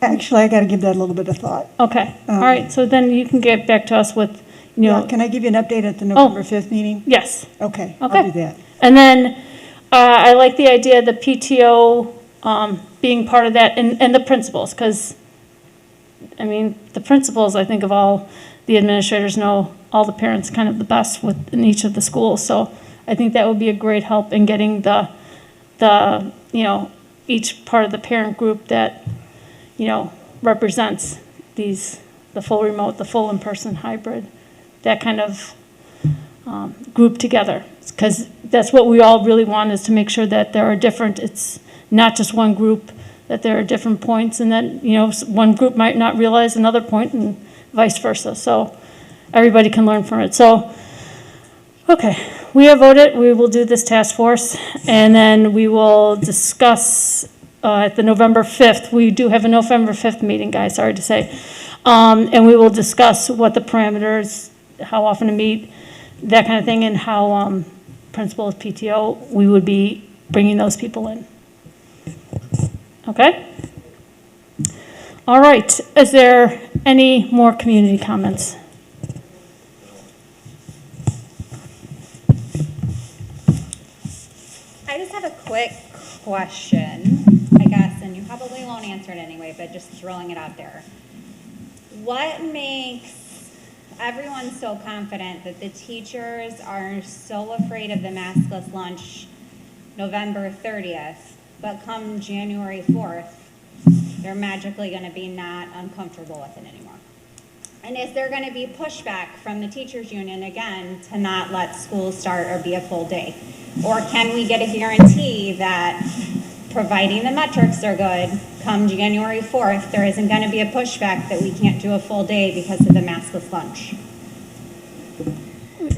Actually, I got to give that a little bit of thought. Okay, all right, so then you can get back to us with, Yeah, can I give you an update at the November 5th meeting? Yes. Okay, Okay. I'll do that. And then I like the idea of the PTO being part of that and the principals, because, I mean, the principals, I think of all the administrators know all the parents kind of the best in each of the schools. So I think that would be a great help in getting the each part of the parent group that, represents the full remote, the full in-person hybrid, that kind of group together. Because that's what we all really want, is to make sure that there are different, it's not just one group, that there are different points, and then, one group might not realize another point and vice versa. So everybody can learn from it. So, okay, we have voted, we will do this task force, and then we will discuss at the November 5th. We do have a November 5th meeting, guys, sorry to say. And we will discuss what the parameters, how often to meet, that kind of thing, and how principals, PTO, we would be bringing those people in. Okay? All right, is there any more community comments? I just have a quick question, I guess, and you probably won't answer it anyway, but just throwing it out there. What makes everyone so confident that the teachers are so afraid of the maskless lunch November 30th, but come January 4th, they're magically going to be not uncomfortable with it anymore? And is there going to be pushback from the teachers union again to not let school start or be a full day? Or can we get a guarantee that, providing the metrics are good, come January 4th, there isn't going to be a pushback that we can't do a full day because of the maskless lunch?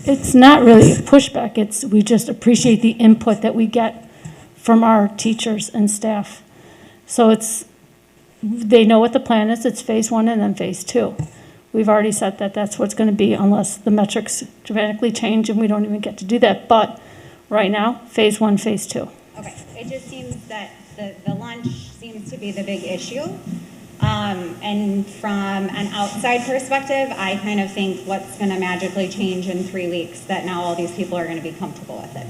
It's not really a pushback. We just appreciate the input that we get from our teachers and staff. So they know what the plan is. It's phase 1 and then phase 2. We've already said that that's what's going to be, unless the metrics dramatically change and we don't even get to do that. But right now, phase 1, phase 2. Okay, it just seems that the lunch seems to be the big issue. And from an outside perspective, I kind of think what's going to magically change in 3 weeks that now all these people are going to be comfortable with it.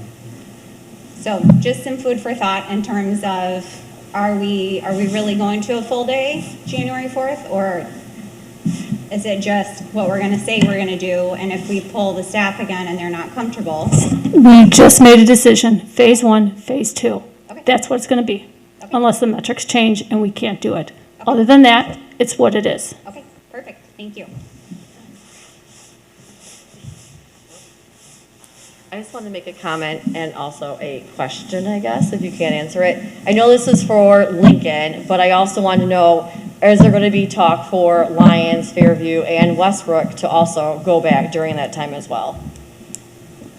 So just some food for thought in terms of, are we really going to a full day January 4th, or is it just what we're going to say we're going to do, and if we pull the staff again and they're not comfortable? We just made a decision, phase 1, phase 2. That's what it's going to be, unless the metrics change and we can't do it. Other than that, it's what it is. Okay, perfect, thank you. I just wanted to make a comment and also a question, I guess, if you can't answer it. I know this is for Lincoln, but I also want to know, is there going to be talk for Lyons, Fairview, and Westbrook to also go back during that time as well?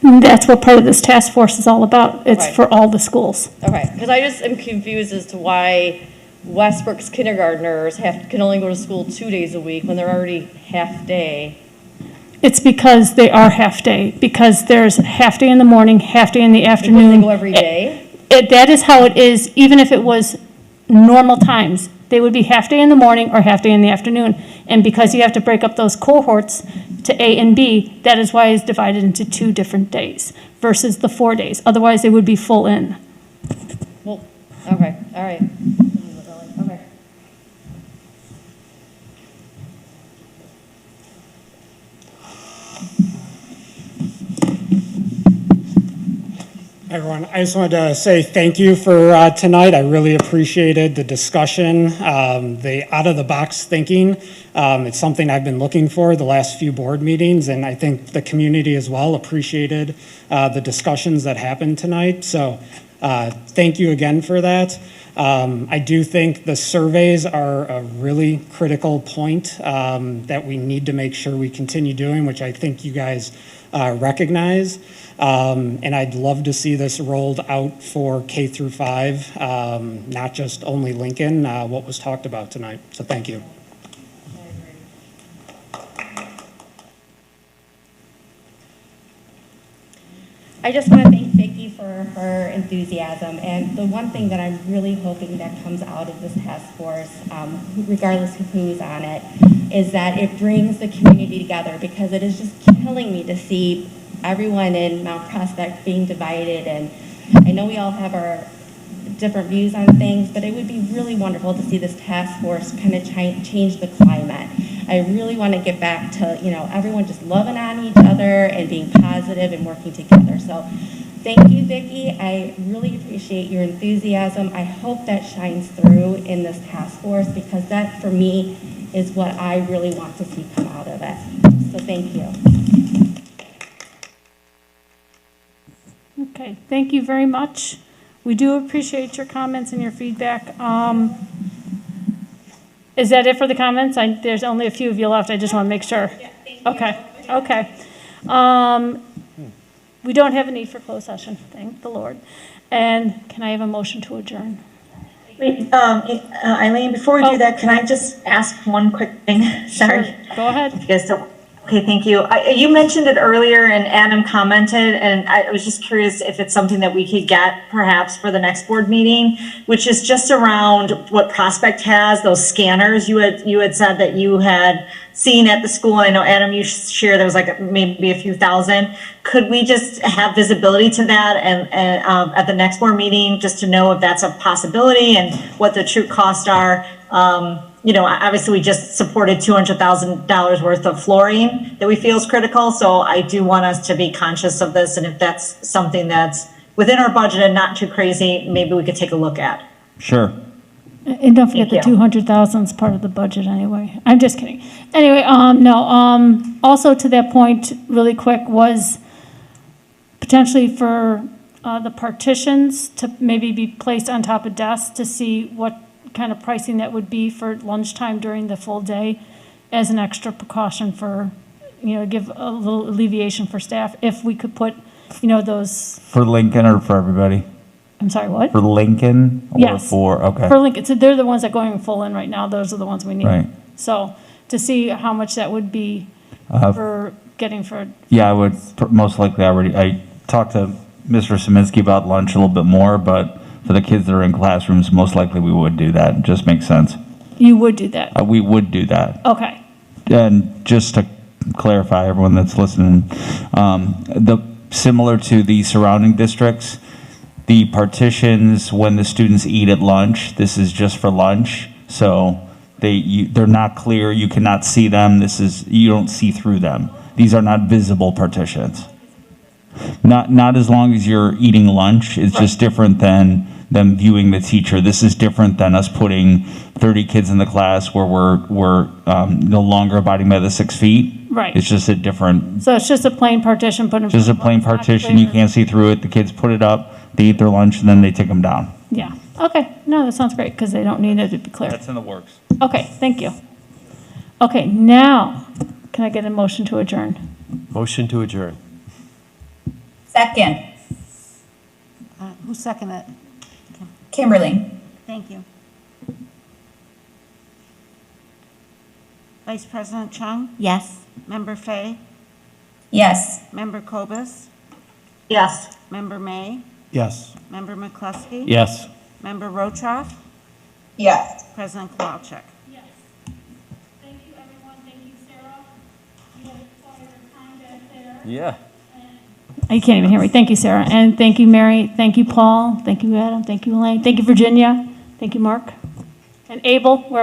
That's what part of this task force is all about. It's Okay. for all the schools. Okay, because I just am confused as to why Westbrook's kindergartners can only go to school 2 days a week when they're already half day. It's because they are half-day, because there's half-day in the morning, half-day in the afternoon. They go every day? That is how it is, even if it was normal times. They would be half-day in the morning or half-day in the afternoon. And because you have to break up those cohorts to A and B, that is why it's divided into 2 different days versus the 4 days. Otherwise, they would be full in. Well, okay, all right. Okay. Everyone, I just wanted to say thank you for tonight. I really appreciated the discussion, the out-of-the-box thinking. It's something I've been looking for the last few board meetings, and I think the community as well appreciated the discussions that happened tonight. So thank you again for that. I do think the surveys are a really critical point that we need to make sure we continue doing, which I think you guys recognize. And I'd love to see this rolled out for K through 5, not just only Lincoln, what was talked about tonight. So thank you. I just want to thank Vicki for her enthusiasm, and the one thing that I'm really hoping that comes out of this task force, regardless of who's on it, is that it brings the community together, because it is just killing me to see everyone in Mount Prospect being divided. And I know we all have our different views on things, but it would be really wonderful to see this task force kind of change the climate. I really want to get back to, everyone just loving on each other and being positive and working together. So thank you, Vicki. I really appreciate your enthusiasm. I hope that shines through in this task force, because that, for me, is what I really want to see come out of it. So thank you. Okay, thank you very much. We do appreciate your comments and your feedback. Is that it for the comments? There's only a few of you left. I just want to make sure. Yeah, thank you. Okay. We don't have a need for closed session, thank the Lord. And can I have a motion to adjourn? Wait, Eileen, before we do that, can I just ask one quick thing? Sorry. Sure. Go ahead. If you guys don't. Okay, thank you. You mentioned it earlier and Adam commented, and I was just curious if it's something that we could get perhaps for the next board meeting, which is just around what Prospect has, those scanners you had said that you had seen at the school. I know, Adam, you shared there was like maybe a few thousand. Could we just have visibility to that and at the next board meeting, just to know if that's a possibility and what the true costs are? Obviously we just supported $200,000 worth of flooring that we feel is critical. So I do want us to be conscious of this. And if that's something that's within our budget and not too crazy, maybe we could take a look at. Sure. And don't forget the 200,000 is part of the budget anyway. I'm just kidding. Anyway, also to that point, really quick, was potentially for the partitions to maybe be placed on top of desks to see what kind of pricing that would be for lunchtime during the full day as an extra precaution for, give a little alleviation for staff. If we could put, those. For Lincoln or for everybody? I'm sorry, what? For Lincoln or Yes. okay. For Lincoln. So they're the ones that are going full in right now. Those are the ones we need. Right. So to see how much that would be for getting for. Yeah, I would most likely I talked to Mr. Szyminski about lunch a little bit more, but for the kids that are in classrooms, most likely we would do that. It just makes sense. You would do that? We would do that. Okay. And just to clarify, everyone that's listening, similar to the surrounding districts, the partitions, when the students eat at lunch, this is just for lunch. So they're not clear. You cannot see them. You don't see through them. These are not visible partitions. Not as long as you're eating lunch. It's just different than them viewing the teacher. This is different than us putting 30 kids in the class where we're no longer abiding by the 6 feet. Right. It's just a different. So it's just a plain partition put in. Just a plain partition. You can't see through it. The kids put it up. They eat their lunch and then they take them down. Yeah. Okay. No, that sounds great because they don't need it to be clear. That's in the works. Okay. Thank you. Okay. Now, can I get a motion to adjourn? Motion to adjourn. Second. Who seconded it? Kimberly. Thank you. Vice President Chung? Yes. Member Fay? Yes. Member Kobus? Yes. Member May? Yes. Member McCluskey? Yes. Member Rochoff? Yes. President Kowalczyk? Yes. Thank you, everyone. Thank you, Sarah. You had all your time back there. Yeah. You can't even hear me. Thank you, Sarah. And thank you, Mary. Thank you, Paul. Thank you, Adam. Thank you, Elaine. Thank you, Virginia. Thank you, Mark. And Abel, where